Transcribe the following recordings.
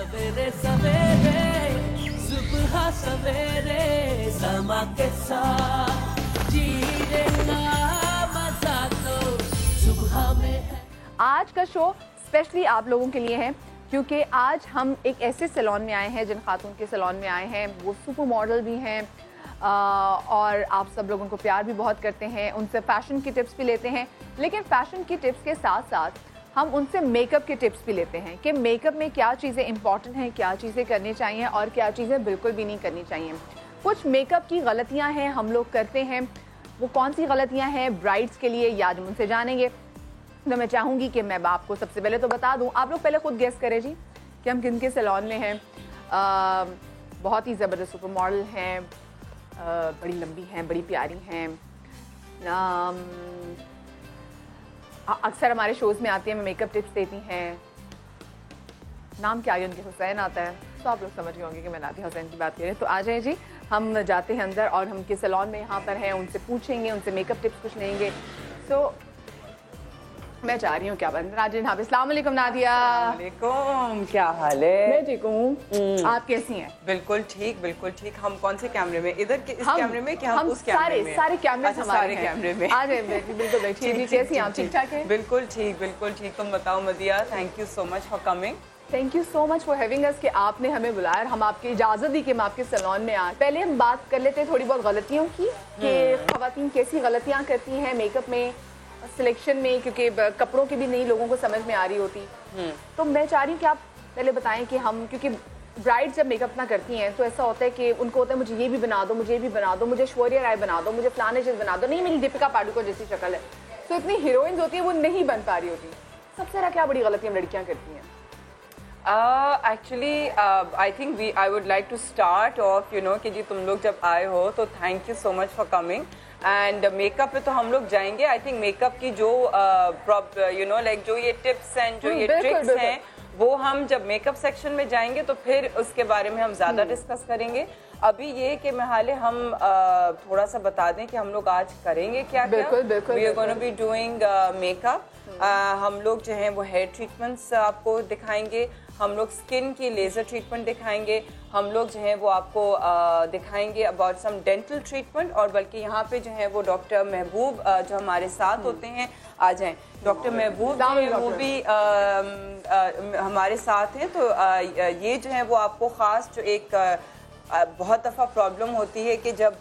सवेरे सवेरे सुबह सवेरे समा के साथ जीने का मजा तो सुबह में है। आज का शो स्पेशली आप लोगों के लिए है क्योंकि आज हम एक ऐसे सैलून में आए हैं, जिन खातून के सैलून में आए हैं वो सुपर मॉडल भी हैं और आप सब लोगों को प्यार भी बहुत करते हैं, उनसे फ़ैशन की टिप्स भी लेते हैं। लेकिन फ़ैशन की टिप्स के साथ साथ हम उनसे मेकअप के टिप्स भी लेते हैं कि मेकअप में क्या चीज़ें इंपॉर्टेंट हैं, क्या चीज़ें करनी चाहिए और क्या चीज़ें बिल्कुल भी नहीं करनी चाहिए। कुछ मेकअप की गलतियाँ हैं हम लोग करते हैं, वो कौन सी गलतियाँ हैं ब्राइड्स के लिए या हम उनसे जानेंगे। तो मैं चाहूँगी कि मैं आपको सबसे पहले तो बता दूँ, आप लोग पहले खुद गेस करें जी कि हम किन के सैलून में हैं। बहुत ही ज़बरदस्त सुपर मॉडल हैं, बड़ी लंबी हैं, बड़ी प्यारी हैं, अक्सर हमारे शोज़ में आती हैं, मेकअप टिप्स देती हैं। नाम क्या है उनके? हुसैन आता है, तो आप लोग समझ गए होंगे कि मैं नादिया हुसैन की बात करें। तो आ जाए जी, हम जाते हैं अंदर और हम किस सैलून में यहाँ पर हैं उनसे पूछेंगे, उनसे मेकअप टिप्स कुछ लेंगे। तो मैं चाह रही हूँ क्या बन नाजिन। हाँ, अस्सलाम वालेकुम नादिया। वालेकुम, क्या हाल है? मैं ठीक हूँ, आप कैसी हैं? बिल्कुल ठीक, बिल्कुल ठीक। हम कौन से कैमरे में? इधर के इस कैमरे में कि हम उस कैमरे में? सारे कैमरे अच्छा, हमारे सारे कैमरे में। आ जाए बिल्कुल बैठिए। कैसी हैं आप? ठीक ठाक हैं? बिल्कुल ठीक, बिल्कुल ठीक। तुम बताओ Madiya, thank you so much for coming. Thank you so much for having us कि आपने हमें बुलाया और हम आपकी इजाज़त दी कि हम आपके सैलून में आए। पहले हम बात कर लेते हैं थोड़ी बहुत गलतियों की कि ख़वातीन कैसी गलतियाँ करती हैं मेकअप में, सिलेक्शन में, क्योंकि कपड़ों की भी नहीं लोगों को समझ में आ रही होती। तो मैं चाह रही हूँ कि आप पहले बताएं कि हम, क्योंकि ब्राइड जब मेकअप ना करती हैं तो ऐसा होता है कि उनको होता है मुझे ये भी बना दो, मुझे ये भी बना दो, मुझे ऐश्वर्या राय बना दो, मुझे फलाने चीज़ बना दो, नहीं मेरी दीपिका पादुकोण जैसी शक्ल है। तो इतनी हीरोइंस होती है वो नहीं बन पा रही होती। सबसे ज़्यादा क्या बड़ी गलती हम लड़कियाँ करती हैं? Actually, I think I would like to start off, कि जी तुम लोग जब आए हो तो thank you so much for coming. And makeup पे तो हम लोग जाएंगे। आई थिंक मेकअप की जो लाइक जो ये टिप्स एंड जो ये ट्रिक्स हैं वो हम जब मेकअप सेक्शन में जाएंगे तो फिर उसके बारे में हम ज़्यादा डिस्कस करेंगे। अभी ये कि हाले हम थोड़ा सा बता दें कि हम लोग आज करेंगे क्या क्या। We are gonna be doing makeup. हम लोग जो हैं वो हेयर ट्रीटमेंट्स आपको दिखाएंगे, हम लोग स्किन की लेज़र ट्रीटमेंट दिखाएंगे, हम लोग जो हैं वो आपको दिखाएंगे अबाउट सम डेंटल ट्रीटमेंट। और बल्कि यहाँ पे जो है वो डॉक्टर महबूब जो हमारे साथ होते हैं, आ जाएं। डॉक्टर महबूब जो है वो भी हमारे साथ हैं। तो ये जो है वो आपको ख़ास जो एक बहुत दफ़ा प्रॉब्लम होती है कि जब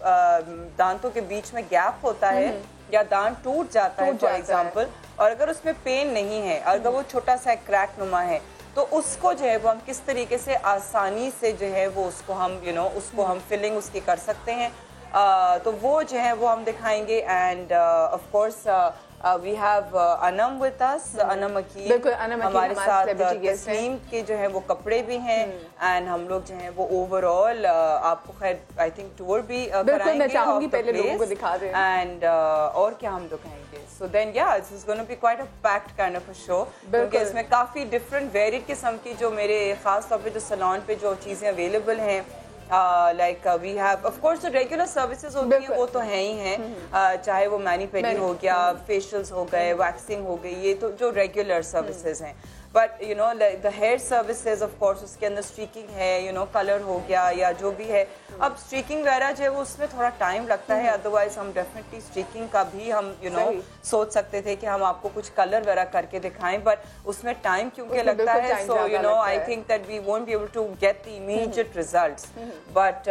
दांतों के बीच में गैप होता है या दांत टूट जाता है फॉर एग्जांपल, और अगर उसमें पेन नहीं है, अगर वो छोटा सा क्रैक नुमा है, तो उसको जो है वो हम किस तरीके से आसानी से जो है वो उसको हम उसको हम फिलिंग उसकी कर सकते हैं। तो वो जो है वो हम दिखाएंगे। And of course we have Anam with us, Anam Aqeel हमारे साथ, तस्नीम के जो है वो कपड़े भी हैं। एंड हम लोग जो है वो ओवरऑल आपको खैर आई थिंक टूर भी कराएंगे। मैं चाहूंगी पहले लोगों को दिखा दें। एंड और क्या हम दिखाएंगे। सो देन या it's is gonna be quite a packed kind of a show, क्योंकि इसमें काफ़ी डिफरेंट वेरिड किस्म की जो मेरे ख़ास तौर पे जो सैलून पे जो चीज़ें अवेलेबल हैं, like we have of course जो रेगुलर सर्विसेज होती हैं वो तो हैं ही हैं, चाहे वो मैनी पेडी हो गया, फेशियल्स हो गए, वैक्सिंग हो गई, ये तो जो रेगुलर सर्विसेज हैं। But the hair services of course उसके अंदर स्ट्रीकिंग है, कलर हो गया या जो भी है। अब स्ट्रीकिंग वगैरह जो है वो उसमें थोड़ा टाइम लगता है, अदरवाइज हम डेफिनेटली स्ट्रीकिंग का भी हम सोच सकते थे कि हम आपको कुछ कलर वगैरह करके दिखाएं, बट उसमें टाइम क्योंकि लगता है। So I think that we won't be able to get the immediate results, but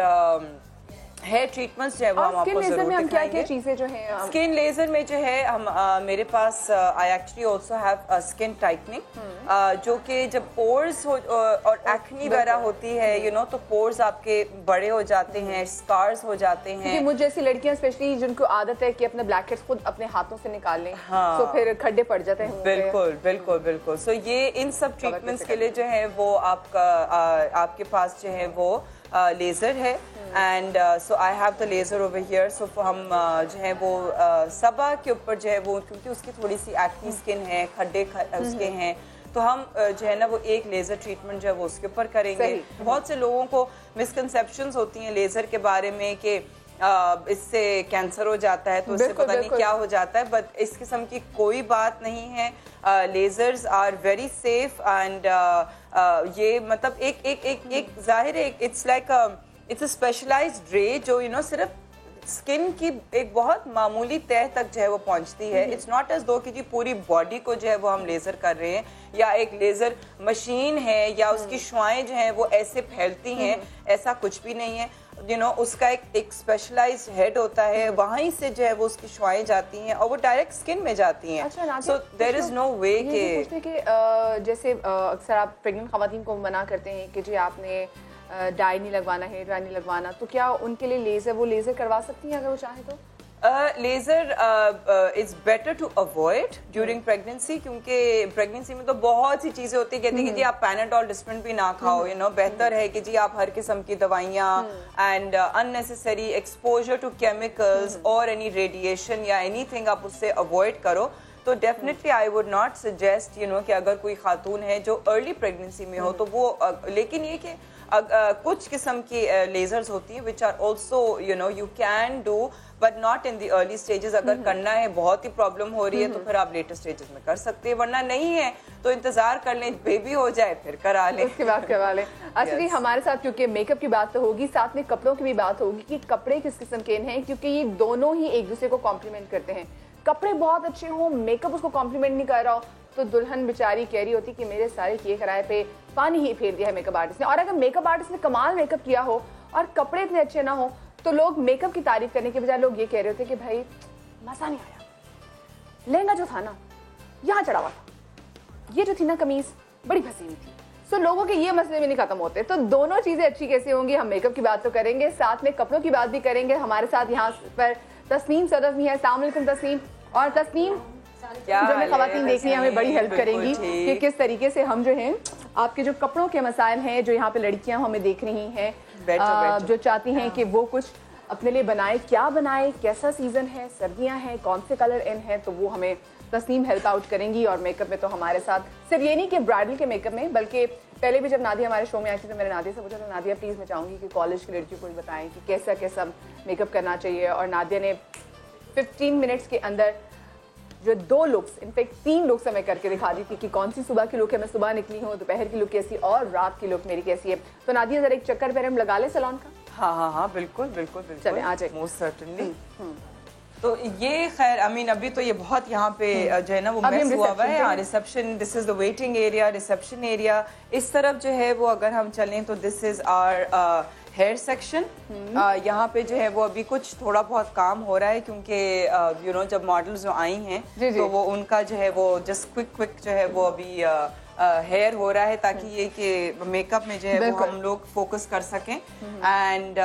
hair treatments जो है वो हम आपको जरूर दिखाएंगे। चीजें जो हैं स्किन लेजर में जो है हम मेरे पास I actually also have skin tightening, जो कि जब पोर्स और एक्नी वगैरह होती है तो पोर्स आपके बड़े हो जाते हैं, स्कार्स हो जाते हैं। क्योंकि मुझे जैसी लड़कियां स्पेशली जिनको आदत है कि अपने ब्लैकहेड्स खुद अपने हाथों से निकाल लें, तो फिर खड्डे पड़ जाते हैं। बिल्कुल बिल्कुल बिल्कुल। सो ये इन सब ट्रीटमेंट्स के लिए जो है वो आपके पास जो है वो लेज़र है। And so I have the laser over here. So हम जो है वो सबा के ऊपर जो है वो, क्योंकि उसकी थोड़ी सी एक्नी स्किन है, खड्डे उसके हैं, तो हम जो है ना वो एक लेज़र ट्रीटमेंट जो है वो उसके ऊपर करेंगे। बहुत से लोगों को मिसकंसेप्शंस होती हैं लेज़र के बारे में कि इससे कैंसर हो जाता है, तो उससे पता नहीं क्या हो जाता है, बट इस किस्म की कोई बात नहीं है। Lasers are very safe and ये मतलब एक जाहिर है, it's like it's a specialized ray जो सिर्फ स्किन की एक बहुत मामूली तह तक जो है वो पहुंचती है। इट्स नॉट एज दो कि जी पूरी बॉडी को जो है वो हम लेजर कर रहे हैं, या एक लेजर मशीन है, या उसकी शुआएं जो हैं वो ऐसे फैलती हैं, ऐसा कुछ भी नहीं है। उसका एक स्पेशलाइज्ड हेड होता है, वहीं से जो है वो उसकी शुआएं जाती हैं और वो डायरेक्ट स्किन में जाती हैं। सो देयर इज नो वे कि जैसे अक्सर आप प्रेग्नेंट खवातीन को मना करते हैं कि जी आपने डाई नहीं लगवाना, हेयर डाई नहीं लगवाना, तो क्या उनके लिए लेजर वो लेजर करवा सकती हैं अगर वो चाहें तो? Laser is better to avoid during pregnancy, क्योंकि प्रेगनेंसी में तो बहुत सी चीजें होती है। कहते हैं कि जी आप पैनाडोल डिस्पेंट भी ना खाओ, बेहतर है कि जी आप हर किस्म की दवाइयाँ and unnecessary exposure to chemicals और एनी रेडिएशन या एनीथिंग आप उससे अवॉइड करो। तो definitely I would not suggest कि अगर कोई खातून है जो अर्ली प्रेगनेंसी में हो तो वो लेकिन ये कि कुछ किस्म की लेजर्स होती हैं which are also you can do but not in the early stages. अगर करना है, बहुत ही प्रॉब्लम हो रही है, तो फिर आप लेटर स्टेजेस में कर सकते हैं, वरना नहीं है तो इंतजार कर लें, बेबी हो जाए फिर करा लें, उसके बाद करवा लें। अच्छा जी, हमारे साथ क्योंकि मेकअप की बात तो होगी, साथ में कपड़ों की भी बात होगी कि कपड़े किस किस्म के हैं, क्योंकि ये दोनों ही एक दूसरे को कॉम्प्लीमेंट करते हैं। कपड़े बहुत अच्छे हों, मेकअप उसको कॉम्प्लीमेंट नहीं कर रहा हो, तो दुल्हन बेचारी कह रही होती कि मेरे सारे किए कराए पे पानी ही फेर दिया है मेकअप आर्टिस्ट ने। और अगर मेकअप आर्टिस्ट ने कमाल मेकअप किया हो और कपड़े इतने अच्छे ना हो, तो लोग मेकअप की तारीफ करने के बजाय लोग ये कह रहे होते कि भाई मजा नहीं आया, लहंगा जो था ना यहाँ चढ़ा हुआ था, ये जो थी ना कमीज बड़ी फंसी हुई थी। सो लोगों के ये मसले भी नहीं खत्म होते। तो दोनों चीजें अच्छी कैसे होंगी, हम मेकअप की बात तो करेंगे, साथ में कपड़ों की बात भी करेंगे। हमारे साथ यहाँ पर तस्नीम सदफ भी है। अस्सलाम वालेकुम तस्नीम। और तस्नीम जो हमें खवातीन देखनी है, हमें बड़ी हेल्प करेंगी कि किस तरीके से हम जो हैं आपके जो कपड़ों के मसाइल हैं, जो यहाँ पे लड़कियां हमें देख रही हैं, जो चाहती हैं कि वो कुछ अपने लिए बनाए, क्या बनाए, कैसा सीजन है, सर्दियां हैं, कौन से कलर इन है, तो वो हमें तस्नीम हेल्प आउट करेंगी। और मेकअप में तो हमारे साथ सिर्फ ये नहीं कि ब्राइडल के मेकअप में, बल्कि पहले भी जब नादिया हमारे शो में आई थी तो मैंने नादिया से पूछा, तो नादिया प्लीज़ मैं चाहूँगी कि कॉलेज की लड़कियों को बताएं कि कैसा कैसा मेकअप करना चाहिए। और नादिया ने 15 मिनट्स के अंदर जो 2 लुक्स, इनफैक्ट 3 लुक्स हमें करके दिखा दी थी कि कौन सी सुबह की लुक है, मैं सुबह निकली हूँ, दोपहर की लुक कैसी और रात की लुक मेरी कैसी है। तो नादिया जरा एक चक्कर पहले हम लगा ले सैलून का। हाँ, बिल्कुल बिल्कुल बिल्कुल, चलें आ जाए। Most certainly. तो ये खैर अमीन अभी तो ये बहुत यहाँ पे जो है ना वो मैस हुआ हुआ है। Reception, this is the waiting area, reception area. इस तरफ जो है वो अगर हम चलें तो this is our hair section. यहाँ पे जो है वो अभी कुछ थोड़ा बहुत काम हो रहा है, क्योंकि जब मॉडल्स जो आई हैं तो वो उनका जो है वो जस्ट क्विक जो है वो अभी हेयर हो रहा है, ताकि ये कि मेकअप में जो है वो हम लोग फोकस कर सकें। एंड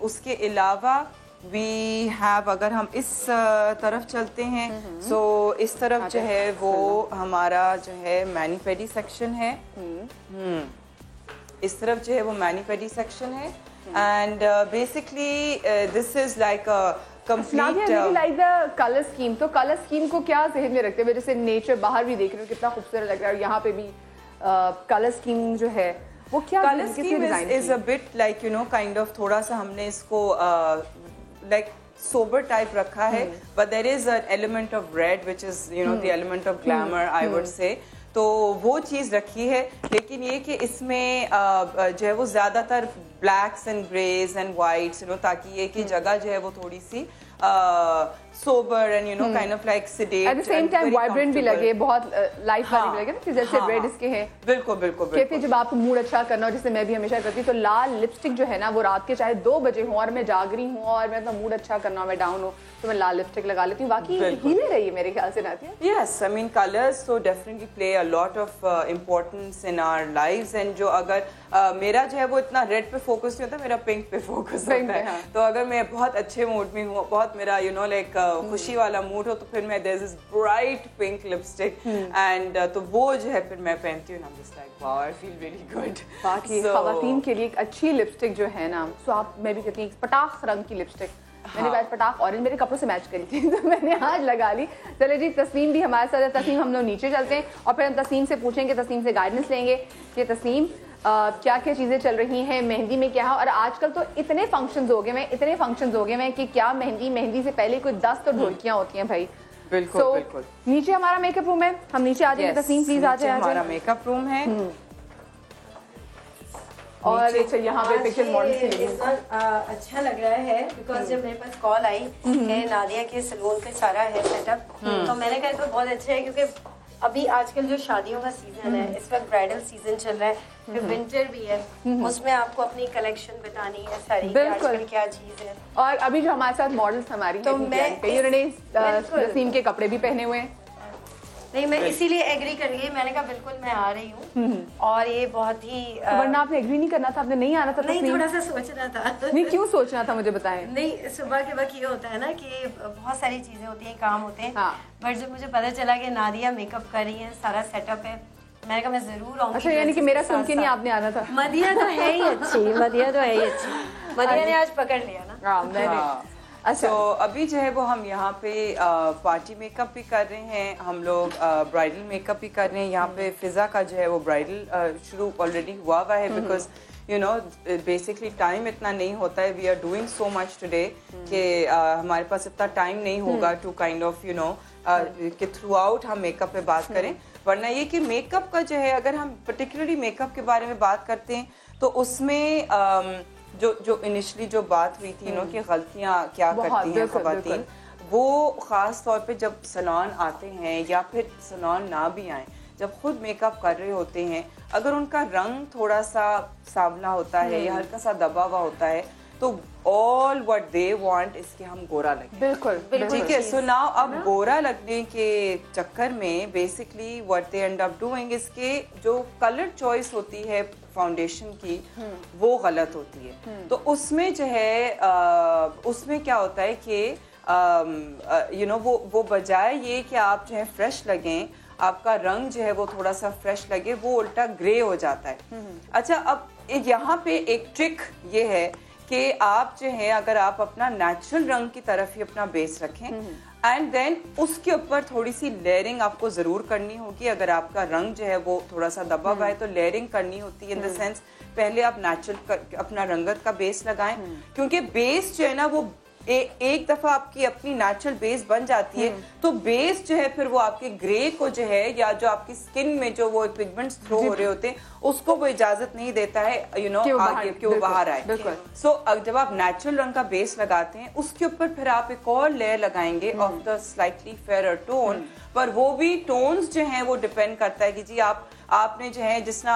उसके अलावा वी हैव, अगर हम इस तरफ चलते हैं, सो इस तरफ जो है वो हमारा जो है मैनी पेडी सेक्शन है। इस तरफ जो है वो मैनी पेडी सेक्शन है। And basically this is like like the colour scheme. तो कलर स्कीम को क्या ज़हन में रखते हुए, जैसे नेचर बाहर भी देख रहे हो कितना खूबसूरत लग रहा है, यहाँ पे भी कलर स्कीम जो है वो क्या colour scheme is a bit like kind of थोड़ा सा हमने इसको like sober type रखा है, but there is an element of red which is the element of glamour I would say। तो वो चीज़ रखी है, लेकिन ये कि इसमें जो है वो ज़्यादातर blacks and greys and whites ताकि ये कि जगह जो है वो थोड़ी सी sober and kind of like sedate at the same time vibrant भी लगे, बहुत लाइट वाली भी लगे ना, कि जैसे रेड इसके हैं। बिल्कुल बिल्कुल कहते जब आपको मूड अच्छा करना हो, जैसे मैं भी हमेशा करती हूँ, तो लाल लिपस्टिक जो है ना वो रात के चाहे 2 बजे हो और मैं जाग रही हूँ और मैं अपना मूड अच्छा करना हो, मैं डाउन हो, तो मैं लाल लिपस्टिक लगा लेती हूँ। बाकी हीले रही है मेरे ख्याल से Nadia. Yes, I mean colors so definitely play a lot of importance in our lives। and जो अगर मेरा जो है वो इतना रेड पे फोकस नहीं होता, मेरा पिंक पे फोकस होता है। तो अगर मैं बहुत अच्छे मूड में हूँ, बहुत मेरा लाइक खुशी वाला मूड हो, तो फिर मैं there is bright pink lipstick and तो वो जो है फिर मैं पहनती हूँ, I'm just like wow I feel really good। बाकी खवातीन के लिए एक अच्छी लिपस्टिक जो है ना, सो आप मैं भी कहती हूँ पटाख रंग की लिपस्टिक। मैंने आज पटाख ऑरेंज मेरे कपड़ों से मैच करी थी, तो मैंने आज लगा ली। चले जी, तस्नीम भी हमारे साथ है। तस्नीम हम लोग नीचे चलते हैं और फिर हम तस्नीम से पूछेंगे, तस्नीम से गाइडेंस लेंगे कि तस्नीम क्या क्या चीज़ें चल रही हैं मेहंदी में क्या है। और आजकल तो इतने फंक्शंस हो गए हैं कि क्या मेहंदी से पहले कोई 10 तो ढोलकियाँ होती हैं भाई। बिल्कुल So, बिल्कुल। नीचे हमारा मेकअप रूम है, हम नीचे आ जाएंगे। तस्नीम प्लीज आ जाए। हमारा मेकअप रूम है और यहाँ पे पिक्चर मॉडल्स के लिए अच्छा लग रहा है बिकॉज जब मेरे पास कॉल आई कि नादिया के सलून पे सारा है सेटअप, तो मैंने कहा तो बहुत अच्छा है क्योंकि अभी आजकल जो शादियों का सीजन है, इस वक्त ब्राइडल सीजन चल रहा है, फिर विंटर भी है, उसमें आपको अपनी कलेक्शन बतानी है सारी कि आजकल क्या चीज है। और अभी जो हमारे साथ मॉडल्स हमारी तो उन्होंने नसीम के कपड़े भी पहने हुए हैं। नहीं, मैं इसीलिए एग्री कर गई, मैंने कहा बिल्कुल मैं आ रही हूँ। और ये बहुत ही वरना आपने एग्री नहीं करना था, आपने नहीं आना था। नहीं, थोड़ा सा सोचना था। नहीं, क्यों सोचना था मुझे बताएं। नहीं, सुबह के वक्त ये होता है ना कि बहुत सारी चीजें होती हैं, काम होते हैं। हाँ। बट जब मुझे पता चला कि नादिया मेकअप कर रही है, सारा सेटअप है, मैंने कहा मैं जरूर आऊंगी। अच्छा, यानी कि मेरा सुन के नहीं आपने आना था। मदिया तो है ही अच्छी, मदिया तो है ही अच्छी। मदिया ने आज पकड़ लिया ना। हाँ। अच्छा, तो अभी जो है वो हम यहाँ पे पार्टी मेकअप भी कर रहे हैं, हम लोग ब्राइडल मेकअप भी कर रहे हैं। यहाँ पे फिजा का जो है वो ब्राइडल शुरू ऑलरेडी हुआ है because you know basically time इतना नहीं होता है। We are doing so much today कि हमारे पास इतना टाइम नहीं होगा to kind of you know कि थ्रू आउट हम मेकअप पे बात करें। वरना ये कि मेकअप का जो है, अगर हम पर्टिकुलरली मेकअप के बारे में बात करते हैं तो उसमें जो इनिशियली जो बात हुई थी कि गलतियां क्या करती हैं ख़वातीन, वो ख़ास तौर पे जब सैलून आते हैं या फिर सैलून ना भी आए, जब खुद मेकअप कर रहे होते हैं, अगर उनका रंग थोड़ा सा सांवला होता है या हल्का सा दबा हुआ होता है तो all what they want is कि हम गोरा लगे। बिल्कुल, ठीक है। सो नाउ अब गोरा लगने के चक्कर में basically what they and up doing इसके जो कलर चॉइस होती है फाउंडेशन की वो गलत होती है। तो उसमें जो है उसमें क्या होता है कि यू नो वो बजाय ये कि आप जो है फ्रेश लगें, आपका रंग जो है वो थोड़ा सा फ्रेश लगे, वो उल्टा ग्रे हो जाता है। अच्छा, अब यहाँ पे एक ट्रिक ये है कि आप जो है अगर आप अपना नेचुरल रंग की तरफ ही अपना बेस रखें एंड देन उसके ऊपर थोड़ी सी लेयरिंग आपको जरूर करनी होगी। अगर आपका रंग जो है वो थोड़ा सा दबा हुआ है तो लेयरिंग करनी होती है इन द सेंस पहले आप नेचुरल अपना रंगत का बेस लगाएं, क्योंकि बेस जो है ना वो एक दफा आपकी अपनी नेचुरल बेस बन जाती है तो बेस जो है फिर वो आपके ग्रे को जो है या जो आपकी स्किन में जो वो पिगमेंट्स थ्रो हो रहे होते हैं उसको वो इजाजत नहीं देता है यू नो आगे कि वो बाहर आए। सो जब आप नेचुरल रंग का बेस लगाते हैं उसके ऊपर फिर आप एक और लेयर लगाएंगे of the slightly fair tone, पर वो भी टोन्स जो हैं वो डिपेंड करता है कि जी आपने जो है जिसना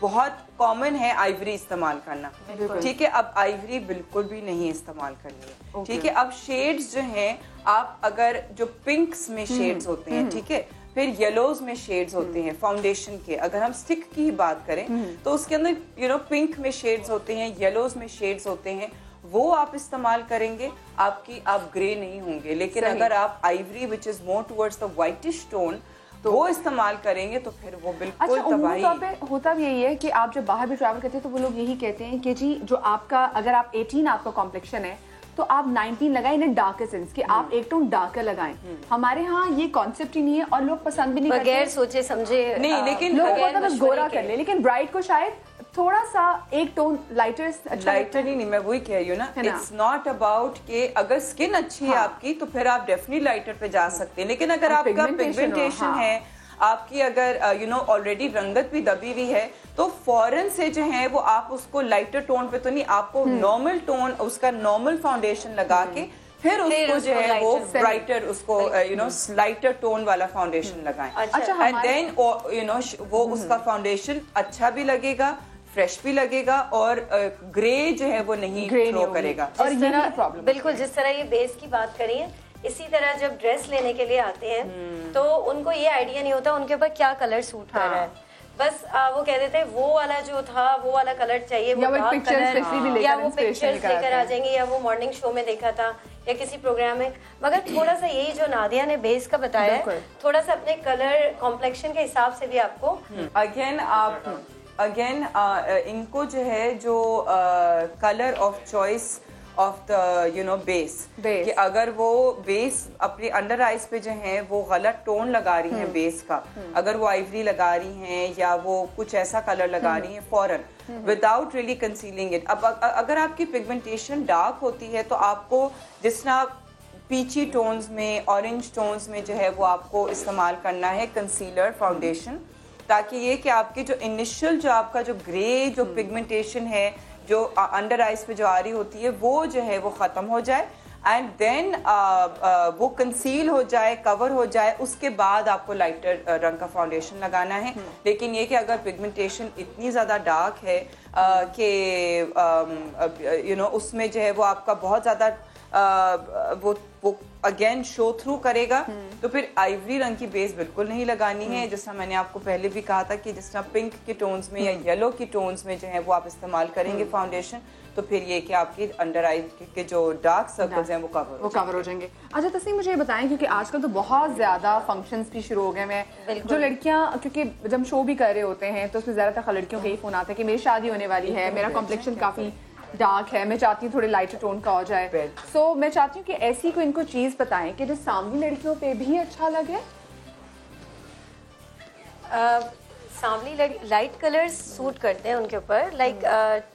बहुत कॉमन है आइवरी इस्तेमाल करना, ठीक है। अब आइवरी बिल्कुल भी नहीं इस्तेमाल करनी है, ठीक है। अब शेड्स जो हैं, आप अगर जो पिंक्स में शेड्स होते हैं, ठीक है, फिर येलोज में शेड्स होते हैं फाउंडेशन के, अगर हम स्टिक की ही बात करें तो उसके अंदर यू नो पिंक में शेड्स होते हैं, येलोज में शेड्स होते हैं, वो आप इस्तेमाल करेंगे, आप ग्रे नहीं होंगे। लेकिन अगर आप Ivory which is more towards the whitish tone तो वो इस्तेमाल करेंगे तो फिर वो बिल्कुल तबाही। तौर पे होता भी यही है कि आप जब बाहर भी ट्रैवल करते हैं तो वो लोग यही कहते हैं कि जी जो आपका अगर आप 18 आपका कॉम्प्लेक्शन है तो आप 19 लगाएं इन डार्कर सेंस कि आप एक टोन डार्कर लगाएं। हमारे यहाँ ये कॉन्सेप्ट ही नहीं है और लोग पसंद भी नहीं करते, बगैर सोचे समझे नहीं, लेकिन लोग बस गोरा कर ले, लेकिन ब्राइड को शायद थोड़ा सा एक टोन लाइटर नहीं, मैं वही कह रही हूँ ना, इट्स नॉट अबाउट कि अगर स्किन अच्छी है आपकी तो फिर आप डेफिनेटली लाइटर पे जा सकते हैं, लेकिन अगर आपका पिगमेंटेशन है, आपकी अगर यू नो ऑलरेडी रंगत भी दबी हुई है तो फौरन से जो है वो आप उसको लाइटर टोन पे तो नहीं, आपको नॉर्मल टोन उसका नॉर्मल फाउंडेशन लगा के फिर उसको जो है वो ब्राइटर उसको यू नो लाइटर टोन वाला फाउंडेशन लगाएं। अच्छा, एंड देन यू नो वो उसका फाउंडेशन अच्छा भी लगेगा, फ्रेश भी लगेगा और ग्रे जो है वो नहीं थ्रो करेगा। और ये प्रॉब्लम बिल्कुल जिस तरह ये बेस की बात करी है, इसी तरह जब ड्रेस लेने के लिए आते हैं तो उनको ये आइडिया नहीं होता उनके ऊपर क्या कलर सूट कर रहा है, बस वो कह देते हैं वो वाला जो था वो वाला कलर चाहिए, वो डार्क कलर, या वो पिक्चर्स लेकर आ जाएंगे, या वो मॉर्निंग शो में देखा था या किसी प्रोग्राम में। मगर थोड़ा सा यही जो नादिया ने बेस का बताया है, थोड़ा सा अपने कलर कॉम्प्लेक्शन के हिसाब से भी आपको अगेन इनको जो है जो colour of choice of the base, कि अगर वो बेस अपने अंडर आइज पे जो है वो गलत टोन लगा रही हैं बेस का, अगर वो आइवरी लगा रही हैं या वो कुछ ऐसा कलर लगा रही हैं फॉरन विदाउट रियली कंसीलिंग इट। अब अगर आपकी पिगमेंटेशन डार्क होती है तो आपको जिस तरह पीची टोन्स में, ऑरेंज टोन्स में जो है वो आपको इस्तेमाल करना है कंसीलर फाउंडेशन, ताकि ये कि आपकी जो इनिशियल जो आपका जो ग्रे जो पिगमेंटेशन है जो अंडर आइज पे जो आ रही होती है वो जो है वो ख़त्म हो जाए एंड देन वो कंसील हो जाए, कवर हो जाए, उसके बाद आपको लाइटर रंग का फाउंडेशन लगाना है। लेकिन ये कि अगर पिगमेंटेशन इतनी ज़्यादा डार्क है कि उसमें जो है वो आपका बहुत ज़्यादा वो अगेन शो थ्रू करेगा, तो फिर आइवरी रंग की बेस बिल्कुल नहीं लगानी है। जिस तरह मैंने आपको पहले भी कहा था कि जिस तरह पिंक के टोन्स में या येलो की टोन्स में जो है वो आप इस्तेमाल करेंगे फाउंडेशन, तो फिर ये कि आपकी अंडर आई के जो डार्क सर्कल्स हैं वो कवर हो जाएंगे। अच्छा तस्नीम, मुझे ये बताएं, क्योंकि आजकल तो बहुत ज्यादा फंक्शंस भी शुरू हो गए हैं, जो लड़कियां, क्योंकि जब हम शो भी कर रहे होते हैं तो उसमें ज्यादातर लड़कियों का ही फोन आता है कि मेरी शादी होने वाली है, मेरा कॉम्प्लेक्शन काफी डार्क है, मैं चाहती हूँ थोड़े लाइटर टोन का हो जाए। सो मैं चाहती हूँ कि ऐसी कोई इनको चीज बताएं कि जो सामने लड़कियों पे भी अच्छा लगे। सामने लाइट कलर्स सूट करते हैं उनके ऊपर, लाइक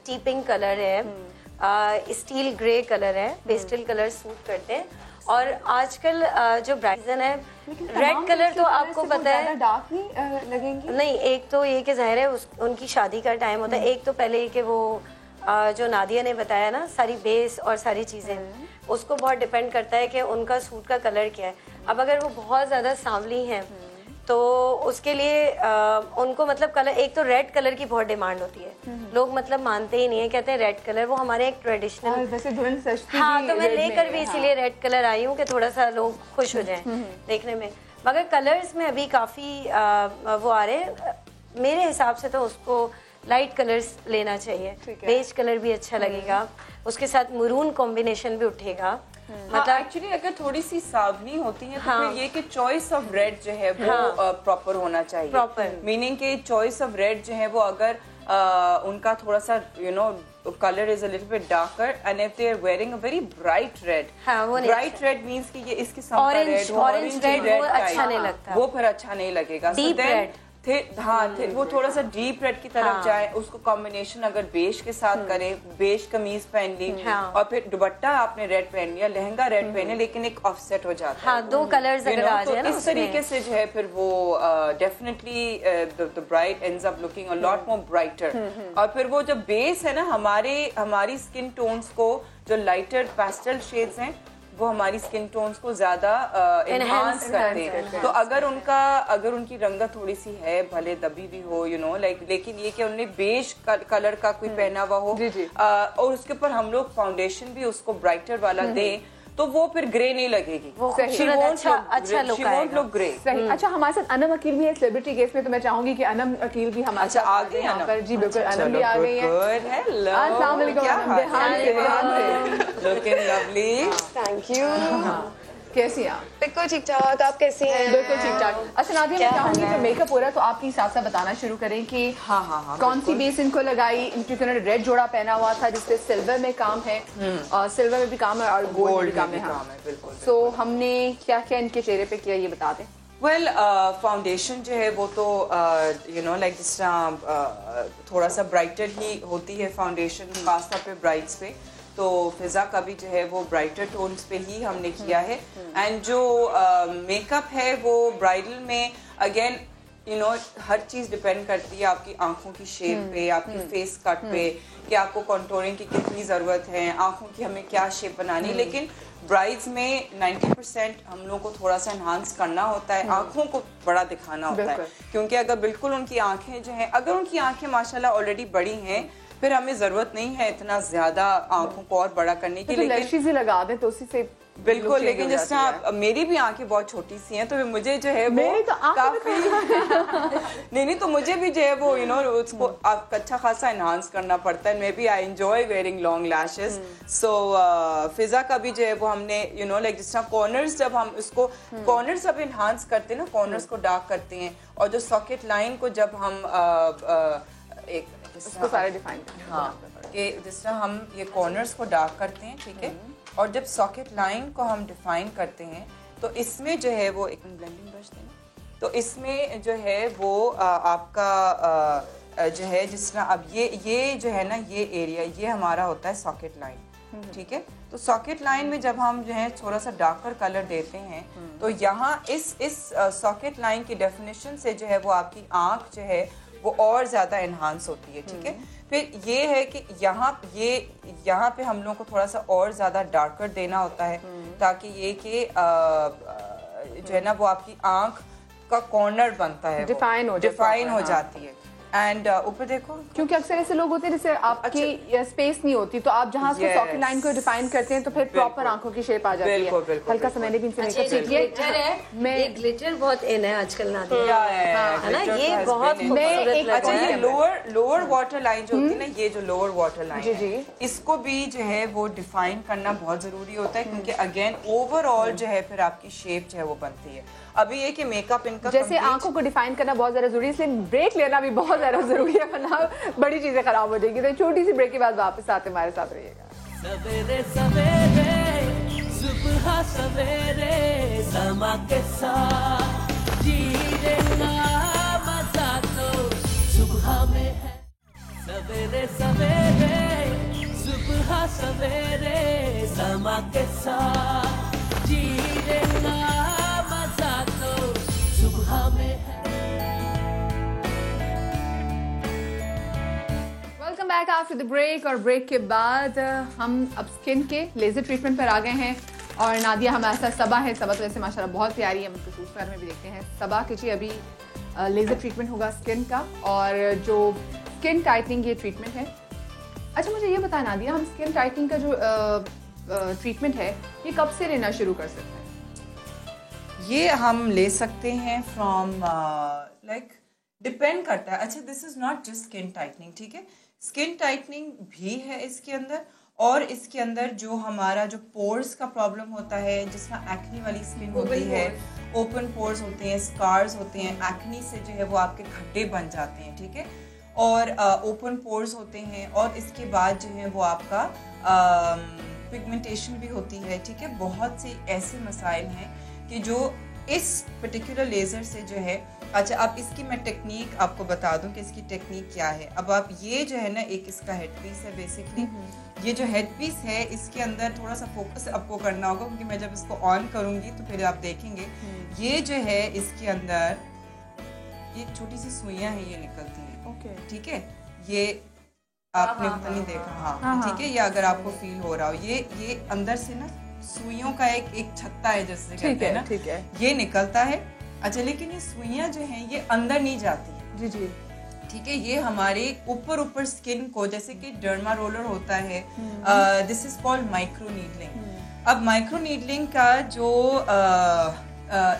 टीपिंग कलर है, स्टील ग्रे कलर है, पेस्टल कलर सूट करते हैं। और आजकल जो ब्राइडन है रेड कलर, तो आपको पता है डार्क नहीं लगेंगी। नहीं, एक तो ये कि जाहिर है उनकी शादी का टाइम होता है, एक तो पहले ये कि वो जो नादिया ने बताया ना, सारी बेस और सारी चीज़ें, उसको बहुत डिपेंड करता है कि उनका सूट का कलर क्या है। अब अगर वो बहुत ज़्यादा सांवली हैं तो उसके लिए उनको मतलब कलर, एक तो रेड कलर की बहुत डिमांड होती है, लोग मतलब मानते ही नहीं है, कहते हैं रेड कलर वो हमारे एक ट्रेडिशनल। वैसे दुल्हन सजती हाँ, तो मैं red लेकर भी में, इसीलिए रेड कलर आई हूँ कि थोड़ा सा लोग खुश हो जाएं देखने में। मगर कलर्स में अभी काफ़ी वो आ रहे हैं, मेरे हिसाब से तो उसको लाइट कलर्स लेना चाहिए, बेज कलर भी अच्छा लगेगा, उसके साथ मरून कॉम्बिनेशन भी उठेगा। मतलब एक्चुअली अगर थोड़ी सी सावनी होती है तो फिर ये कि चॉइस ऑफ रेड जो है वो प्रॉपर होना चाहिए, प्रॉपर मीनिंग कि चॉइस ऑफ रेड जो है वो अगर उनका थोड़ा सा colour is a little bit darker and if they are wearing a very bright red, bright red means कि ये इस किस्म का रेड, ऑरेंज रेड वो अच्छा नहीं लगता, वो फिर अच्छा नहीं लगेगा। डीप रेड वो थोड़ा सा डीप रेड की तरफ जाए, उसको कॉम्बिनेशन अगर बेज के साथ करें, बेज कमीज पहन ली और फिर दुपट्टा आपने रेड पहन लिया, लहंगा रेड पहने, लेकिन एक ऑफसेट हो जाता है, दो कलर्स अगर आ जाए ना, इस तरीके से जो है फिर वो definitely the bride ends up looking a lot more brighter. और फिर वो जो बेस है ना, हमारी स्किन टोन्स को जो लाइटर पेस्टल शेड्स हैं वो हमारी स्किन टोन्स को ज्यादा एनहांस करते हैं। तो अगर उनकी रंगत थोड़ी सी है, भले दबी भी हो लेकिन ये कि उन्होंने बेज कलर का कोई पहना हुआ हो और उसके ऊपर हम लोग फाउंडेशन भी उसको ब्राइटर वाला दें, तो वो फिर ग्रे नहीं लगेगी, वो अच्छा लुक ग्रे। सही। अच्छा, हमारे साथ अनम अकील भी है सेलिब्रिटी गेस्ट में, तो मैं चाहूंगी कि अनम अकील भी हमारे साथ आ गई यहाँ पर। जी बिल्कुल, अनम भी आ गई है। हेलो, अस्सलाम वालेकुम। Looking lovely, thank you. कैसी हैं आप? बिल्कुल ठीक ठाक, आप कैसी हैं? बिल्कुल ठीक ठाक। अच्छा नादिया, मैं चाहूंगी कि मेकअप हो रहा है तो आपके हिसाब से बताना शुरू करें कि कौन सी बेस इनको लगाई, क्योंकि उन्होंने रेड जोड़ा पहना हुआ था जिसपे सिल्वर में काम है, और सिल्वर में भी काम है और गोल्ड में भी काम है। सो हमने क्या क्या इनके चेहरे पे किया, ये बता दें। वेल फाउंडेशन जो है वो तो लाइक जिस तरह थोड़ा सा ब्राइटर ही होती है फाउंडेशन, खासतौर पे ब्राइड्स पे, तो फिजा का भी जो है वो ब्राइटर टोन्स पे ही हमने किया है। एंड जो मेकअप है वो ब्राइडल में अगेन हर चीज़ डिपेंड करती है आपकी आंखों की शेप पे, आपकी फेस कट पे, कि आपको कॉन्टोरिंग की कितनी ज़रूरत है, आंखों की हमें क्या शेप बनानी। लेकिन ब्राइड्स में 90% हम लोग को थोड़ा सा एनहांस करना होता है, आंखों को बड़ा दिखाना होता है, क्योंकि अगर बिल्कुल उनकी आंखें जो हैं, अगर उनकी आंखें माशाल्लाह ऑलरेडी बड़ी हैं, फिर हमें जरूरत नहीं है इतना ज्यादा आंखों को और बड़ा करने की, लेकिन लैशेस ही लगा दें तो उसी से बिल्कुल। लेकिन जिस तरह मेरी भी आंखें बहुत छोटी सी हैं, तो मुझे जो है वो तो काफी नहीं तो मुझे भी जो है वो उसको अच्छा खासा एनहांस करना पड़ता है। Maybe I enjoy wearing long lashes. So Fiza का भी जो है वो हमने लाइक जिस तरह कॉर्नर्स, जब हम उसको कॉर्नर्स अब एनहांस करते हैं ना, कॉर्नर्स को डार्क करते हैं, और जो सॉकेट लाइन को जब हम एक उसको सारे डिफाइन करते हैं। कि जिस तरह हम ये कॉर्नर्स को डार्क करते हैं, ठीक है, और जब सॉकेट लाइन को हम डिफाइन करते हैं तो इसमें जो है वो एक ब्लेंडिंग ब्रश देना, तो इसमें जो है वो आपका जो है जिस तरह अब ये जो है ना ये एरिया ये हमारा होता है सॉकेट लाइन, ठीक है। तो सॉकेट लाइन में जब हम जो है थोड़ा सा डार्कर कलर देते हैं तो यहाँ इस सॉकेट लाइन की डेफिनेशन से जो है वो आपकी आंख जो है वो और ज़्यादा इन्हांस होती है, ठीक है। फिर ये है कि यहाँ पे हम लोगों को थोड़ा सा और ज़्यादा डार्कर देना होता है ताकि ये कि जो है ना वो आपकी आंख का कॉर्नर बनता है, डिफाइन हो जाती है। एंड ऊपर देखो, क्योंकि अक्सर ऐसे लोग होते हैं जैसे आपकी स्पेस नहीं होती तो आप जहाँ से सॉकेट लाइन को डिफाइन करते हैं तो फिर प्रॉपर आंखों की शेप आ जाती है। हल्का सा मैंने भी इनसे ग्लिटर है, मैं ग्लिटर बहुत इन है आजकल ना, है ना, ये बहुत खूबसूरत। अच्छा, ये लोअर वाटर लाइन जो होती है ना, ये जो लोअर वाटर लाइन है इसको भी जो है वो डिफाइन करना बहुत जरूरी होता है क्योंकि अगेन ओवरऑल जो है फिर आपकी शेप जो है वो बनती है। अभी ये कि मेकअप इनका जैसे आंखों को डिफाइन करना बहुत ज्यादा जरूरी है, इसलिए ब्रेक लेना भी बहुत ज्यादा जरूरी है वरना बड़ी चीजें खराब हो जाएगी। तो छोटी सी ब्रेक के बाद वापस आते हमारे साथ रहिएगा। सवेरे सवेरे सुबह सवेरे समा के साथ जीने का मजा तो सुबह में है। सवेरे सवेरे सुबह सवेरे समा के साथ जीने का मजा तो सुबह में है। Welcome back after the break. और ब्रेक के बाद हम अब स्किन के लेजर ट्रीटमेंट पर आ गए हैं और नादिया हमारे साथ सबा है। सबा तो वैसे माशाल्लाह बहुत प्यारी है, हम उसके सूट में भी देखते हैं। सबा के जी अभी लेजर ट्रीटमेंट होगा स्किन का और जो स्किन टाइटनिंग ये ट्रीटमेंट है। अच्छा मुझे ये बता नादिया, हम स्किन टाइटनिंग का जो ट्रीटमेंट है ये कब से लेना शुरू कर सकते हैं? ये हम ले सकते हैं फ्रॉम लाइक डिपेंड करता है। अच्छा, this is not just skin tightening, ठीक है, स्किन टाइटनिंग भी है इसके अंदर और इसके अंदर जो हमारा जो पोर्स का प्रॉब्लम होता है जिसमें एक्नी वाली स्किन होती है, ओपन पोर्स होते हैं, स्कार्स होते हैं, एक्नी से जो है वो आपके खड्डे बन जाते हैं, ठीक है, और ओपन पोर्स होते हैं और इसके बाद जो है वो आपका पिगमेंटेशन भी होती है, ठीक है। बहुत से ऐसे मसाइल हैं कि जो इस पर्टिकुलर लेज़र से जो है। अच्छा, अब इसकी मैं टेक्निक आपको बता दूं कि इसकी टेक्निक क्या है। अब आप ये जो है ना एक इसका हेड पीस है बेसिकली, ये जो हेड पीस है इसके अंदर थोड़ा सा फोकस आपको करना होगा क्योंकि मैं जब इसको ऑन करूंगी तो फिर आप देखेंगे ये जो है इसके अंदर ये छोटी सी सुइयां हैं, ये निकलती हैं, ओके, ठीक है, ये आपने पता नहीं देखा, हाँ ठीक है, ये अगर आपको फील हो रहा हो ये अंदर से ना सुइयों का एक छत्ता है जैसे कहते हैं ना, ठीक है, ये निकलता है। अच्छा, लेकिन ये सुइयां जो हैं ये अंदर नहीं जाती, जी जी, ठीक है, ये हमारे ऊपर स्किन को जैसे कि डर्मा रोलर होता है, this is called micro needling. अब माइक्रो नीडलिंग का जो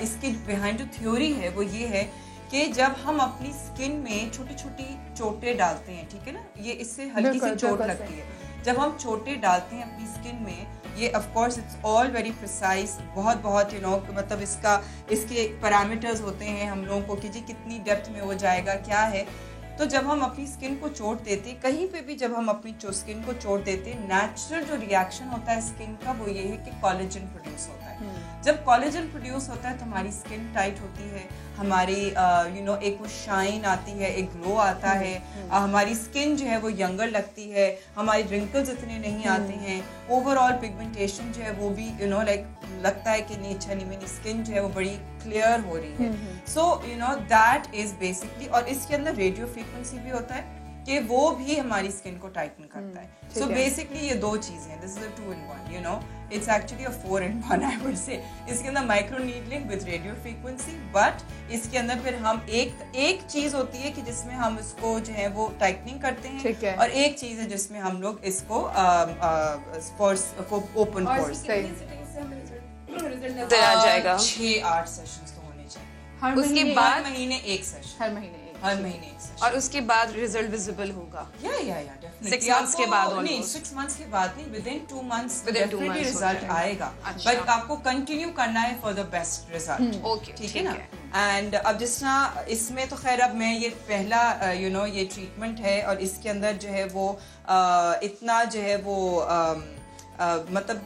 इसके बिहाइंड जो थ्योरी है वो ये है कि जब हम अपनी स्किन में छोटी छोटी चोटें डालते हैं, ठीक है ना, ये इससे हल्की सी चोट लगती है, जब हम चोटें डालते हैं अपनी स्किन में, ये of course it's all very precise, बहुत यू नो मतलब इसके पैरामीटर्स होते हैं हम लोगों को कि जी कितनी डेप्थ में वो जाएगा क्या है। तो जब हम अपनी स्किन को चोट देते, कहीं पे भी जब हम अपनी स्किन को चोट देते, नेचुरल जो रिएक्शन होता है स्किन का वो ये है कि कोलेजन प्रोड्यूस होता है। जब कोलेजन प्रोड्यूस होता है तो हमारी स्किन टाइट होती है, हमारी यू नो एक वो शाइन आती है, एक ग्लो आता है, हमारी स्किन जो है वो यंगर लगती है, हमारी रिंकल्स इतने नहीं आते हैं, ओवरऑल पिगमेंटेशन जो है वो भी यू नो लाइक लगता है कि नहीं अच्छा नहीं, मेरी स्किन जो है वो बड़ी क्लियर हो रही है। So you know that is basically, और इसके अंदर रेडियो फ्रीक्वेंसी भी होता है कि वो भी हमारी स्किन को टाइटन करता है। सो बेसिकली ये दो चीजें हैं, this is a 2-in-1, you know it's actually a 4-in-1 I would say. इसके अंदर micro needling with radio frequency, but इसके अंदर फिर हम एक चीज होती है कि जिसमें हम इसको जो है वो टाइटनिंग करते हैं, और एक चीज है जिसमें हम लोग इसको ओपन पोर्स आ जाएगा। 6-8 सेशंस तो होने चाहिए, हर उसके बाद महीने एक सेशन, हर महीने एक हर महीने एक सेशन। और उसके बाद रिजल्ट विजिबल होगा? या डेफिनेटली 6 months के बाद? नहीं, 6 months के बाद नहीं, within 2 months Within 2 definitely months result होता है। आएगा। अच्छा। बट आपको कंटिन्यू करना है for the best result. Okay, ठीक है ना। एंड अब जिस तरह इसमें तो खैर अब मैं ये पहला ये ट्रीटमेंट है और इसके अंदर जो है वो इतना जो है वो मतलब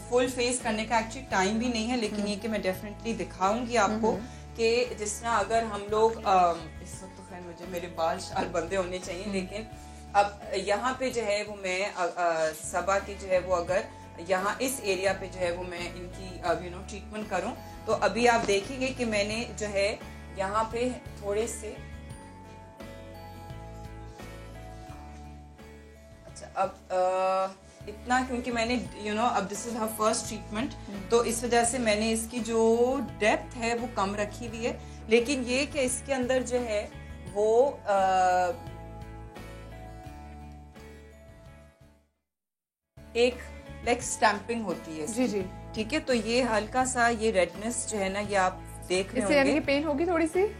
फुल फेस करने का एक्चुअली टाइम भी नहीं है, लेकिन ये कि मैं डेफिनेटली दिखाऊंगी आपको कि जिस तरह अगर हम लोग इस वक्त तो खैर मुझे मेरे बाल शाल बंदे होने चाहिए, लेकिन अब यहाँ पे जो है वो मैं सबा की जो है वो अगर यहाँ इस एरिया पे जो है वो मैं इनकी ट्रीटमेंट करूँ तो अभी आप देखेंगे कि मैंने जो है यहाँ पे थोड़े से अच्छा अब इतना क्योंकि मैंने अब this is her first treatment, तो इस वजह से मैंने इसकी जो डेप्थ है वो कम रखी हुई है, लेकिन ये कि इसके अंदर जो है वो एक लाइक स्टैंपिंग होती है। जी जी ठीक है, तो ये हल्का सा ये रेडनेस जो है ना ये आप देख रहे इससे यानी कि होंगे। पेन होगी थोड़ी सी?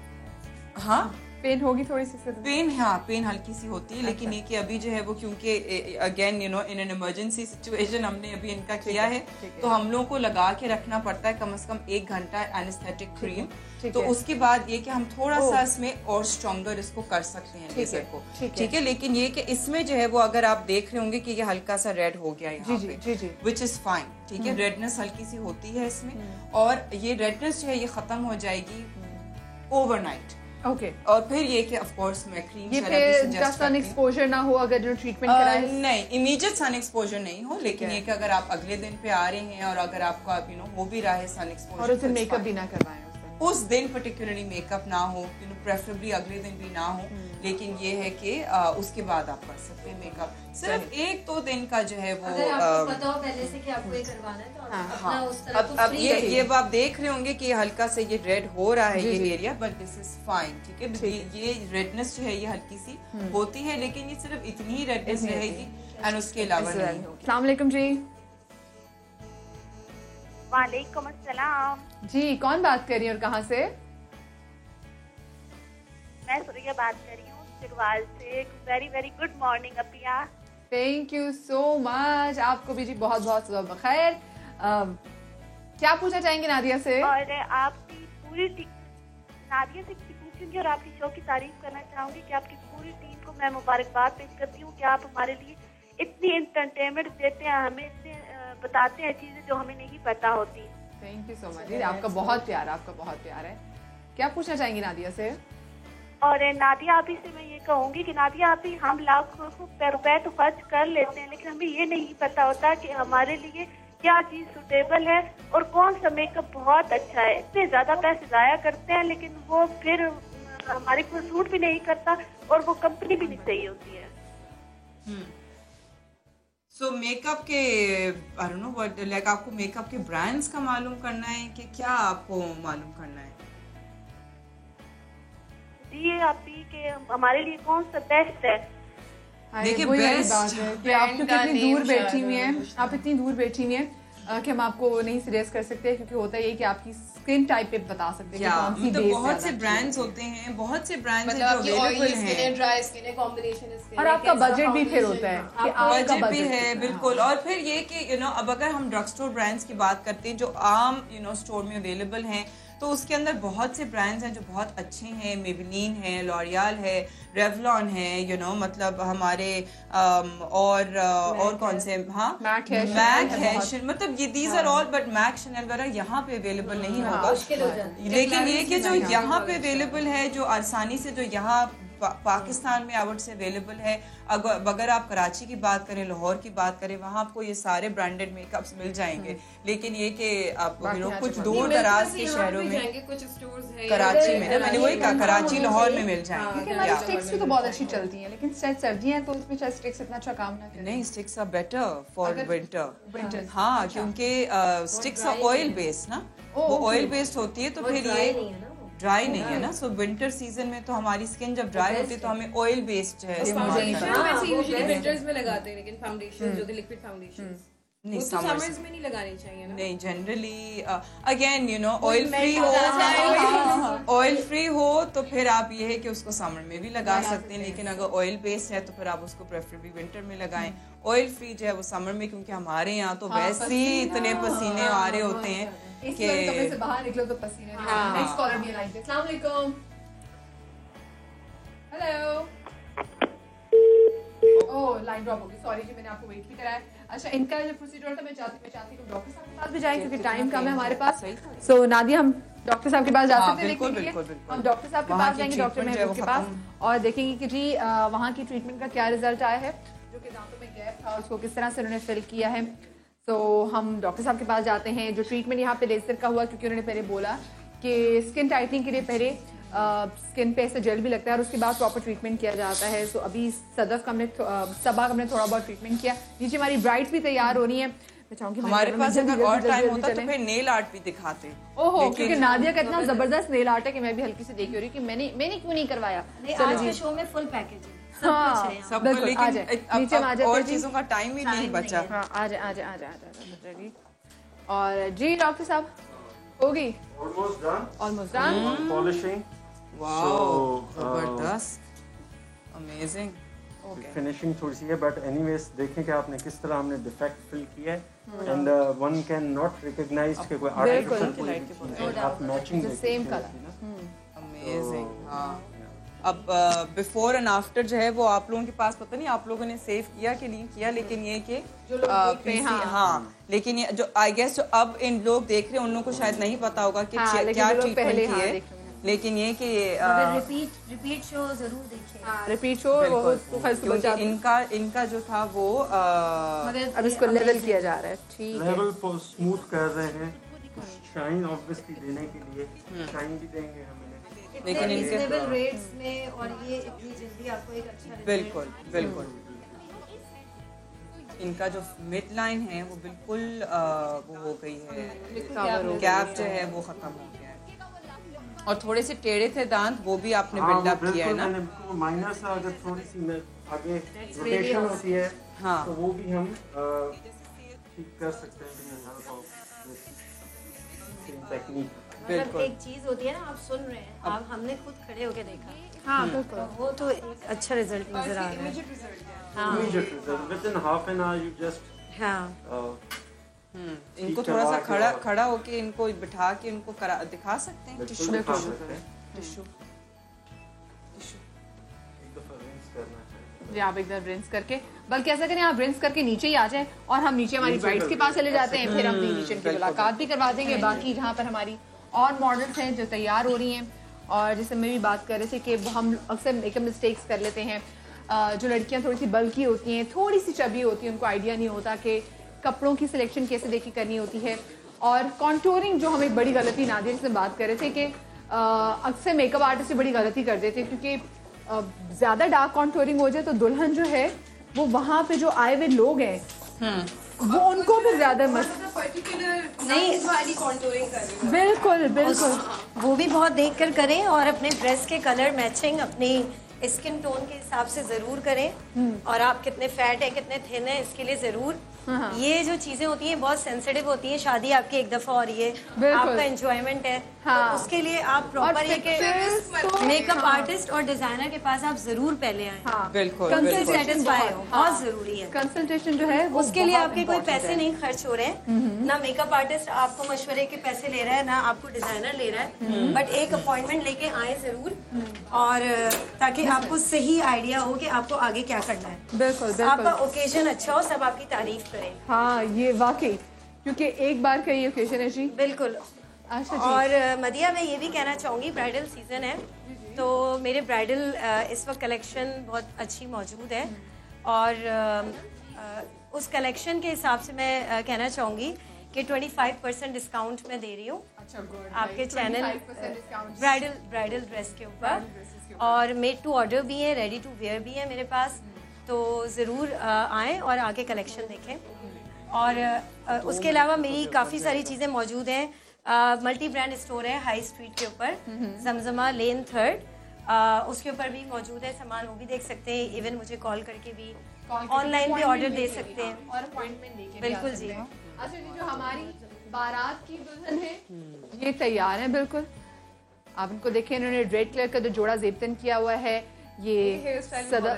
हाँ पेन होगी थोड़ी सी? पेन, हाँ पेन हल्की सी होती है, लेकिन ये कि अभी जो है वो क्योंकि again in an emergency situation हमने अभी इनका किया है, तो हम लोगों को लगा के रखना पड़ता है कम से कम 1 घंटा एनेस्थेटिक क्रीम। तो उसके बाद ये कि हम थोड़ा सा इसमें और स्ट्रॉन्गर इसको कर सकते हैं लेजर को। ठीक है, लेकिन ये कि इसमें जो है वो अगर आप देख रहे होंगे कि ये हल्का सा रेड हो गया यहाँ पे, विच इज फाइन। ठीक है, रेडनेस हल्की सी होती है इसमें, और ये रेडनेस जो है ये खत्म हो जाएगी ओवरनाइट। ओके, और फिर ये कि ऑफ कोर्स मैं क्रीम ये फिर जस्ट सन एक्सपोजर ना हो अगर जो ट्रीटमेंट कराए? नहीं, इमीडिएट सन एक्सपोजर नहीं हो, लेकिन ये कि अगर आप अगले दिन पे आ रहे हैं और अगर आपका हो भी रहा है सन एक्सपोजर और उस दिन मेकअप भी ना करवाएं, उस दिन पर्टिकुलरली मेकअप ना हो, प्रेफरेबली अगले दिन भी ना हो, लेकिन ये है कि उसके बाद आप कर सकते हैं मेकअप। सिर्फ 1-2 दिन का जो है वो अगर आपको पता हो पहले से कि आपको ये करवाना है तो अपना उस तरफ अब ये आप देख रहे होंगे कि हल्का से ये रेड हो रहा है ये area, but this is fine. ठीक है, ये रेडनेस जो है ये हल्की सी होती है, लेकिन ये सिर्फ इतनी ही रेडनेस रहेगी एंड उसके अलावा नहीं होगी। अस्सलाम वालेकुम जी। वालेकुम अस्सलाम जी, कौन बात कर रही है और कहाँ से? मैं सुरैया बात कर रही हूँ सिरवाल से। Very very good morning Apia. Thank you so much, आपको भी जी बहुत बहुत सुबह बखैर। क्या पूछना चाहेंगे नादिया से? और आपकी पूरी नादिया से पूछूंगी और आपकी शो की तारीफ करना चाहूंगी कि आपकी पूरी टीम को मैं मुबारकबाद पेश करती हूँ कि आप हमारे लिए इतनी एंटरटेनमेंट देते हैं, हमें इतने बताते हैं चीजें जो हमें नहीं पता होती। थैंक यू सो मच जी, आपका बहुत प्यार, आपका बहुत प्यार है। क्या पूछना चाहेंगी नादिया से? और नादिया आप ही से मैं ये कहूंगी कि नादिया आप ही, हम लाखों रुपए तो खर्च कर लेते हैं, लेकिन हमें ये नहीं पता होता कि हमारे लिए क्या चीज सुटेबल है और कौन सा मेकअप बहुत अच्छा है। इतने ज्यादा पैसे जाया करते हैं, लेकिन वो फिर हमारे को सूट भी नहीं करता और वो कंपनी भी नहीं सही होती है। सो मेकअप के I don't know what, like आपको मेकअप के ब्रांड्स का मालूम करना है कि क्या आपको मालूम करना है? जी आप ही के हमारे लिए कौन सा बेस्ट है? देखिए वही वाली बेस्ट बात है कि आप क्योंकि इतनी दूर बैठी हुई हैं, आप इतनी दूर बैठी हुई हैं कि हम आपको नहीं सजेस्ट कर सकते, क्योंकि होता है कि आपकी स्किन टाइप पे बता सकते हैं कि कौन सी बेस बहुत से ब्रांड्स होते हैं, बहुत से ब्रांड्स मतलब आपकी जो ऑयली अवेलेबल स्किन है, हैं, ड्राई स्किन है, कॉम्बिनेशन स्किन और आपका बजट भी फिर होता है कि आपका बजट भी बजट है बिल्कुल। और फिर ये कि अब अगर हम ड्रग स्टोर ब्रांड्स की बात करते हैं जो आम स्टोर में अवेलेबल हैं, तो उसके अंदर बहुत से ब्रांड्स हैं जो बहुत अच्छे हैं। मेबेलिन है, लॉरियल है, रेवलॉन है, मतलब हमारे और कौन से, हाँ मैक है, मतलब ये these are all, but Mac Chanel वगैरह यहाँ पे अवेलेबल नहीं होगा। लेकिन ये कि जो यहाँ पे अवेलेबल है, जो आसानी से जो यहाँ पाकिस्तान में आउट से अवेलेबल है, अगर आप कराची की बात करें, लाहौर की बात करें, वहाँ आपको ये सारे ब्रांडेड मेकअप्स मिल जाएंगे। लेकिन ये कि आप कुछ दूर दराज के शहरों में, कुछ स्टोर्स हैं कराची में, मैंने वही कहा कराची लाहौर में मिल जाएंगे। हमारी स्टिक्स भी तो बहुत अच्छी चलती हैं, लेकिन सर्दियाँ हैं तो उसमें शायद स्टिक्स इतना अच्छा काम ना करें। नहीं, sticks are better for winter. हाँ, क्योंकि स्टिक्स आर ऑयल बेस्ड ना, वो ऑयल बेस्ड होती है, तो फिर ये ड्राई नहीं है ना। सो विंटर सीजन में तो हमारी स्किन जब ड्राई होती है तो हमें ऑयल बेस्ड है इस्तेमाल करना है। वैसे यूजुअली विंटर्स में लगाते हैं, लेकिन फाउंडेशन जो लिक्विड फाउंडेशन नहीं वो तो समर्स में नहीं लगानी चाहिए ना। नहीं, generally again you know oil free हो, ऑयल फ्री हो तो फिर आप ये है कि उसको समर में भी लगा सकते हैं, लेकिन अगर ऑयल बेस्ड है तो फिर आप उसको प्रेफरेबली विंटर में लगाएं। ऑयल फ्री जो है वो समर में, क्योंकि हमारे यहाँ तो वैसे ही इतने पसीने आ रहे होते हैं कि कमरे से बाहर निकलो तो पसीने। नेक्स्ट कॉलर भी लाइन पे। अस्सलाम वालेकुम। हेलो। ओह, लाइन ड्रॉप हो गई, सॉरी जी, मैंने आपको वेट भी कराया। अच्छा, इनका जो प्रोसीजर था मैं चाहती हूँ डॉक्टर साहब के पास भी जाएं क्योंकि टाइम कम है हमारे पास। सो नादिया, हम डॉक्टर साहब के पास जा सकते हैं देखने के लिए? हम डॉक्टर साहब के पास जाएंगे, डॉक्टर महबूब के पास, और देखेंगे कि जी वहाँ की ट्रीटमेंट का क्या रिजल्ट आया है, जो कि दांतों में गैप था उसको किस तरह से उन्होंने फिल किया है। तो हम डॉक्टर साहब के पास जाते हैं। जो ट्रीटमेंट यहाँ पे लेजर का हुआ, क्योंकि उन्होंने पहले बोला कि स्किन टाइटनिंग के लिए पहले स्किन पे ऐसे जेल भी लगता है और उसके बाद प्रॉपर ट्रीटमेंट किया जाता है। सो अभी सबा का हमने थोड़ा बहुत ट्रीटमेंट किया। नीचे हमारी ब्राइड्स भी तैयार हो रही हैं। मैं चाहूंगी हमारे पास अगर और टाइम होता तो फिर नेल आर्ट भी दिखाते। ओहो, क्योंकि नादिया का इतना जबरदस्त नेल आर्ट है कि मैं भी हल्की से देखी हो रही कि मैंने क्यों नहीं करवाया। आज के शो में फुल पैकेज है, हाँ, सब, बिल्कुल, लेकिन आ जाए, नीचे अब आ जाए और चीजों का टाइम ही नहीं बचा। हाँ, आ जाए। और जी डॉक्टर साहब, होगी ऑलमोस्ट डन पॉलिशिंग। वाओ, जबरदस्त, अमेजिंग। फिनिशिंग थोड़ी सी है, बट एनीवेज देखें कि आपने किस तरह हमने डिफेक्ट फिल किया है, and one can not recognise कि कोई आर्टिफिशियल आप मैचिंग सेम कलर। अमेजिंग। हाँ, अब बिफोर एंड आफ्टर जो है वो आप लोगों के पास, पता नहीं आप लोगों ने सेव किया कि नहीं किया, लेकिन ये कि हाँ, लेकिन ये जो आई गेस जो अब इन लोग देख रहे हैं उन लोगों को शायद नहीं पता होगा कि क्या ट्रीटमेंट की है, लेकिन ये कि रिपीट शो जरूर देखिए। रिपीट शो इनका जो था वो अब इसको लेवल किया जा रहा है। ठीक है, लेवल को स्मूथ कर रहे हैं, शाइन ऑब्वियसली देने के लिए शाइन भी देंगे हमें, लेकिन इनके रेट्स में, और ये इतनी जल्दी आपको एक अच्छा बिल्कुल इनका जो मिड लाइन है वो बिल्कुल वो हो गई है, गैप जो है वो खत्म हो गया है, और थोड़े से टेढ़े थे दांत, वो भी आपने बिल्डअप किया है ना। माइनर सा अगर थोड़ी सी आगे रोटेशन होती है, हाँ, तो वो भी हम ठीक कर सकते हैं टेक्निक। मतलब एक चीज होती है ना, आप सुन रहे हैं, आप हमने खुद खड़े होके देखा, हाँ बिल्कुल, वो तो एक अच्छा रिजल्ट नजर आ रहा है। Immediate result within half an hour you just इनको थोड़ा सा खड़ा होके इनको बिठा के इनको दिखा सकते हैं। टिश्यू आप एक बार रिंस करके, बल्कि ऐसा करें आप रिंस करके नीचे ही आ जाएं और हम नीचे हमारी ब्राइड्स के पास चले जाते हैं, फिर हम नीचे की मुलाकात भी करवा देंगे। बाकी जहाँ पर हमारी और मॉडल्स हैं जो तैयार हो रही हैं, और जैसे मैं भी बात कर रहे थे कि हम अक्सर मेकअप मिस्टेक्स कर लेते हैं। जो लड़कियां थोड़ी सी बल्की होती हैं, थोड़ी सी चबी होती हैं, उनको आइडिया नहीं होता कि कपड़ों की सिलेक्शन कैसे देखी करनी होती है, और कॉन्टोरिंग जो हम एक बड़ी गलती नादिया से बात कर रहे थे कि अक्सर मेकअप आर्टिस्ट से बड़ी गलती कर देते हैं, क्योंकि ज़्यादा डार्क कॉन्टोरिंग हो जाए तो दुल्हन जो है वो वहाँ पे जो आए हुए लोग हैं वो उनको भी ज्यादा नहीं वाली कॉन्टूरिंग करें। बिल्कुल बिल्कुल, वो भी बहुत देख कर करें, और अपने ड्रेस के कलर मैचिंग अपनी स्किन टोन के हिसाब से जरूर करें, और आप कितने फैट है कितने थिन है इसके लिए जरूर ये जो चीजें होती हैं बहुत सेंसिटिव होती हैं। शादी आपकी एक दफा और ये आपका एंजॉयमेंट है, तो उसके लिए आप प्रॉपर मेकअप आर्टिस्ट और डिजाइनर के पास आप जरूर पहले आए, बिल्कुल सेटिस्फाई हो, बहुत जरूरी है। कंसल्टेशन जो है उसके लिए आपके कोई पैसे नहीं खर्च हो रहे हैं, ना मेकअप आर्टिस्ट आपको मशवरे के पैसे ले रहा है, ना आपको डिजाइनर ले रहा है, बट एक अपॉइंटमेंट लेके आए जरूर, और ताकि आपको सही आइडिया हो कि आपको आगे क्या करना है। बिल्कुल, आपका ओकेजन अच्छा हो, सब आपकी तारीफ करें। हाँ, ये वाकई, क्योंकि एक बार का ये ओकेजन है जी। बिल्कुल। अच्छा, और मदिया, मैं ये भी कहना चाहूँगी, ब्राइडल सीजन है, तो मेरे ब्राइडल इस वक्त कलेक्शन बहुत अच्छी मौजूद है, और उस कलेक्शन के हिसाब से मैं कहना चाहूँगी कि 25% डिस्काउंट मैं दे रही हूँ आपके चैनल ब्राइडल ड्रेस के ऊपर, और मेड टू ऑर्डर भी है, रेडी टू वेयर भी है मेरे पास, तो ज़रूर आएँ और आके कलेक्शन देखें। और उसके अलावा मेरी काफ़ी सारी चीज़ें मौजूद हैं। मल्टी ब्रांड स्टोर है हाई स्ट्रीट के ऊपर, जमजमा लेन 3rd, उसके ऊपर भी मौजूद है सामान, वो भी देख सकते हैं। इवन मुझे कॉल करके भी ऑनलाइन भी ऑर्डर दे सकते हैं और अपॉइंटमेंट लेके बिल्कुल जी। अच्छा जी, जो हमारी बारात की दुल्हन है ये तैयार है बिल्कुल। आप इनको देखें, इन्होंने रेड कलर का जो जोड़ा जेबतन किया हुआ है, ये सदर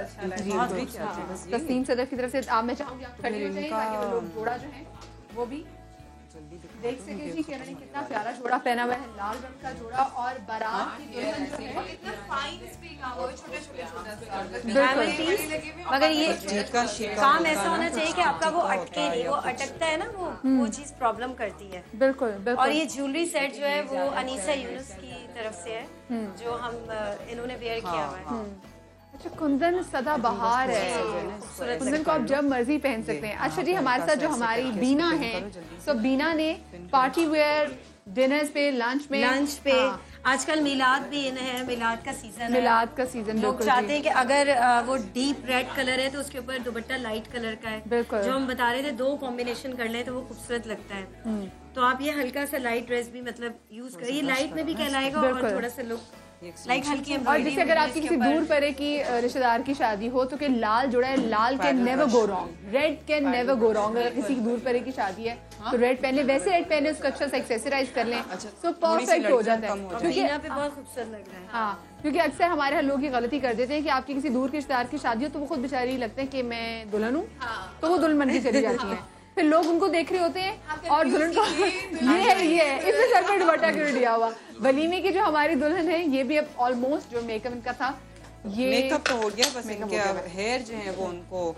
तस्नीम सदर की तरफ से। आप, मैं चाहूंगी आप खड़ी हो जाइए ताकि वो लोग जोड़ा जो है वो भी देख सके जी कि उन्होंने कितना प्यारा जोड़ा पहना हुआ है, लाल रंग का जोड़ा। और बारात की दुल्हन जो है इतना फाइन इस पे काम हो, छोटे-छोटे मगर ये काम ऐसा होना चाहिए कि आपका वो अटके नहीं, वो अटकता है ना वो चीज प्रॉब्लम करती है। बिल्कुल बिल्कुल। और ये ज्वेलरी सेट जो है वो अनीसा यूनुस की तरफ से है, जो हम इन्होंने वेयर किया हुआ है। अच्छा, कुंदन सदा बहार है, कुंदन को आप जब मर्जी पहन सकते हैं। अच्छा जी, हमारे साथ जो हमारी बीना है, सो बीना ने पार्टी वेयर डिनर्स पे, लंच पे आजकल मिलाद भी इन है, मिलाद का सीजन है। मिलाद का सीजन लोग चाहते हैं कि अगर वो डीप रेड कलर है तो उसके ऊपर दुपट्टा लाइट कलर का है। बिल्कुल। जो हम बता रहे थे, दो कॉम्बिनेशन कर ले तो वो खूबसूरत लगता है। तो आप ये हल्का सा लाइट ड्रेस भी मतलब यूज करिए, लाइट में भी कहलाएगा और थोड़ा सा लुक लाइक हल्की। और जैसे अगर आपकी किसी दूर परे की रिश्तेदार की शादी हो तो कि लाल जोड़ा है, लाल can never go wrong, red can never go wrong. अगर किसी की दूर परे की शादी है तो रेड पहन ले, वैसे रेड पहने, उसको अच्छा सा एक्सेसराइज कर लें तो परफेक्ट हो जाता है। क्योंकि यहाँ पे बहुत खूबसूरत लग रहा है। हाँ, क्योंकि अक्सर हमारे यहाँ लोग ये गलती कर देते हैं कि आपकी किसी दूर के रिश्तेदार की शादी हो तो वो खुद बेचारी लगते हैं कि मैं दुल्हन हूँ, तो वो दुल्हन बन के चली जाती है। फिर लोग उनको देख रहे होते हैं और दुल्हन को ये है इसमें सर पे दुपट्टा क्यों दिया हुआ। वलीमे की जो हमारी दुल्हन है, ये भी अब ऑलमोस्ट जो मेकअप इनका था, ये मेकअप तो हो गया, बस इनके हेयर जो है वो उनको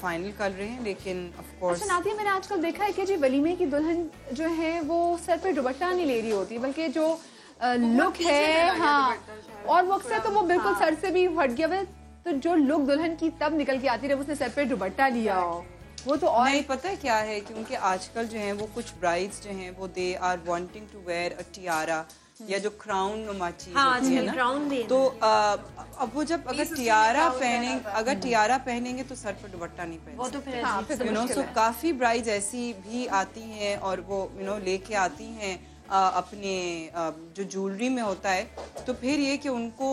फाइनल कर रहे हैं, लेकिन ऑफ कोर्स। अच्छा नादिया, मैंने आजकल देखा है कि जी वलीमे की दुल्हन जो है वो सर पे दुपट्टा नहीं ले रही होती, बल्कि जो लुक है, हाँ, और वो अक्सर तो वो बिल्कुल सर से भी हट गया हुआ, तो जो लुक दुल्हन की तब निकल के आती रहे उसने सर पे दुपट्टा लिया हो, वो तो और नहीं। पता है क्या है, क्योंकि आजकल जो है वो कुछ ब्राइड्स जो हैं वो they are wanting to wear a tiara या जो क्राउन नुमा चीज होती है ना, तो अब वो जब अगर टियारा पहनेंगे तो सर पर दुपट्टा नहीं पहनेंगे, यू नो। सो काफी ब्राइड्स ऐसी भी आती हैं और वो यू नो लेके आती हैं अपने जो ज्वेलरी में होता है, तो फिर ये कि उनको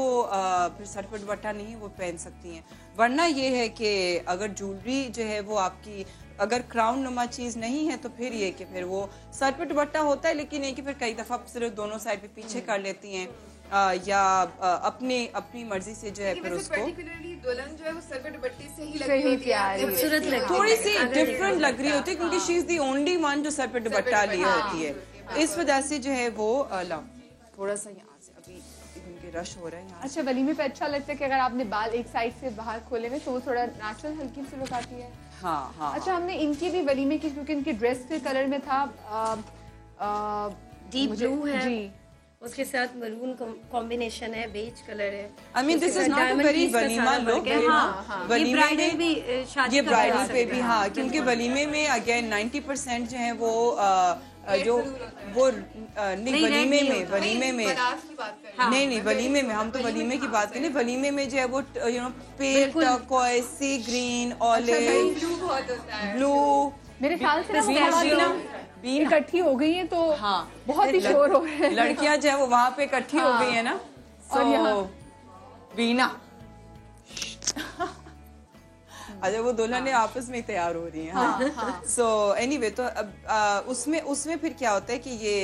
फिर सर पर दुपट्टा नहीं वो पहन सकती हैं। वरना ये है कि अगर ज्वेलरी जो है वो आपकी अगर क्राउन नुमा चीज़ नहीं है तो फिर ये कि फिर वो सर पर दुपट्टा होता है, लेकिन ये कि फिर कई दफ़ा सिर्फ दोनों साइड पे पीछे कर लेती हैं या अपनी मर्जी से जो है फिर उसको दुल्हन जो है वो सर पे दुपट्टे से ही लगी होती है, खूबसूरत लगती है, थोड़ी सी डिफरेंट लग रही होती है, क्योंकि she is the only one जो सर पे दुपट्टा लिए होती है। इस वजह से जो है वो थोड़ा सा यहाँ से अभी उनके रश हो रहा है यहाँ। अच्छा, वलीमे पे अच्छा लगता है कि अगर आपने बाल एक साइड से बाहर खोले हुए तो वो थोड़ा नेचुरल हल्की सी लुक आती है। हाँ हाँ। अच्छा, हमने इनकी भी वलीमे की, क्योंकि इनकी ड्रेस के कलर में था डीप ब्लू है जी, उसके साथ मरून कॉम्बिनेशन है, बेज कलर है। I mean this is not a very walima look। हाँ, ये ब्राइडल भी शादी ये ब्राइडल पे भी, हाँ, क्योंकि वलीमे में अगेन 90% जो है वो जो वो नहीं वलीमे में नहीं वलीमे में हम तो वलीमे की बात करें। वलीमे में जो है वो you know pale turquoise, sea green, olive, blue, मेरे ख्याल से इकट्ठी हो गई है तो हाँ बहुत ही शोर हो रहा है। लड़कियां जो है वो वहाँ पे इकट्ठी हो गई है ना, और यहाँ बीना अच्छा वो दुल्हन आपस में तैयार हो रही हैं। सो एनीवे तो उसमें फिर क्या होता है कि ये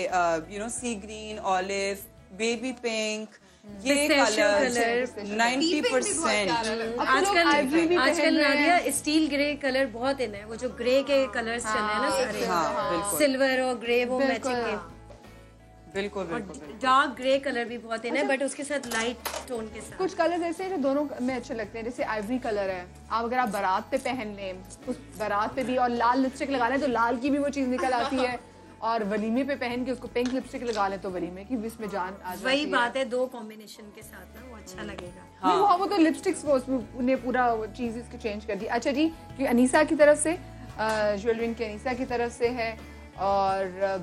you know sea green, olive, baby pink, ये कलर 90%। आजकल नादिया स्टील ग्रे कलर बहुत इन है, वो जो ग्रे के कलर्स चल रहे हैं ना सारे, हाँ, सिल्वर और ग्रे वो मैचिंग है, बिल्कुल। डार्क ग्रे कलर भी बहुत इन है, बट उसके साथ लाइट टोन के साथ कुछ कलर ऐसे हैं जो दोनों में अच्छे लगते हैं। जैसे आइवरी कलर है, आप अगर आप बारात पे पहन लें, उस बारात पे भी, और लाल लिपस्टिक लगा लें तो लाल की भी वो चीज निकल आती है, और वलीमे पे पहन के उसको पिंक लिपस्टिक लगा ले तो वलीमे की भी इसमें जान आ जाती है। वही बात है, दो कॉम्बिनेशन के साथ ना वो अच्छा लगेगा। हाँ, वो तो लिपस्टिक्स ने पूरा चीज इसकी चेंज कर दी। अच्छा जी, अनीसा की तरफ से ज्वेलरी इनके अनीसा की तरफ से है, और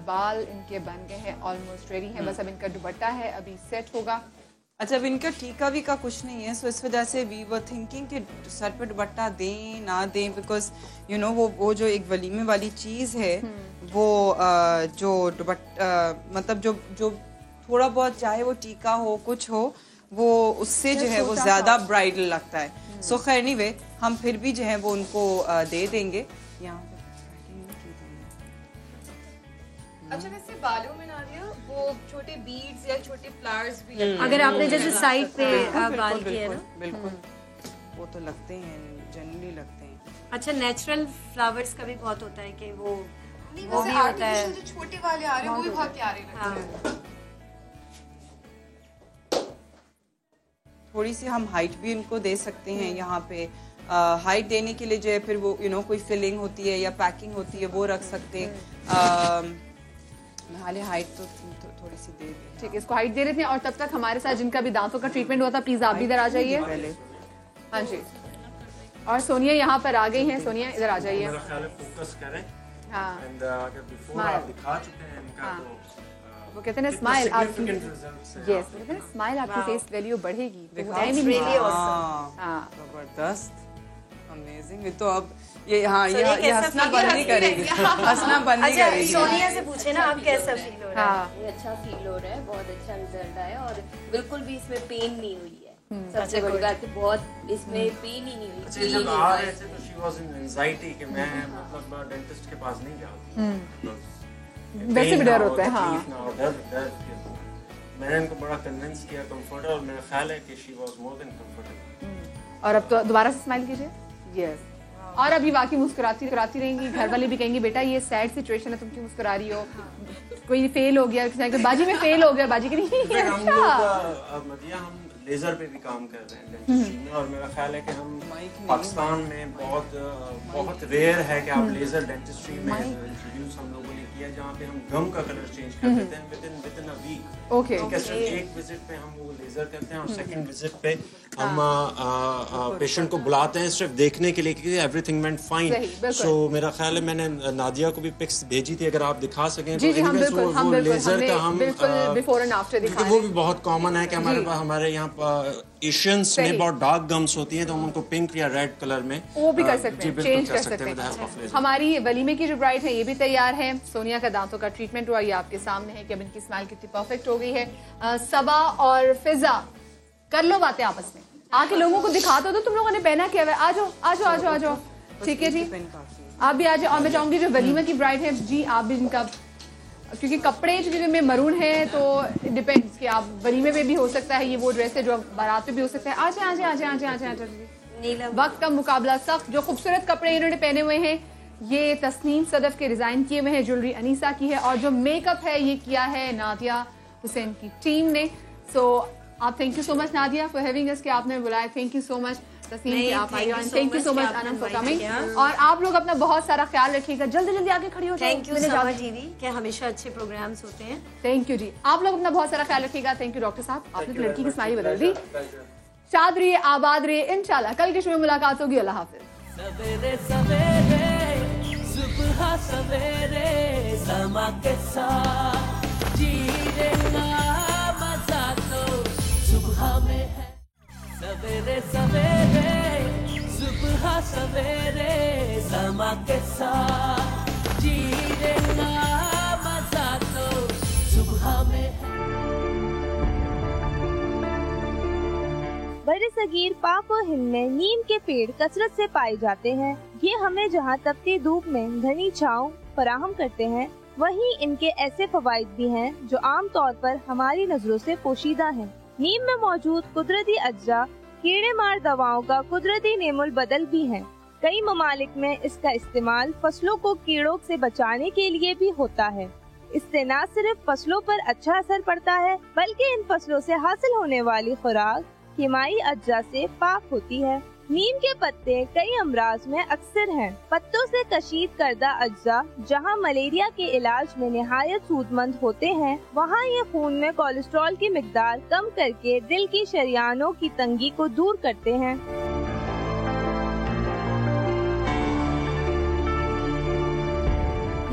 बाल इनके बन गए हैं, ऑलमोस्ट रेडी हैं, बस अब इनका दुपट्टा है अभी सेट होगा। अच्छा, अब इनका टीका भी का कुछ नहीं है, सो इस वजह से वी वर थिंकिंग कि सर पे दुपट्टा दें ना दें, बिकॉज यू नो वो जो एक वलीमे वाली चीज़ है वो जो दुपट्टा मतलब जो थोड़ा बहुत चाहे वो टीका हो कुछ हो, वो उससे जो है वो ज़्यादा ब्राइडल लगता है। सो खैर एनीवे हम फिर भी जो है वो उनको दे देंगे यहाँ पे। अच्छा वैसे बालों में नादिया वो छोटे बीड्स या छोटे फ्लावर्स भी अगर आपने जैसे साइड पे बाल किए ना, बिल्कुल वो तो लगते हैं, जनरली लगते हैं। अच्छा नेचुरल फ्लावर्स का भी बहुत होता है कि वो नहीं, वो वैसे भी होता है। आर्टिफिशियल जो छोटे वाले आ रहे हैं वो भी बहुत प्यारे लगते हाँ। हैं। थोड़ी सी हम हाइट भी उनको दे सकते हैं यहाँ पे। हाइट देने के लिए जो है फिर वो कोई फिलिंग होती है या पैकिंग होती है वो रख सकते हैं। हाले हाइट तो थोड़ी सी दे दें। ठीक है, इसको हाइट दे रहे थे। और तब तक हमारे साथ जिनका भी दांतों का ट्रीटमेंट हुआ था, प्लीज आप भी इधर आ जाइए। हाँ जी, और सोनिया यहाँ पर आ गई हैं। सोनिया इधर आ जाइए। मेरा ख्याल है फोकस करें। हाँ, एंड अगर बिफोर आप दिखा चुके हैं इनका हाँ। तो वो कहते हैं स्माइल आपकी, significant results हैं यस, कहते हैं स्माइल आपकी फेस वैल्यू बढ़ेगी। तो वो टाइम ही really नहीं। awesome। हाँ, जबरदस्त, अमेजिंग। तो अब ये हाँ ये सोनिया कैसा हंसना feel बंद नहीं करेगी, हंसना बंद नहीं अच्छा करेगी। सोनिया से पूछे ना आप कैसा फील हो रहा है? हाँ, ये अच्छा फील हो रहा है, बहुत अच्छा रिजल्ट आया और बिल्कुल भी इसमें पेन नहीं हुई है। सबसे अच्छा, बड़ी good। बात है बहुत इसमें पेन ही नहीं हुई। अच्छा feel ही जब नहीं आ हुआ। रहे थे तो शी वाज इन एंजाइटी कि मैं मतलब डेंटिस्ट के पास नहीं जाऊँ। वैसे भी डर होता है। हाँ, मैंने इनको बड़ा कन्विंस किया कंफर्ट, और मेरा ख्याल है कि she was more than comfortable. और अब तो दोबारा से स्माइल कीजिए। यस, और अभी वाकई मुस्कुराती रहेंगी। घर वाले भी कहेंगे बेटा ये सैड सिचुएशन है, तुम क्यों मुस्कुरा रही हो? कोई फेल हो गया, बाजी में फेल हो गया, बाजी की नहीं। हम लोग मदिया हम लेजर पे भी काम कर रहे हैं डेंटिस्ट्री में, और मेरा ख्याल है कि हम पाकिस्तान में बहुत रेयर है कि आप लेजर डेंटिस्ट्री में इंट्रोड्यूस हम लोगों ने किया, जहाँ पे हम गम का कलर चेंज कर देते हैं within a week. Okay, ठीक है, सिर्फ एक विजिट पे हम वो लेजर करते हैं, और सेकंड विजिट पे हम पेशेंट को बुलाते हैं सिर्फ देखने के लिए कि एवरीथिंग वेंट फाइन। सो मेरा ख्याल है मैंने नादिया को भी पिक्स भेजी थी, अगर आप दिखा सकें जी जी, हम बिल्कुल लेजर का हम बिफोर एंड आफ्टर दिखा वो भी बहुत कॉमन है कि हमारे यहाँ एशियंस में बहुत डार्क गम्स होती हैं, तो हम उनको पिंक या रेड कलर में वो भी कर सकते हैं, चेंज कर सकते हैं। हैं। हमारी वलीमे की जो ब्राइड है ये भी तैयार है। सोनिया का दांतों का ट्रीटमेंट हुआ, ये आपके सामने है कि अब इनकी स्माइल कितनी परफेक्ट हो गई है। सबा और फिजा कर लो बातें आपस में, आके लोगों को दिखा दो। तुम लोगों ने पहना क्या है? आ जाओ आ जाओ आ जाओ आ जाओ। ठीक है जी, आप भी आ जाओ। और मैं चाहूंगी जो वलीमे की ब्राइड है जी, आप भी इनका, क्योंकि कपड़े जो में मरून है तो डिपेंड्स कि आप वलीमे में भी हो सकता है, ये वो ड्रेस है जो बारात में भी हो सकता है। आ जाए वक्त का मुकाबला सख्त। जो खूबसूरत कपड़े इन्होंने पहने हुए हैं ये तस्नीम सदफ के डिजाइन किए हुए हैं, ज्वेलरी अनीसा की है, और जो मेकअप है ये किया है नादिया हुसैन की टीम ने। सो आप thank you so much Nadia for having us, कि आपने बुलाया। Thank you so much Tasneem कि आप आई, and thank you so much Anand for coming. और आप लोग अपना बहुत सारा ख्याल रखिएगा, जल्दी जल्दी आके खड़ी हो जाओ। थैंक यू सामा टीवी के हमेशा अच्छे प्रोग्राम्स होते हैं। थैंक यू जी, आप लोग अपना बहुत सारा ख्याल रखिएगा। थैंक यू डॉक्टर साहब, आपने तो लड़की की स्माइल बदल दी। शाद रहिए, आबाद रहिए, इंशाल्लाह कल के शो में मुलाकात होगी। अल्लाह हाफिज। सवेरे सवेरे सुबह सवेरे समा के साथ जीने का मजा तो सुबह में है। सवेरे सवेरे सुबह सवेरे समा के साथ जीने का मजा तो सुबह में है। बरसगीर पाक व हिंद में नीम के पेड़ कसरत से पाए जाते हैं। ये हमें जहाँ तपती धूप में घनी छांव फराहम करते हैं, वहीं इनके ऐसे फवाइद भी हैं जो आम तौर पर हमारी नजरों से पोशीदा हैं। नीम में मौजूद कुदरती अज्जा कीड़े मार दवाओं का कुदरती नेमुल बदल भी हैं। कई ममालिक में इसका इस्तेमाल फसलों को कीड़ों से बचाने के लिए भी होता है। इससे न सिर्फ फसलों पर अच्छा असर पड़ता है, बल्कि इन फसलों से हासिल होने वाली खुराक कीमाई अज्जा से पाक होती है। नीम के पत्ते कई अमराज में अक्सर हैं। पत्तों से कशीद करदा अज्जा जहां मलेरिया के इलाज में निहायत सूदमंद होते हैं, वहां ये खून में कोलेस्ट्रॉल की मिकदार कम करके दिल की शरियानों की तंगी को दूर करते हैं।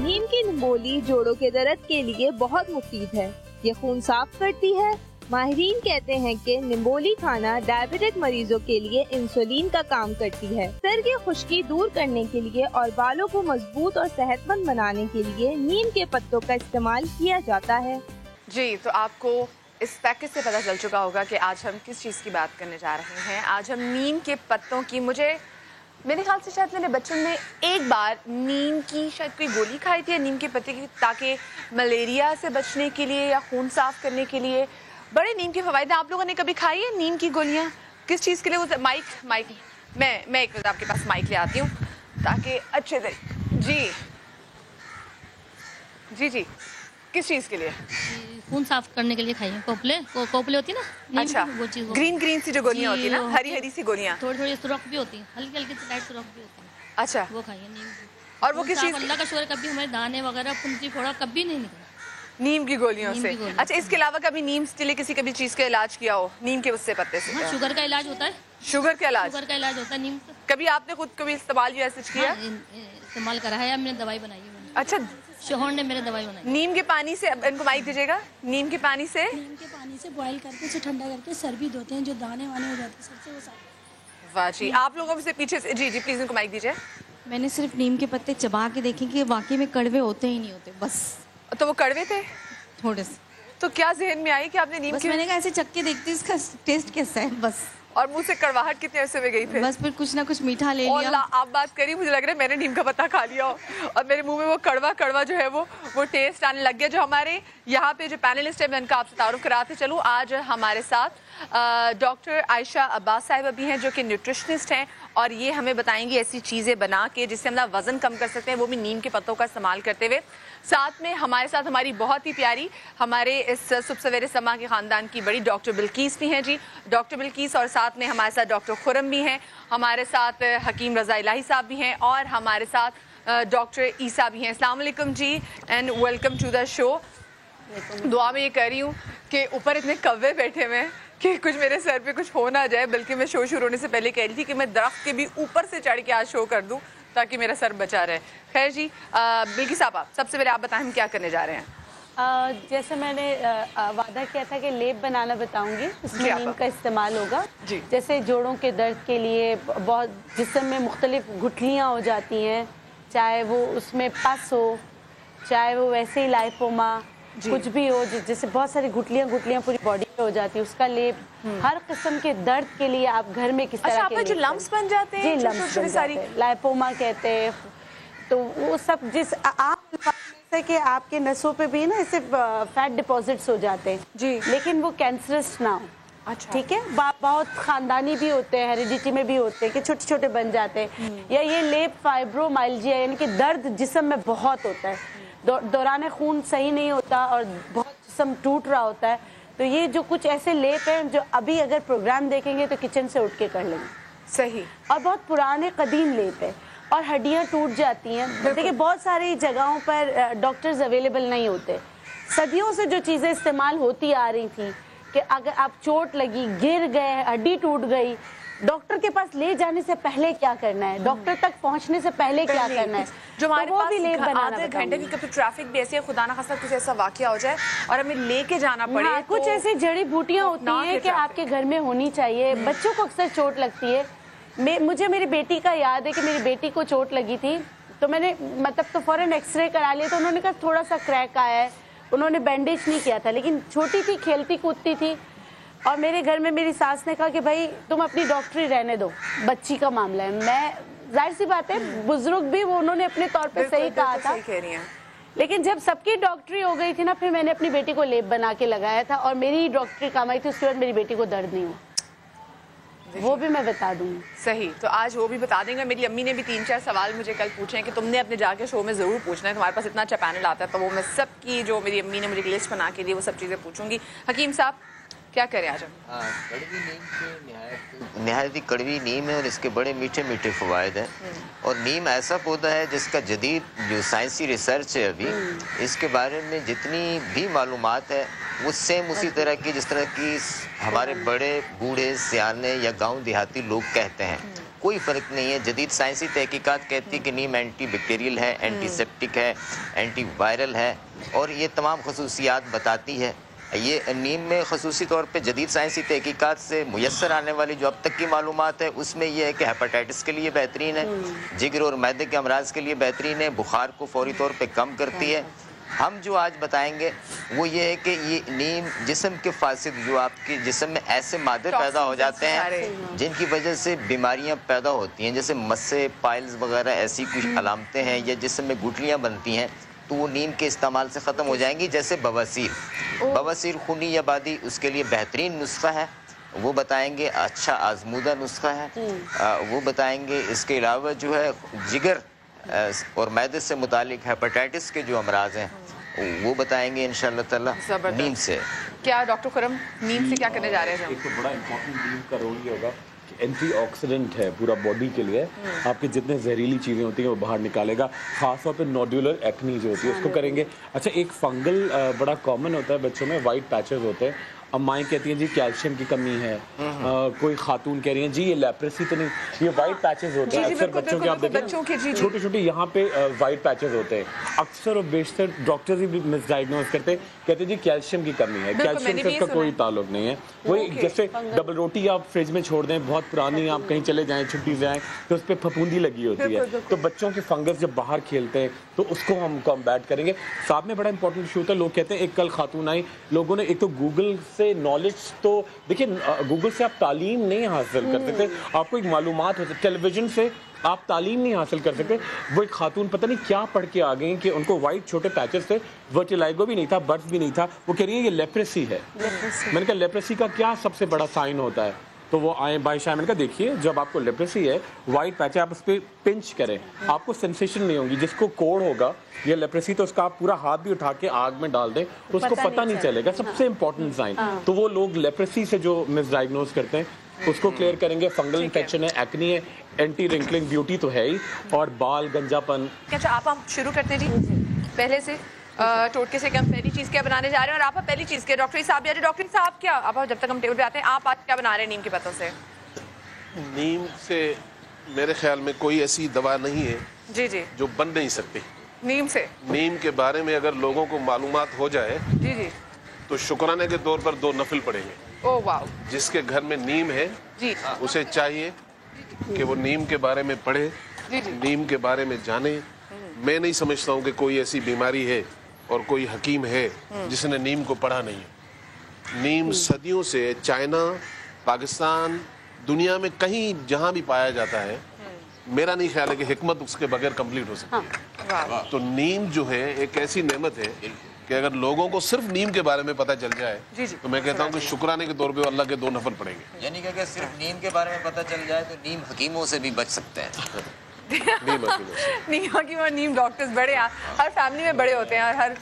नीम की निम्बोली जोड़ों के दर्द के लिए बहुत मुफीद है। ये खून साफ करती है। माहिरीन कहते हैं कि निम्बोली खाना डायबिटिक मरीजों के लिए इंसुलिन का काम करती है। सर की खुश्की दूर करने के लिए और बालों को मजबूत और सेहतमंद बनाने के लिए नीम के पत्तों का इस्तेमाल किया जाता है। जी, तो आपको इस पैकेज से पता चल चुका होगा कि आज हम किस चीज़ की बात करने जा रहे हैं। आज हम नीम के पत्तों की, मेरे ख्याल से शायद मैंने बचपन में एक बार नीम की शायद कोई गोली खाई थी, नीम के पत्ते की, ताकि मलेरिया से बचने के लिए या खून साफ करने के लिए। बड़े नीम के फ़वाइद हैं। आप लोगों ने कभी खाई है नीम की गोलियाँ? किस चीज़ के लिए? वो माइक मैं एक मिनट आपके पास माइक ले आती हूँ ताकि अच्छे से। जी किस चीज़ के लिए? खून साफ करने के लिए खाइए। कोपले होती है ना, अच्छा, वो चीज़, ग्रीन सी जो गोलियां होती है ना, हरी सी गोलियां, थोड़ी सुरख भी होती है, हल्की लाइट सुरख भी होती है। अच्छा, वो खाइए नीम की। और वो किस चीज़? अल्लाह का शुक्र कभी हमारे दाने वगैरह फुंसी फोड़ा कभी नहीं निकला नीम की गोलियों से। अच्छा, इसके अलावा कभी नीम के लिए किसी कभी चीज़ का इलाज किया हो नीम के उससे पत्ते से? हाँ, शुगर का इलाज होता है। शुगर का इलाज होता है नीम से। कभी आपने खुद कभी इस्तेमाल या किया? इस्तेमाल करा है, मैंने दवाई बनाई है। अच्छा, शोहर ने मेरे दवाई बनाई। नीम के पानी से, इनको माइक दीजिएगा, नीम के पानी से बॉईल करके उसे ठंडा करके सर भी धोते हैं, जो दाने वाने हो जाते हैं सर से वो सारे। वाह जी, आप लोगों से पीछे से जी प्लीज इनको माइक दीजिए। मैंने सिर्फ नीम के पत्ते चबा के देखे कि वाकई में कड़वे होते ही नहीं होते, बस। तो वो कड़वे थे थोड़े से। तो क्या जहन में आई कि आपने नीम मैंने कहा ऐसे चक्के देखती इसका टेस्ट कैसा है, बस। और मुंह से कड़वाहट कितने अरसे में गई फिर? बस फिर कुछ ना कुछ मीठा ले लिया। आप बात करी, मुझे लग रहा है मैंने नीम का पत्ता खा लिया और मेरे मुंह में वो कड़वा जो है वो टेस्ट आने लग गया। जो हमारे यहाँ पे जो पैनलिस्ट है मैं उनका आपसे तारुफ कराते चलूँ। आज हमारे साथ डॉक्टर आयशा अब्बास साहिबा भी हैं जो कि न्यूट्रिशनिस्ट हैं और ये हमें बताएंगी ऐसी चीज़ें बना के जिससे हम वज़न कम कर सकते हैं, वो भी नीम के पत्तों का इस्तेमाल करते हुए। साथ में हमारे साथ हमारी बहुत ही प्यारी, हमारे इस सुबह सवेरे समा के ख़ानदान की बड़ी डॉक्टर बिल्कीस भी हैं जी, डॉक्टर बिल्कीस। और साथ में हमारे साथ डॉक्टर खुरम भी हैं, हमारे साथ हकीम रज़ा इलाही साहब भी हैं और हमारे साथ डॉक्टर ईसा भी हैं। अस्सलाम वालेकुम जी and welcome to the show. दुआ में ये कह रही हूँ कि ऊपर इतने कौवे बैठे हुए हैं कि कुछ मेरे सर पे कुछ हो ना जाए, बल्कि मैं शो शुरू होने से पहले कह रही थी कि मैं दरख्त के भी ऊपर से चढ़ के आज शो कर दूं ताकि मेरा सर बचा रहे। खैर जी, बिल्की साहब सबसे पहले आप बताएं हम क्या करने जा रहे हैं? जैसे मैंने वादा किया था कि लेप बनाना बताऊंगी, उसमें नीम का इस्तेमाल होगा। जैसे जोड़ों के दर्द के लिए बहुत जिस्म में मुख्तलिफ गुठलियाँ हो जाती हैं, चाहे वो उसमें पस हो, चाहे वो वैसे ही लाइपोमा कुछ भी हो, जैसे बहुत सारी गुठलियाँ पूरी बॉडी पे हो जाती है, उसका लेप हर किस्म के दर्द के लिए आप घर में किस तरह के जो लम्स बन जाते हैं, जी लम्स बन जाते हैं, लाइपोमा कहते हैं। तो वो सब जिस आप जैसे कि आपके नसों पे भी ना ऐसे फैट डिपॉजिट्स हो जाते हैं जी, लेकिन वो कैंसरस ना हो। अच्छा, ठीक है। बहुत खानदानी भी होते हैं, हेरिडिटी में भी होते हैं कि छोटे छोटे बन जाते हैं। या ये लेप फाइब्रोमाइल्जिया यानी कि दर्द जिस्म में बहुत होता है, दौरान खून सही नहीं होता और बहुत जिस्म टूट रहा होता है, तो ये जो कुछ ऐसे लेप हैं जो अभी अगर प्रोग्राम देखेंगे तो किचन से उठ के कर लेंगे। सही। और बहुत पुराने कदीम लेप है और हड्डियां टूट जाती हैं। देखिए बहुत सारी जगहों पर डॉक्टर्स अवेलेबल नहीं होते। सदियों से जो चीज़ें इस्तेमाल होती आ रही थी कि अगर आप चोट लगी, गिर गए, हड्डी टूट गई, डॉक्टर के पास ले जाने से पहले क्या करना है, डॉक्टर तक पहुंचने से पहले क्या करना है, जो हमारे तो भी लेप बनाना आधे घंटे की कभी ट्रैफिक भी ऐसी है, खुदा ना खास्ता कुछ ऐसा वाकया हो जाए और हमें लेके जाना पड़े। हाँ, कुछ ऐसी जड़ी बूटियां होती हैं कि आपके घर में होनी चाहिए। बच्चों को अक्सर चोट लगती है। मुझे मेरी बेटी का याद है कि मेरी बेटी को चोट लगी थी, तो मैंने मतलब तो फौरन एक्सरे करा लिया, तो उन्होंने कहा थोड़ा सा क्रैक आया है, उन्होंने बैंडेज नहीं किया था, लेकिन छोटी थी, खेलती कूदती थी। और मेरे घर में मेरी सास ने कहा कि भाई तुम अपनी डॉक्टरी रहने दो, बच्ची का मामला है। मैं जाहिर सी बात है, बुजुर्ग भी वो उन्होंने अपने तौर पे सही कहा था, लेकिन जब सबकी डॉक्टरी हो गई थी ना, फिर मैंने अपनी बेटी को लेप बना के लगाया था और मेरी डॉक्टरी काम आई थी। उसके बाद मेरी बेटी को दर्द नहीं हुआ, वो भी मैं बता दूंगी। सही, तो आज वो भी बता देंगे। मेरी अम्मी ने भी 3-4 सवाल मुझे कल पूछे हैं कि तुमने अपने जाके शो में ज़रूर पूछना है, तुम्हारे पास इतना अच्छा पैनल आता है, तो वो मैं सबकी जो मेरी अम्मी ने मुझे लिस्ट बना के दी वो सब चीज़ें पूछूंगी। हकीम साहब क्या करें आज हम? कड़वी नीम के नहायत ही कड़वी नीम है और इसके बड़े मीठे मीठे फ़वाइद हैं। और नीम ऐसा पौधा है जिसका जदीद जो साइंसी रिसर्च है अभी, इसके बारे में जितनी भी मालूमात है वो सेम उसी तरह की जिस तरह की हमारे बड़े बूढ़े सियाने या गांव देहाती लोग कहते हैं। कोई फ़र्क नहीं है। जदीद साइंसी तहकीकात कहती है कि नीम एंटी बैक्टीरियल है, एंटीसेप्टिक है, एंटी वायरल है और ये तमाम खसूसियात बताती है। ये नीम में खसूसी तौर पे जदीद साइंसी तहकीकात से मुयस्सर आने वाली जो अब तक की मालूमात है उसमें यह है कि हेपेटाइटिस के लिए बेहतरीन है, जिगर और मैदे के अमराज के लिए बेहतरीन है, बुखार को फौरी तौर पे कम करती है, हम जो आज बताएंगे वो ये है कि ये नीम जिस्म के फासिद, जो आपके जिस्म में ऐसे मादे पैदा हो जाते हैं जिनकी वजह से बीमारियां पैदा होती हैं, जैसे मस्से, पाइल्स वगैरह, ऐसी कुछ अलामतें हैं, या जिस्म में गुठलियाँ बनती हैं, तो वो नीम के इस्तेमाल से ख़त्म हो जाएंगी। जैसे बवासीर खूनी आबादी, उसके लिए बेहतरीन नुस्खा है, वो बताएंगे। अच्छा आजमूदा नुस्खा है, वो बताएंगे। इसके अलावा जो है जिगर और मैदे से मुतालिक हेपेटाइटिस के जो अमराज हैं वो बताएंगे इंशाअल्लाह ताला नीम से। क्या डॉक्टर खुरम नीम से क्या करने जा रहे हैं? एक तो बड़ा इम्पोर्टेंट नीम का रोल ये होगा कि एंटीऑक्सीडेंट है पूरा बॉडी के लिए, आपकी जितने जहरीली चीज़ें होती हैं वो बाहर निकालेगा। खासतौर पे नोडुलर एक्नी जो होती है उसको करेंगे। अच्छा, एक फंगल बड़ा कॉमन होता है बच्चों में, वाइट पैचेस होते हैं। अब माएँ कहती हैं जी कैल्शियम की कमी है, कोई खातून कह रही हैं जी ये लेप्रेसी तो नहीं, ये वाइट पैचेस होते हैं अक्सर बच्चों के। आप देखें छोटे छोटे यहाँ पे वाइट पैचेस होते हैं, अक्सर और बेशतर डॉक्टर्स भी मिसडायग्नोज करते, कहते हैं जी कैल्शियम की कमी है। कैल्शियम से इसका कोई ताल्लुक नहीं है। वही जैसे डबल रोटी आप फ्रिज में छोड़ दें, बहुत पुरानी, आप कहीं चले जाएँ छुट्टी से आएँ तो उस पर फफूंदी लगी होती है, तो बच्चों के फंगस जब बाहर खेलते हैं तो उसको हम कॉम्बैट करेंगे। साथ में बड़ा इंपॉर्टेंट इशू होता है, लोग कहते हैं, एक कल खातून आई, लोगों ने एक तो गूगल से नॉलेज, तो देखिए गूगल से आप तालीम नहीं हासिल कर सकते, आपको एक मालूमात होती है, टेलीविजन से आप तालीम नहीं हासिल कर सकते। वो एक खातून पता नहीं क्या पढ़ के आ गई कि उनको वाइट छोटे पैचेस थे, वर्टिलाइगो भी नहीं था, बर्ड्स भी नहीं था, वो कह रही है ये लेप्रेसी है। मैंने कहा लेप्रेसी का क्या सबसे बड़ा साइन होता है? तो वो आए बाई शाह, मैंने कहा देखिए जब आपको लेप्रेसी है, वाइट पैच है, आप उस पर पिंच करें, आपको सेंसेशन नहीं होगी। जिसको कोड होगा ये लेप्रेसी, तो उसका आप पूरा हाथ भी उठा के आग में डाल दें, उसको पता नहीं चलेगा। सबसे इंपॉर्टेंट साइन। तो वो लोग लेप्रेसी से जो मिसडायग्नोज करते हैं उसको क्लियर करेंगे। फंगल इन्फेक्शन है, एक्नी है, एंटी रिंकलिंग ब्यूटी तो है ही, और बाल गंजापन। अच्छा, आप हम शुरू करते हैं जी पहले से टोटके से। हम पहली चीज़ क्या बनाने जा रहे हैं और आप पहली चीज़ क्या? डॉक्टर साहब या डॉक्टर साहब क्या, आप जब तक हम टेबल पे आते हैं, आप आज क्या बना रहे हैं नीम के पत्तों से? नीम से मेरे ख्याल में कोई ऐसी दवा नहीं है जी जी जो बन नहीं सकती। नीम से, नीम के बारे में अगर लोगों को मालूमात हो जाए जी जी तो शुक्राने के तौर पर 2 नफिल पड़ेंगे। ओह वाह। जिसके घर में नीम है जी, उसे चाहिए कि वो नीम के बारे में पढ़े, नीम के बारे में जाने। मैं नहीं समझता हूँ कि कोई ऐसी बीमारी है और कोई हकीम है जिसने नीम को पढ़ा नहीं है। नीम सदियों से चाइना, पाकिस्तान, दुनिया में कहीं जहाँ भी पाया जाता है, मेरा नहीं ख्याल है कि हिकमत उसके बगैर कंप्लीट हो सकती है। तो नीम जो है एक ऐसी नेमत है कि अगर लोगों को सिर्फ नीम के बारे में पता चल जाए तो मैं कहता हूँ कि शुक्राने के तौर पे अल्लाह के 2 नफल पड़ेंगे। यानी कि अगर सिर्फ नीम के बारे में पता चल जाए तो नीम हकीमों से भी बच सकते हैं। नीम हकीम और नीम डॉक्टर्स बड़े हर फैमिली में बड़े होते हैं और हर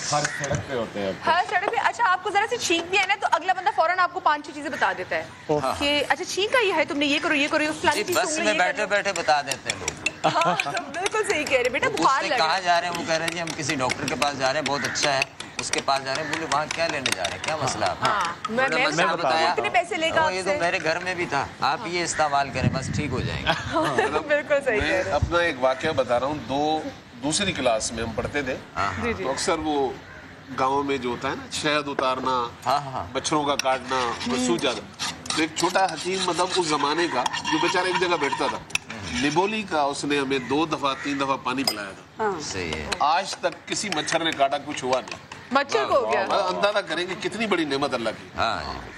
सड़क पे होते हैं, हर सड़क पे। अच्छा, आपको जरा सी छींक भी है ना तो अगला बंदा फौरन आपको 5-6 चीजें बता देता है कि अच्छा छींक का ये है, तुमने ये करो, ये करो, फलानी चीज बस में बैठे बैठे बता देते हैं लोग। हाँ, बिल्कुल सही कह रहे बेटा। बुखार लगा, कहाँ जा रहे हैं? वो कह रहे हैं जी हम किसी डॉक्टर के पास जा रहे हैं, बहुत अच्छा है, उसके पास जा रहे हैं। बोले वहाँ क्या लेने जा रहे हैं, क्या मसला है? मैं बताया कितने पैसे लेगा? ये तो मेरे घर में भी था, आप ये इस्तेमाल करें बस ठीक हो जाएंगे। बिल्कुल सही कह रहे हैं। अपना एक वाकया बता रहा हूँ। दूसरी क्लास में हम पढ़ते थे तो अक्सर वो गाँव में जो होता है ना, शहद उतारना, बच्चों का काटना, सूझ जाता। तो एक छोटा हकीम, मतलब उस जमाने का, जो बेचारा एक जगह बैठता था, निबोली का, उसने हमें 2 दफा 3 दफा पानी पिलाया था। सही है। आज तक किसी मच्छर ने काटा कुछ हुआ नहीं। मच्छर को हो गया। अंदाजा करेंगे कितनी बड़ी नेमत अल्लाह की।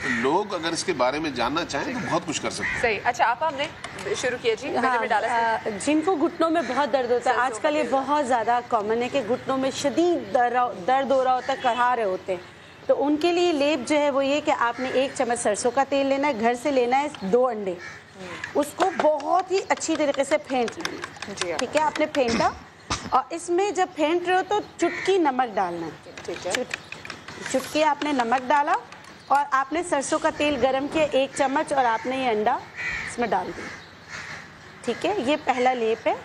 तो लोग अगर इसके बारे में जानना चाहें तो बहुत कुछ कर सकते हैं। सही। अच्छा, आप हमने शुरू किया जी। जिनको घुटनों में बहुत दर्द होता है, आजकल ये बहुत ज़्यादा कॉमन है कि घुटनों में शदीद दर्द हो रहा होता है, करहा रहे होते हैं, तो उनके लिए लेप जो है वो ये कि आपने 1 चम्मच सरसों का तेल लेना है, घर से लेना है 2 अंडे, उसको बहुत ही अच्छी तरीके से फेंट लेना। ठीक है, आपने फेंटा और इसमें जब फेंट रहे हो तो चुटकी नमक डालना है। ठीक है, चुटकी आपने नमक डाला और आपने सरसों का तेल गरम किया 1 चम्मच और आपने ये अंडा इसमें डाल दिया। ठीक है, ये पहला लेप है।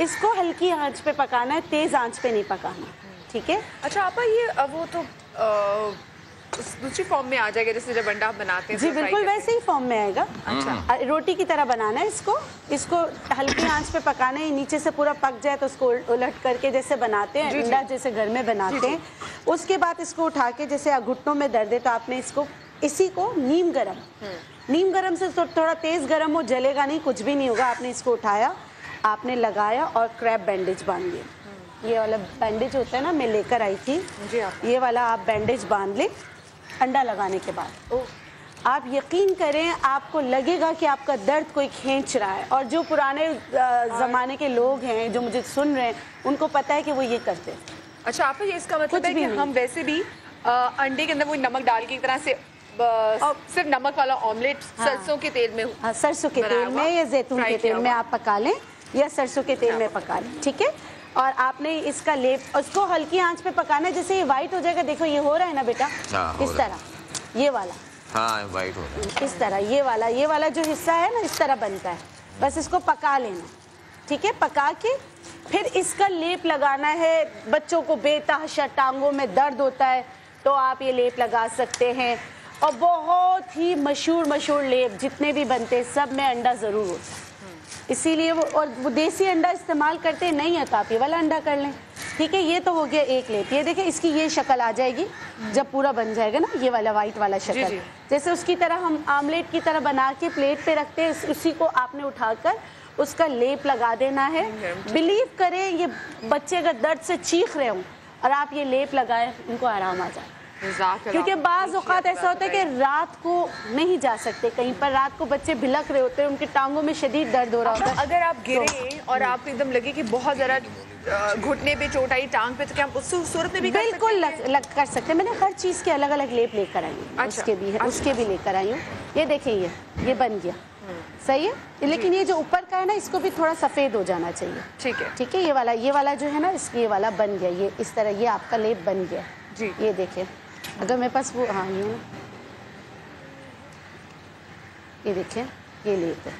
इसको हल्की आंच पे पकाना है, तेज आंच पे नहीं पकाना। ठीक है। अच्छा आपा, ये वो तो दूसरी फॉर्म में आ जाएगा जैसे जब अंडा बनाते हैं? जी बिल्कुल वैसे ही फॉर्म में आएगा। अच्छा, रोटी की तरह बनाना है इसको हल्की आंच पे पकाना है। नीचे से पूरा पक जाए तो उसको उलट करके जैसे बनाते हैं अंडा, जैसे घर में बनाते हैं। उसके बाद इसको उठा के, जैसे घुटनों में दर्द है तो आपने इसी को नीम गरम से थोड़ा तेज गरम हो, जलेगा नहीं, कुछ भी नहीं होगा। आपने इसको उठाया, आपने लगाया और क्रैप बैंडेज बांध दिया। ये वाला बैंडेज होता है ना, मैं लेकर आई थी जी। ये वाला आप बैंडेज बांध ले अंडा लगाने के बाद। आप यकीन करें, आपको लगेगा कि आपका दर्द कोई खींच रहा है। और जो पुराने ज़माने के लोग हैं जो मुझे सुन रहे हैं, उनको पता है कि वो ये करते हैं। अच्छा, आप ये इसका मतलब है कि हम वैसे भी अंडे के अंदर वो नमक डाल के एक तरह से सिर्फ नमक वाला ऑमलेट सरसों के तेल में, सरसों के तेल में या जैतून के तेल में आप पका लें, या सरसों के तेल में पका लें, ठीक है। और आपने इसका लेप, उसको हल्की आंच पे पकाना है, जैसे ये वाइट हो जाएगा। देखो ये हो रहा है ना बेटा, इस तरह, ये वाला, हाँ वाइट हो रहा है इस तरह, ये वाला जो हिस्सा है ना, इस तरह बनता है। बस इसको पका लेना, ठीक है। पका के फिर इसका लेप लगाना है। बच्चों को बेतहाशा टांगों में दर्द होता है तो आप ये लेप लगा सकते हैं। और बहुत ही मशहूर लेप जितने भी बनते हैं सब में अंडा ज़रूर होता है, इसीलिए वो देसी अंडा इस्तेमाल करते नहीं है तो आप ये वाला अंडा कर लें, ठीक है। ये तो हो गया एक लेप। ये देखिए इसकी ये शक्ल आ जाएगी जब पूरा बन जाएगा ना, ये वाला वाइट वाला शक्ल, जैसे उसकी तरह हम आमलेट की तरह बना के प्लेट पे रखते हैं, उसी को आपने उठाकर उसका लेप लगा देना है। बिलीव करें, ये बच्चे अगर दर्द से चीख रहे हों और आप ये लेप लगाएं, उनको आराम आ जाए। क्योंकि बाज़ औक़ात ऐसा होता है कि रात को नहीं जा सकते कहीं पर, रात को बच्चे भिलक रहे होते हैं, उनकी टांगों में शदीद दर्द हो रहा होता है। अगर आप गिरे और आपको एकदम लगे कि बहुत ज़रा घुटने पे चोट आई, टांग पे, तो क्या आप उस सूरत में भी बिल्कुल कर सकते हैं। मैंने हर चीज़ के अलग अलग लेप लेकर आई हूँ। उसके भी है, उसके भी लेकर आई हूँ। ये देखिए ये बन गया, सही है। लेकिन ये जो ऊपर का है ना, इसको भी थोड़ा सफ़ेद हो जाना चाहिए, ठीक है, ठीक है। ये वाला जो है ना, ये वाला बन गया, ये इस तरह, ये आपका लेप बन गया जी। ये देखिए, अगर मेरे पास वो, हाँ ये देखिए, ये लेप है।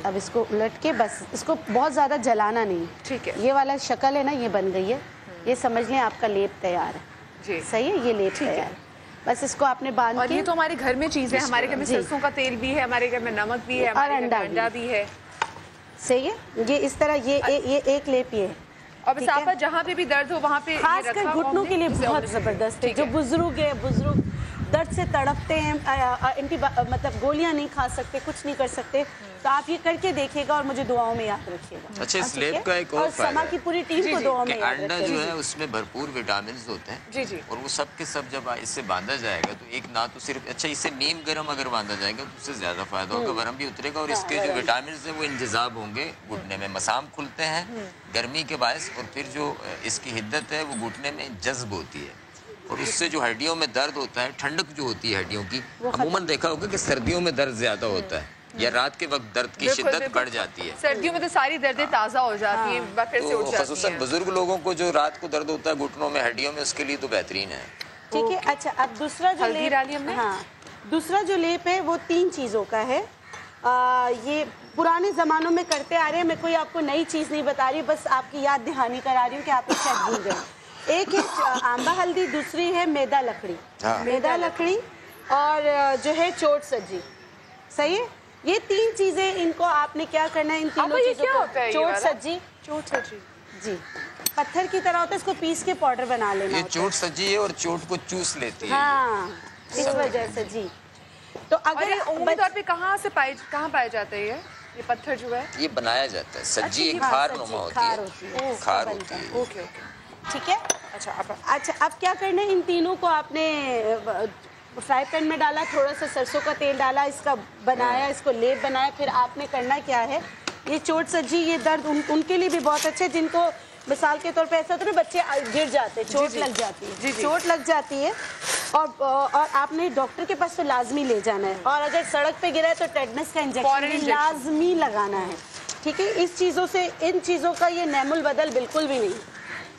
अब इसको उलट के बस, इसको बहुत ज़्यादा जलाना नहीं, ठीक है। ये वाला शक्ल है ना, ये बन गई है। ये समझ लें आपका लेप तैयार है जी, सही है। ये लेप तैयार है, बस इसको आपने बांध के। ये तो हमारे घर में चीज़ है, हमारे घर में सरसों का तेल भी है, हमारे घर में नमक भी है, और अंडा भी है, सही है। ये इस तरह, ये एक लेप ये है। और बस आप जहाँ पे भी दर्द हो वहाँ पे, खासकर घुटनों के लिए बहुत ज़बरदस्त है। जो बुजुर्ग दर्द से तड़पते हैं, मतलब गोलियां नहीं खा सकते, कुछ नहीं कर सकते, तो आप ये करके देखिएगा और मुझे दुआओं में याद रखिएगा। अच्छा, इस लेप का एक और समा की पूरी टीम को दुआओं में याद अंडा जो है उसमें भरपूर विटामिन होते हैं जी जी, और वो सब के सब जब इससे बांधा जाएगा तो एक ना तो सिर्फ, अच्छा इससे नीम गर्म अगर बांधा जाएगा तो उससे ज्यादा फायदा होगा, वरम भी उतरेगा और इसके जो विटामिन है वो इंतजाम होंगे घुटने में, मसाम खुलते हैं गर्मी के बायस, और फिर जो इसकी हिद्दत है वो घुटने में जज्ब होती है, और उससे जो हड्डियों में दर्द होता है, ठंडक जो होती है हड्डियों की, अमूमन देखा होगा कि सर्दियों में दर्द ज्यादा होता है या रात के वक्त दर्द की शिद्दत बढ़ जाती है। सर्दियों में तो सारी दर्दें ताज़ा हो जाती हैं, फिर से उठ जाती हैं। ख़ुसूसन बुजुर्ग लोगों को जो रात को दर्द होता है घुटनों में, हड्डियों में, उसके लिए तो बेहतरीन है, ठीक है। अच्छा, अब दूसरा जो लेप, हाँ, दूसरा जो लेप है वो 3 चीज़ों का है। ये पुराने ज़मानों में करते आ रहे हैं, मैं कोई आपको नई चीज़ नहीं बता रही, बस आपकी याद दहानी करा रही हूँ कि आप शायद भूल गए। एक है आंबा हल्दी, दूसरी है मैदा लकड़ी, मैदा लकड़ी, और जो है चोट सज्जी, सही है। ये 3 चीजें, इनको आपने क्या करना है, इन तीनों चीजों को, चोट सज्जी जी, पत्थर की तरह होता है, इसको पीस के पाउडर बना लेना। ये चोट सज्जी है और चोट को चूस लेती है, हाँ, इस वजह से जी। तो अगर उम्मीद तौर पे कहाँ पाया जाता है ये पत्थर जो है? ये बनाया जाता है, सज्जी एक खार नुमा होती है, खार होती है। ओके, ठीक है। अच्छा, अब क्या करना है, इन तीनों को आपने फ्राई पैन में डाला, थोड़ा सा सरसों का तेल डाला, इसका बनाया, इसको लेप बनाया। फिर आपने करना क्या है, ये चोट सज्जी, ये दर्द उनके लिए भी बहुत अच्छा है जिनको मिसाल के तौर पे ऐसा होता है बच्चे गिर जाते हैं, चोट लग जाती है, चोट लग जाती है, और आपने डॉक्टर के पास तो लाजमी ले जाना है, और अगर सड़क पे गिरा है तो टेटनस का इंजेक्शन लाजमी लगाना है, ठीक है। इन चीज़ों का ये नैमुल बदल बिल्कुल भी नहीं।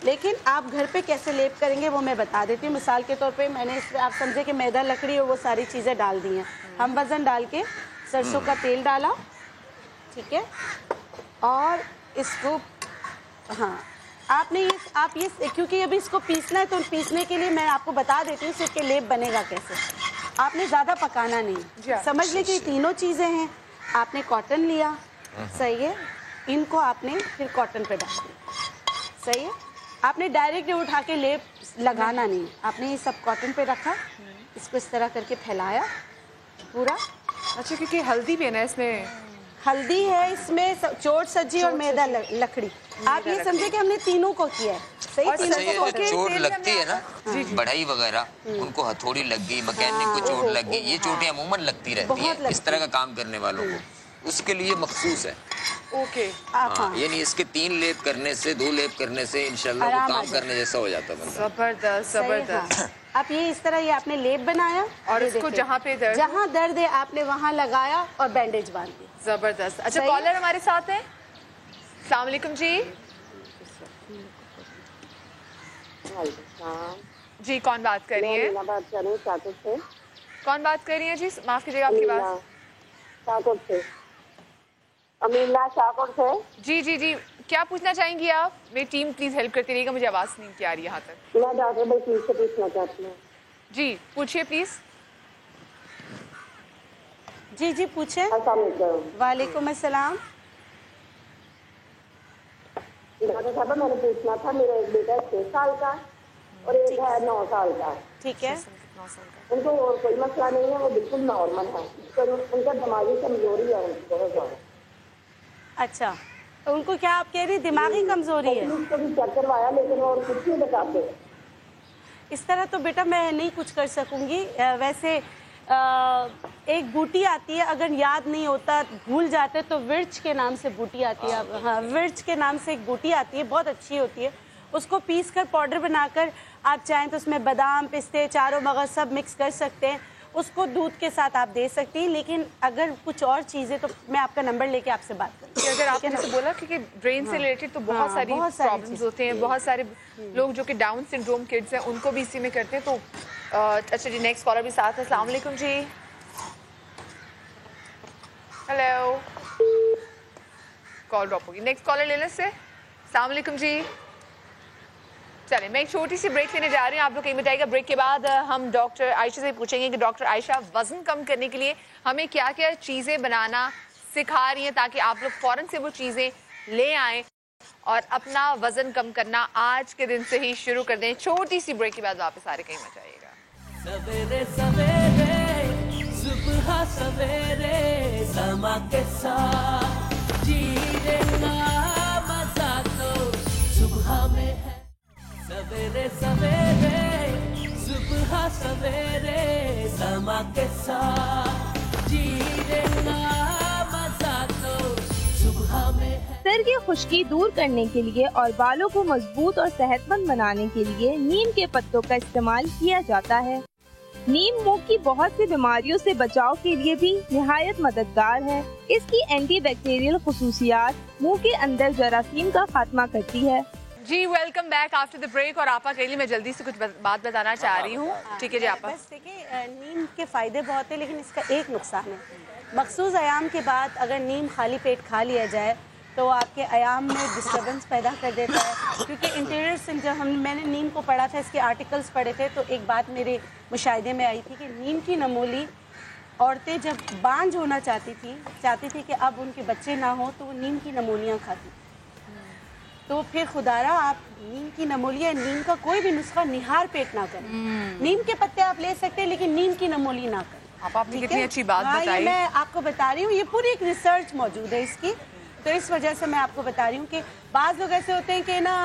लेकिन आप घर पे कैसे लेप करेंगे वो मैं बता देती हूँ। मिसाल के तौर पे मैंने इसमें, आप समझे कि मैदा लकड़ी और वो सारी चीज़ें डाल दी हैं, हम वज़न डाल के सरसों का तेल डाला, ठीक है, और इसको, हाँ, आपने ये क्योंकि अभी इसको पीसना है तो पीसने के लिए मैं आपको बता देती हूँ इसके लेप बनेगा कैसे। आपने ज़्यादा पकाना नहीं, समझ लें कि तीनों चीज़ें हैं। आपने कॉटन लिया, सही है, इनको आपने फिर कॉटन पे डाल दिया, सही है। आपने डायरेक्ट उठा के लेप लगाना नहीं, आपने ये सब कॉटन पे रखा, इसको इस तरह करके फैलाया पूरा। अच्छा, क्योंकि हल्दी भी है ना इसमें, हल्दी है इसमें, चोट सज्जी और मैदा लकड़ी, आप ये समझे कि हमने तीनों को किया है। सही, अच्छा, ये जो चोट लगती है ना बढ़ई वगैरह, उनको हथौड़ी लग गई, मैकेनिक को चोट लग गई, ये चोटें अमूमन लगती रहती है इस तरह का काम करने वालों को, उसके लिए मखसूस है। ओके, यानी इसके 3 लेप करने से, 2 लेप करने से इंशाल्लाह वो काम करने जैसा हो जाता है बंदा। जबरदस्त जबरदस्त। आप ये इस तरह ये आपने लेप बनाया और इसको जहाँ दर्द है आपने वहाँ लगाया और बैंडेज बांध दिया। जबरदस्त। अच्छा, कॉलर हमारे साथ है। अस्सलाम वालेकुम जी। जी, कौन बात कर रही है? कौन बात कर रही है जी? माफ कीजिएगा आपकी बात। शाहकोट से। अमीना शाहकोट से। जी जी जी, क्या पूछना चाहेंगी आप? मेरी टीम प्लीज हेल्प करती रहिएगा, मुझे आवाज नहीं आ रही यहाँ तक। मैं डॉक्टर बलकीस से पूछना चाहती हूँ। जी पूछिए प्लीज। जी जी पूछे। वालेकुम अस्सलाम। डॉक्टर साहब, मैंने पूछना था, मेरा एक बेटा 6 साल का और एक है 9 साल का। ठीक है। उनको और कोई मसला नहीं है, वो बिल्कुल नॉर्मल है, उनका दिमागी कमजोरी है बहुत ज्यादा। अच्छा, तो उनको क्या आप कह रही दिमागी कमजोरी है? उसको भी चेक करवाया लेकिन और कुछ नहीं बताते। इस तरह तो बेटा मैं नहीं कुछ कर सकूंगी। वैसे एक बूटी आती है, अगर याद नहीं होता, भूल जाते तो विर्च के नाम से बूटी आती है। हाँ, विर्च के नाम से एक बूटी आती है, बहुत अच्छी होती है। उसको पीस कर पाउडर बनाकर आप चाहें तो उसमें बादाम, पिस्ते, चारों मगज सब मिक्स कर सकते हैं, उसको दूध के साथ आप दे सकती हैं। लेकिन अगर कुछ और चीज़ें तो मैं आपका नंबर लेके आपसे बात करूँगी। अगर आपने जैसे बोला कि ब्रेन से रिलेटेड तो बहुत सारी प्रॉब्लम्स होते हैं, बहुत सारे लोग जो कि डाउन सिंड्रोम किड्स हैं उनको भी इसी में करते हैं। तो अच्छा जी, नेक्स्ट कॉलर भी साथ है। अस्सलाम वालेकुम जी। हेलो, कॉल ड्रॉप होगी। नेक्स्ट कॉलर लेने से। अस्सलाम वालेकुम जी। चलिए, मैं एक छोटी सी ब्रेक लेने जा रही हूँ, आप लोग कहीं बताइएगा। ब्रेक के बाद हम डॉक्टर आयशा से पूछेंगे कि डॉक्टर आयशा वजन कम करने के लिए हमें क्या क्या चीज़ें बनाना सिखा रही हैं ताकि आप लोग फ़ौरन से वो चीज़ें ले आएँ और अपना वजन कम करना आज के दिन से ही शुरू कर दें। छोटी सी ब्रेक के बाद वापस सारे कहीं मत जाइएगा। सवेरे सवेरे सुबह सवेरे समा के साथ जीना मजा तो सुबह में है। सवेरे सवेरे सुबह सवेरे समा के साथ जीना मजा तो सुबह में है। सर की खुश्की दूर करने के लिए और बालों को मजबूत और सेहतमंद बनाने के लिए नीम के पत्तों का इस्तेमाल किया जाता है। नीम मुंह की बहुत सी बीमारियों से बचाव के लिए भी निहायत मददगार है। इसकी एंटीबैक्टीरियल खुसूसियात मुंह के अंदर जरासीम का खात्मा करती है। जी, welcome back after the break. और आपा के लिए मैं जल्दी से कुछ बात बताना चाह रही हूँ। ठीक है जी आपा। बस देखिए, नीम के फ़ायदे बहुत है लेकिन इसका एक नुकसान है। मखसूस आयाम के बाद अगर नीम खाली पेट खा लिया जाए तो आपके आयाम में डिस्टर्बेंस पैदा कर देता है। क्योंकि इंटीरियर से जब मैंने नीम को पढ़ा था, इसके आर्टिकल्स पढ़े थे, तो एक बात मेरे मुशाहिदे में आई थी कि नीम की नमूली औरतें जब बांझ होना चाहती थी कि अब उनके बच्चे ना हो, तो वो नीम की नमूलियाँ खाती। तो फिर खुदारा आप नीम की नमूलियाँ, नीम का कोई भी नुस्खा निहार पेट ना करें। नीम के पत्ते आप ले सकते हैं लेकिन नीम की नमूली ना करें। आपने कितनी अच्छी बात बताई। मैं आपको बता रही हूँ, ये पूरी एक रिसर्च मौजूद है इसकी, तो इस वजह से मैं आपको बता रही हूँ कि बाज़ लोग ऐसे होते हैं कि ना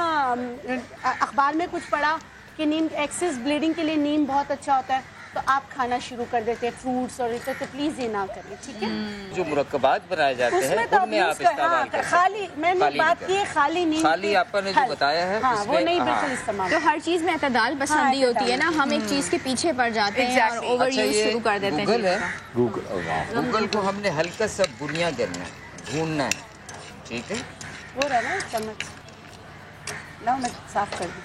अखबार में कुछ पढ़ा कि नीम एक्सेस ब्लीडिंग के लिए नीम बहुत अच्छा होता है, तो आप खाना शुरू कर देते हैं फ्रूट्स और इसे, तो प्लीज़ ये ना करें, ठीक है। जो मुरक्कबात बनाए जाते हैं उनमें आप इस्तेमाल कर सकते हैं। खाली मैंने बात की है खाली नीम, खाली आपने जो बताया है हाँ, वो नहीं बिल्कुल इस्तेमाल। तो हर चीज़ में एतदाल पसंदी होती है ना, हम एक चीज़ के पीछे पड़ जाते हैं और ओवर यूज शुरू कर देते हैं। गूगल है, गूगल को हमने हल्का सा बुनिया करना है, भूनना है, ठीक है। वो रहा ना चम्मच, लाओ मैं साफ कर दूँ।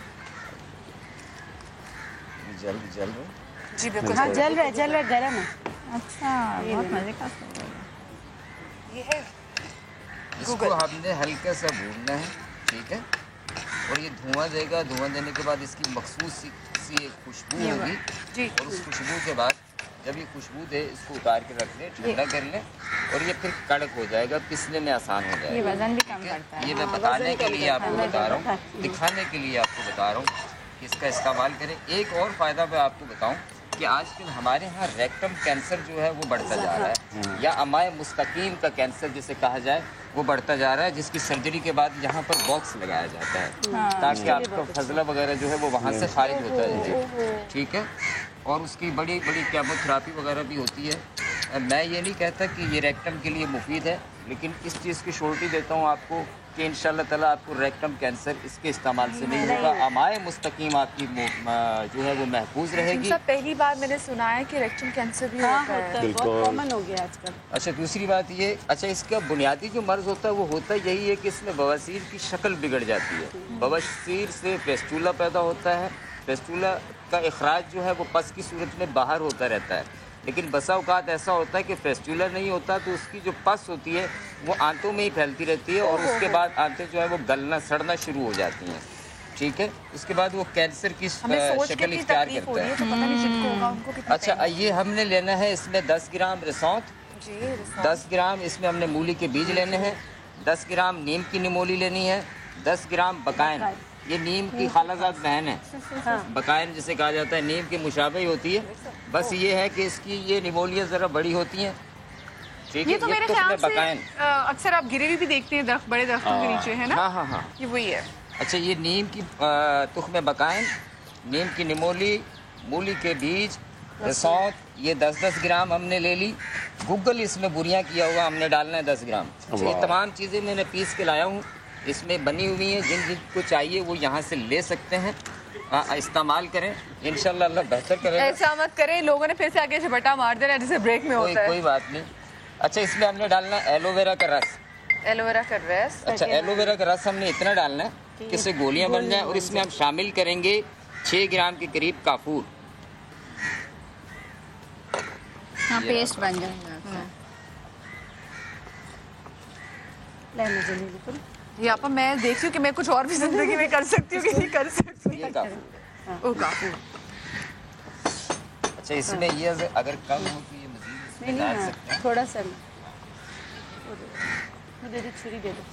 जल रहा जी बिल्कुल। हाँ जल रहा है, गर्म है। अच्छा, बहुत मजे का ये है। इसको हमने हल्का सा भूनना है, ठीक है। और ये धुआं देगा, धुआं देने के बाद इसकी मखसूस सी एक खुशबू होगी जी। और उस खुशबू के बाद जब ये खुशबू दे, इसको उतार के रख लें, ठंडा कर लें और ये फिर कड़क हो जाएगा, पिसने में आसान हो जाएगा। ये वजन भी कम करता है। ये मैं बताने के लिए आपको बता रहा हूँ, दिखाने के लिए आपको बता रहा हूँ कि इसका इस्तेमाल करें। एक और फ़ायदा मैं आपको बताऊँ कि आजकल हमारे यहाँ रेक्टम कैंसर जो है वो बढ़ता जा रहा है, या अमाए मुस्तकीम का कैंसर जिसे कहा जाए वो बढ़ता जा रहा है, जिसकी सर्जरी के बाद यहाँ पर बॉक्स लगाया जाता है ताकि आपका फजला वगैरह जो है वो वहाँ से खारिज होता है, ठीक है। और उसकी बड़ी बड़ी केमोथेरापी वगैरह भी होती है। मैं ये नहीं कहता कि ये रेक्टम के लिए मुफीद है, लेकिन इस चीज़ की श्योरिटी देता हूँ आपको कि इंशाल्लाह ताला आपको रेक्टम कैंसर इसके इस्तेमाल से नहीं होगा। अमाए मुस्तकीम आपकी जो है वो महफूज रहेगी। सब पहली बार मैंने सुना है कि रेक्टम कैंसर भी होता है, बहुत कॉमन हो गया आजकल। अच्छा, दूसरी बात ये, अच्छा इसका बुनियादी जो मर्ज होता है वो होता यही है कि इसमें बवासीर की शक्ल बिगड़ जाती है। बवासीर से फेस्टुला पैदा होता है, फेस्टुला का इखराज जो है वो पस की सूरत में बाहर होता रहता है, लेकिन बसा औकात ऐसा होता है कि फेस्टुला नहीं होता तो उसकी जो पस होती है वो आंतों में ही फैलती रहती है और उसके बाद आंतें जो है वो गलना सड़ना शुरू हो जाती हैं, ठीक है। उसके बाद वो कैंसर की शक्ल इख्तियार करता है। अच्छा, ये हमने लेना है इसमें 10 ग्राम रसौंत, 10 ग्राम इसमें हमने मूली के बीज लेने हैं, 10 ग्राम नीम की निमोली लेनी है, 10 ग्राम बकायन, ये नीम की खालाजाद बहन है, बकायन जिसे कहा जाता है, नीम की मुशाबे होती है, बस ये है कि इसकी ये निमोलियाँ ज़रा बड़ी होती हैं, ठीक है। ये तो मेरे ख्याल से अक्सर आप गिरेवी भी देखते हैं दरख्त, बड़े दरख्तों के नीचे, है ना? हाँ हाँ हाँ, ये वही है। अच्छा, ये नीम की तुख्म बकायन, नीम की निमोली, मूली के बीज, रसौंत, ये 10-10 ग्राम हमने ले ली। गूगल इसमें बुरियाँ किया हुआ हमने डालना है 10 ग्राम। ये तमाम चीज़ें मैंने पीस के लाया हूँ, इसमें बनी हुई हैं, जिन जिनको चाहिए वो यहाँ से ले सकते हैं, इस्तेमाल करें, इंशाल्लाह अल्लाह बेहतर करेगा। ऐसा मत करें, लोगों ने फिर से आगे झपटा मार देना जैसे ब्रेक में होता है। कोई बात नहीं। अच्छा, इसमें हमने डालना एलोवेरा का रस, एलोवेरा का रस। अच्छा, एलोवेरा का रस हमने इतना डालना है कि इससे गोलियां बन जाए, और इसमें हम शामिल करेंगे 6 ग्राम के करीब काफूर। हाँ, पेस्ट बन जाएगा। यहाँ पर मैं देख रही हूँ कि मैं कुछ और भी जिंदगी में कर सकती हूँ कि नहीं कर सकती। ओ काफूर। अच्छा, इसमें ये अगर कम हो तो ये मजीद इसमें डाल सकते हैं, थोड़ा सा दे दो, छुरी दे दो।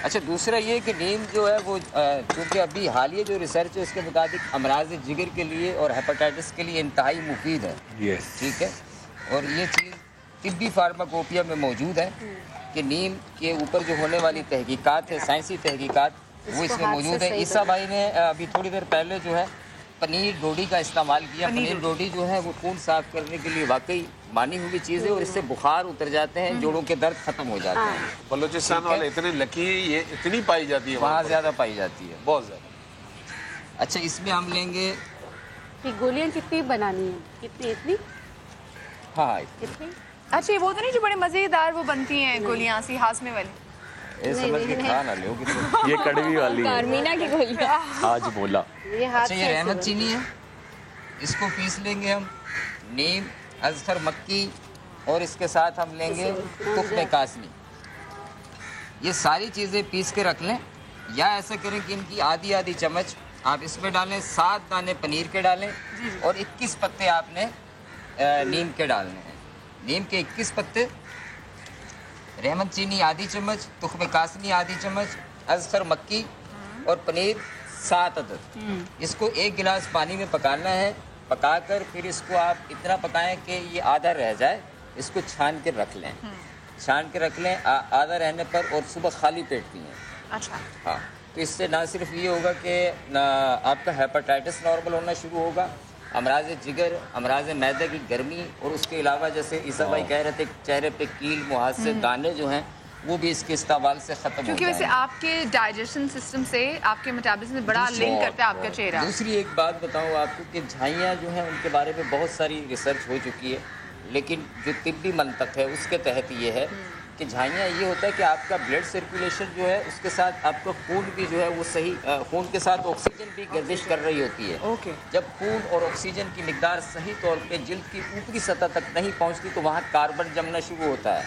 अच्छा, दूसरा ये कि नीम जो है वो क्योंकि अभी हालिया जो रिसर्च है उसके मुताबिक अमराज जिगर के लिए और हेपेटाइटिस के लिए इंतहाई मुफीद है, ठीक है। और ये चीज़ तिब्बी फार्माकोपिया में मौजूद है कि नीम के ऊपर जो होने वाली तहकीकात है, साइंसी तहकीकात, वो इसमें मौजूद है। ईसा भाई ने अभी थोड़ी देर पहले जो है पनीर डोडी का इस्तेमाल किया। पनीर डोडी जो है वो खून साफ करने के लिए वाकई मानी हुई चीज़ है, और इससे बुखार उतर जाते हैं, जोड़ों के दर्द खत्म हो जाते हैं। बलूचिस्तान वाले इतने लकी, ये इतनी पाई जाती है वहाँ ज़्यादा पाई जाती है, बहुत ज़्यादा। अच्छा, इसमें हम लेंगे कि गोलियाँ कितनी बनानी है, कितनी इतनी? हाँ, कितनी? अच्छा, वो तो नहीं जो बड़े मजेदार वो बनती हैं गोलियां सी हासमे वाली, ये समझ के खा ना लो ये कड़वी वाली है, कारमीना की गोलियां। आज बोला। अच्छा, ये रहमत चीनी है, इसको पीस लेंगे हम, नीम, अजफर मक्की, और इसके साथ हम लेंगे तुख्म कासनी। ये सारी चीज़ें पीस के रख लें, या ऐसा करें कि इनकी आधी आधी चम्मच आप इसमें डालें, 7 दाने पनीर के डालें, और 21 पत्ते आपने नीम के डालने हैं। नीम के 21 पत्ते, रहमत चीनी आधी चम्मच, तुख्म कासनी आधी चम्मच, अजफर मक्की और पनीर 7 अदद। इसको 1 गिलास पानी में पकाना है। पकाकर फिर इसको आप इतना पकाएं कि ये आधा रह जाए, इसको छान के रख लें, छान के रख लें आधा रहने पर, और सुबह खाली पेट पिएं। अच्छा, हाँ, तो इससे ना सिर्फ ये होगा कि आपका हेपेटाइटिस नॉर्मल होना शुरू होगा, अमराज जिगर, अमराज मैदे की गर्मी, और उसके अलावा जैसे ईसा भाई कह रहे थे चेहरे पे कील, मुहासे, दाने जो हैं वो भी इसके इस्तेमाल से खत्म हो जाएंगे। क्योंकि वैसे आपके डाइजेशन सिस्टम से, आपके मेटाबॉलिज्म से बड़ा लिंक करता है आपका चेहरा। दूसरी एक बात बताऊं आपको कि झाइयाँ जो हैं उनके बारे में बहुत सारी रिसर्च हो चुकी है, लेकिन जो तिब्बी मंतक है उसके तहत ये है कि झाइयाँ ये होता है कि आपका ब्लड सर्कुलेशन जो है उसके साथ आपका खून भी जो है वो सही, खून के साथ ऑक्सीजन भी गर्दिश कर रही होती है। जब खून और ऑक्सीजन की मिकदार सही तौर पे जिल्द की ऊपरी सतह तक नहीं पहुंचती तो वहाँ कार्बन जमना शुरू होता है।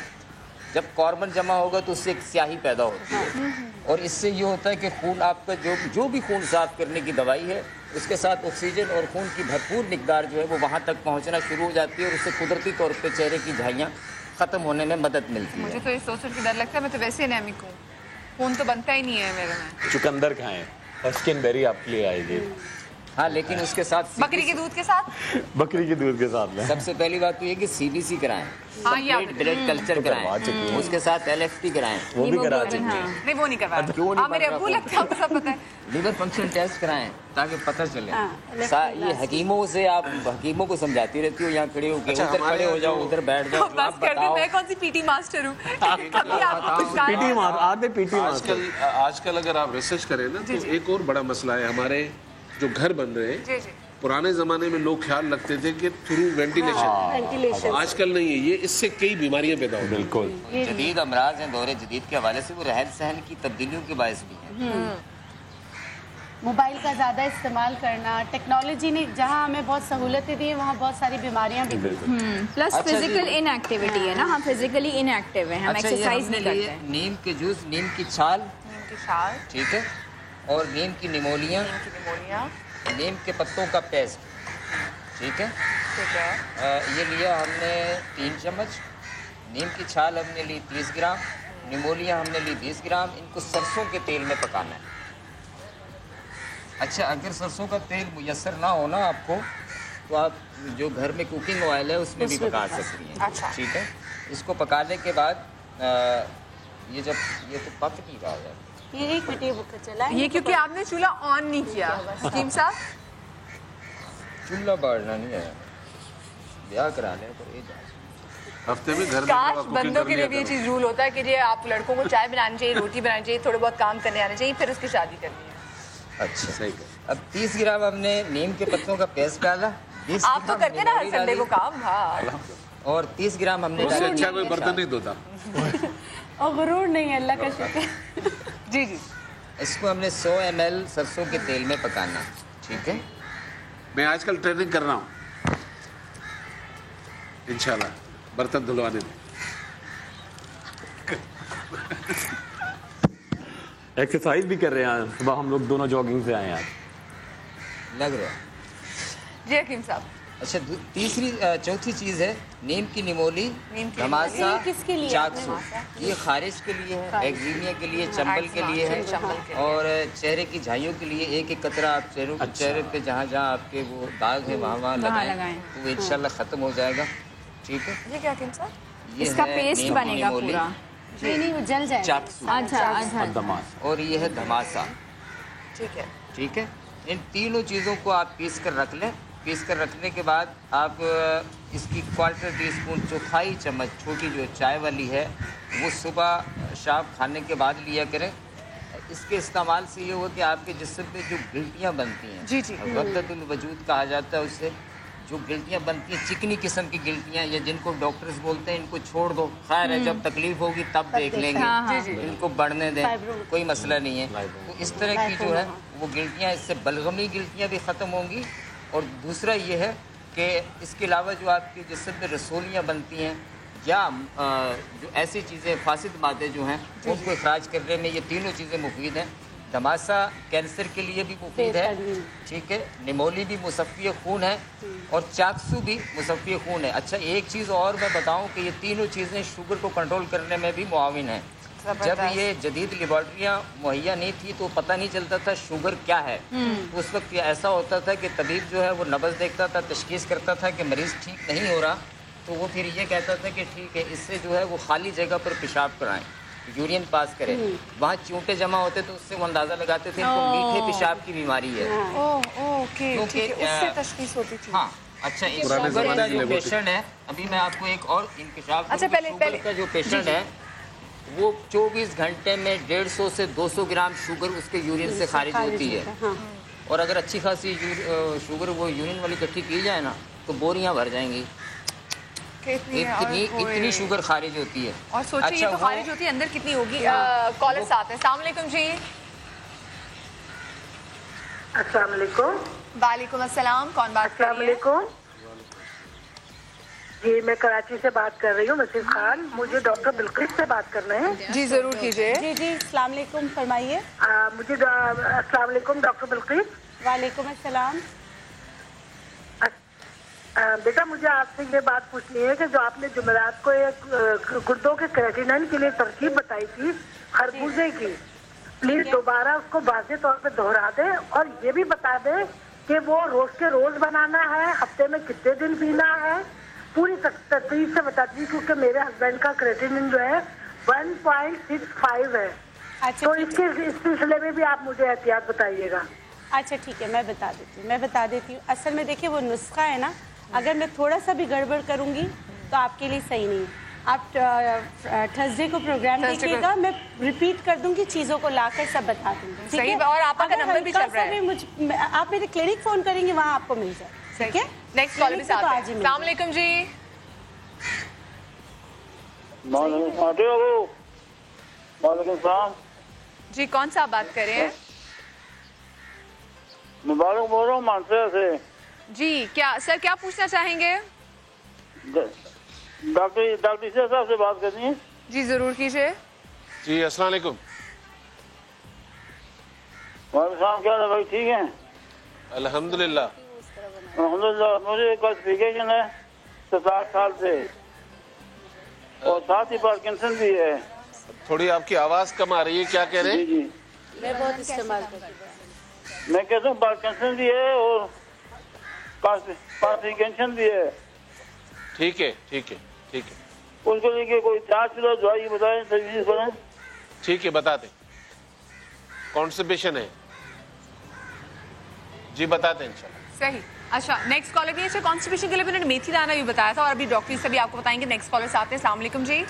जब कार्बन जमा होगा तो उससे एक स्याही पैदा होती है, और इससे ये होता है कि खून आपका जो भी खून साफ करने की दवाई है उसके साथ ऑक्सीजन और खून की भरपूर मिकदार जो है वो वहाँ तक पहुँचना शुरू हो जाती है, और उससे कुदरती तौर पर चेहरे की झाइयाँ खत्म होने में मदद मिलती है। मुझे तो ये सोच के डर लगता है, मैं तो वैसे एनेमिक हूँ, खून तो बनता ही नहीं है मेरे में। चुकंदर खाएं। स्किन बेरी आपके लिए आएगी। हाँ, लेकिन उसके साथ बकरी के दूध के साथ, बकरी के दूध के साथ में सबसे पहली बात तो ये कि CBC कराएं, ब्लड कल्चर कराएं, उसके साथ LFT कराएं, वो भी करा चुके हैं। नहीं, वो नहीं करवाया। क्यों नहीं? मेरे अब्बू लगता है, आपको सब पता है। लीवर फंक्शन टेस्ट कराएं ताकि पता चले। ये हकीमों से आप हकीमों को समझाती रहती हो, यहाँ खड़े होकर उधर खड़े हो जाओ, उधर बैठ जाओ। बस कर दे, मैं कौन सी PT मास्टर हूँ? आजकल अगर आप रिसर्च करें ना तो एक और बड़ा मसला है, हमारे जो घर बन रहे हैं, पुराने जमाने में लोग ख्याल रखते थे कि थ्रू वेंटिलेशन, आजकल नहीं है ये, इससे कई बीमारियां पैदा हो। बिल्कुल जदीद अमराज हैं दौरे जदीद के हवाले से, वो रहन सहन की तब्दीलियों के बायस भी हैं। मोबाइल का ज़्यादा इस्तेमाल करना, टेक्नोलॉजी ने जहाँ हमें बहुत सहूलतें दी हैं वहाँ बहुत सारी बीमारियाँ भी दी। प्लस फिजिकल इनएक्टिविटी है ना, हम फिजिकली इनएक्टिव हैं, हम एक्सरसाइज नहीं करते। नीम के जूस, नीम की छाल, ठीक है, और नीम की निमोलिया, नीम के पत्तों का पेस्ट, ठीक है, ये लिया हमने 3 चम्मच। नीम की छाल हमने ली 30 ग्राम, निमोलिया हमने ली 20 ग्राम। इनको सरसों के तेल में पकाना है। अच्छा, अगर सरसों का तेल मुयस्सर ना हो ना आपको, तो आप जो घर में कुकिंग ऑयल है उसमें भी पका सकती हैं। अच्छा, ठीक है। इसको पकाने के बाद ये जब ये तो पक नहीं रहा है, ये 1 मिनट बुक चला है, ये क्योंकि आपने चूल्हा ऑन नहीं किया हकीम साहब। चूल्हा बाढ़ना नहीं है, ब्याह करा लें तो ये हफ्ते में घर में काश बंदों के लिए भी ये चीज रूल होता है कि ये आप लड़कों को चाय बनानी चाहिए, रोटी बनानी चाहिए, थोड़े बहुत काम करने आने चाहिए, फिर उसकी शादी करनी है। अच्छा, सही। अब 30 ग्राम हमने नीम के पत्तों का पेस्ट डाला। आप तो करते ना हर संडे को काम। हाँ, और 30 ग्राम हमने उससे अच्छा कोई बर्तन नहीं धोता। और गुरूर नहीं, अल्लाह का शुक्र। जी जी। इसको हमने 100 ml सरसों के तेल में पकाना, ठीक है। मैं आजकल ट्रेनिंग कर रहा हूँ, इंशाल्लाह बर्तन धुलवाने में। एक्सरसाइज भी कर रहे हैं, सुबह हम लोग दोनों जॉगिंग से आए आज, लग रहा है जी हकीम साहब। अच्छा, चौथी चीज है नीम की निमोली, धमासा, चाकसू। ये खारिश के लिए है, एक्जीमिया के लिए, चंबल के लिए है, और चेहरे की झाइयों के लिए 1-1 कतरा आप चेहरे पे जहाँ जहाँ आपके वो दाग है वहाँ लगाएं, तो वो इंशाल्लाह खत्म हो जाएगा, ठीक है। ये क्या हकीम साहब? इसका पेस्ट बनेगा पूरा? नहीं, वो जल जाएगा। चाकसू, अच्छा, और ये है धमासा, ठीक है, ठीक है। इन तीनों चीज़ों को आप पीस कर रख लें। पीस कर रखने के बाद आप इसकी 1/4 टीस्पून, 1/4 चम्मच छोटी जो चाय वाली है, वो सुबह शाम खाने के बाद लिया करें। इसके इस्तेमाल से ये हो कि आपके जिस्म पे जो गिल्टियाँ बनती हैं, जी जी, गद्दतुल वजूद कहा जाता है, उससे जो गिल्टियाँ बनती हैं, चिकनी किस्म की गिल्टियाँ, या जिनको डॉक्टर्स बोलते हैं इनको छोड़ दो, खैर है, जब तकलीफ होगी तब देख लेंगे, इनको बढ़ने दें, कोई मसला नहीं है। तो इस तरह की जो है वो गिल्टियाँ, इससे बलगमी गिल्टियाँ भी ख़त्म होंगी। और दूसरा ये है कि इसके अलावा जो आपके जिस्म में रसोलियाँ बनती हैं, या जो ऐसी चीज़ें फासिद मादे जो हैं उनको इखराज करने में ये तीनों चीज़ें मुफीद हैं। धमासा कैंसर के लिए भी मुफीद है, ठीक है। निमोली भी मुसफ़्फ़ी खून है, और चाकसू भी मुसफ़्फ़ी खून है। अच्छा, एक चीज़ और मैं बताऊं कि ये तीनों चीज़ें शुगर को कंट्रोल करने में भी मुआविन हैं। जब ये जदीद लेबॉर्ट्रियाँ मुहैया नहीं थी तो पता नहीं चलता था शुगर क्या है, तो उस वक्त ऐसा होता था कि तबीब जो है वो नब्ज़ देखता था, तशख़ीस करता था कि मरीज़ ठीक नहीं हो रहा, तो वो फिर ये कहता था कि ठीक है, इससे जो है वो खाली जगह पर पेशाब कराएं, यूरिन पास करें। वहाँ चूंटे जमा होते तो उससे वो अंदाज़ा लगाते थे इनको मीठे पेशाब की बीमारी है, क्योंकि उससे तशख़ीस होती थी। हाँ, अच्छा, इस शुगर का जो पेशेंट है, अभी मैं आपको एक और इंकशाफ, अच्छा, पहले का जो पेशेंट है वो 24 घंटे में 150 से 200 ग्राम शुगर उसके यूरिन से खारिज होती है। और अगर अच्छी खासी शुगर वो यूरिन वाली इकट्ठी की जाए ना तो बोरियां भर जाएंगी, इतनी शुगर खारिज होती है। और सोचिए, अच्छा, ये तो खारिज होती है, अंदर कितनी होगी। कॉलर साथ है। अस्सलाम वालेकुम जी। अस्सलाम वालेकुम। वालेकुम अस्सलाम, कौन बात कर रही है? जी, मैं कराची से बात कर रही हूँ, मिसेस खान। मुझे डॉक्टर बिल्किस से बात करना है। जी जरूर कीजिए। जी जी, अस्सलाम वालेकुम, फरमाइए। मुझे अस्सलाम वालेकुम डॉक्टर बिल्किस। वालेकुम अस्सलाम। बेटा, मुझे आपसे ये बात पूछनी है कि जो आपने जुमेरात को एक गुर्दों के क्रेटिनिन के लिए तरकीब बताई थी खरबूजे की, प्लीज दोबारा उसको वाज़े तौर पे दोहरा दे और ये भी बता दे कि वो रोज के रोज बनाना है, हफ्ते में कितने दिन पीना है, पूरी तरतीब से बता दीजिए, क्योंकि मेरे हस्बैंड का क्रेटिनिन जो है 1.65 है। अच्छा, तो इस सिलसिले में भी आप मुझे एहतियात बताइएगा। अच्छा ठीक है, मैं बता देती हूँ। असल में देखिए वो नुस्खा है ना, अगर मैं थोड़ा सा भी गड़बड़ करूँगी तो आपके लिए सही नहीं है। आप थर्सडे को प्रोग्राम देखिएगा, मैं रिपीट कर दूंगी, चीज़ों को लाकर सब बता दूंगी। सही, और आपका नंबर भी चल रहा है। आप मेरे क्लिनिक फोन करेंगे, वहाँ आपको मिल जाए। ठीक है, नेक्स्ट कॉल भी साथ है। अस्सलाम वालेकुम जी। वालेकुम सलाम जी, कौन सा आप बात कर रहे हैं? मुबारक बोल रहा हूँ मानसर से। जी, क्या सर क्या पूछना चाहेंगे? डॉक्टर साहब से बात करनी है। जी जरूर कीजिए। जी अस्सलाम वालेकुम। वालेकुम, क्या है भाई, ठीक है? अल्हम्दुलिल्लाह। मुझे क्वालिफिकेशन है 67 साल से और साथ ही पार्किंसन भी है। थोड़ी आपकी आवाज कम आ रही है, क्या कह रहे हैं? जी मैं बहुत इस्तेमाल करती हूँ। मैं कहता हूँ पार्किंसन भी है और पार्किंसन भी है। ठीक है। उसके लिए कोई जांच दवाई बताएं, सर्विस करें। ठीक है, बताते। कॉन्स्टिपेशन है जी, बताते हैं इंशाल्लाह। सही। अच्छा, नेक्स्ट कॉलर भी है। कॉन्स्टिपेशन के लिए उन्होंने मेथी दाना भी बताया था और अभी डॉक्टर से भी आपको बताएंगे। नेक्स्ट कॉलर आते हैं। अस्सलाम वालेकुम जी।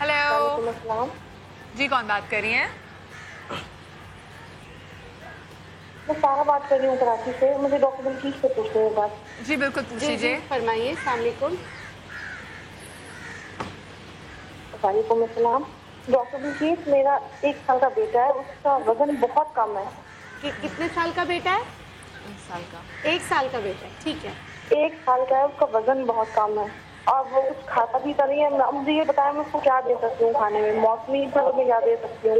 हेलो जी, कौन बात कर रही हैं? मैं सारा बात कर रही हूँ कराची से। मुझे डॉक्टर बल्कीस से पूछते हैं बात। जी बिल्कुल, पूछ लीजिए। फरमाइए। अस्सलाम वालेकुम। वालेकुम अस्सलाम। डॉक्टर बल्कीस, मेरा 1 साल का बेटा है, उसका वजन बहुत कम है। कितने साल का बेटा है? 1 साल का। 1 साल का बेटा है, ठीक है। 1 साल का है, उसका वजन बहुत कम है और वो कुछ खाता पीता नहीं है। मुझे ये बताया मैं उसको क्या दे सकती हूँ खाने में? मौसमी फल में क्या दे सकती हूँ?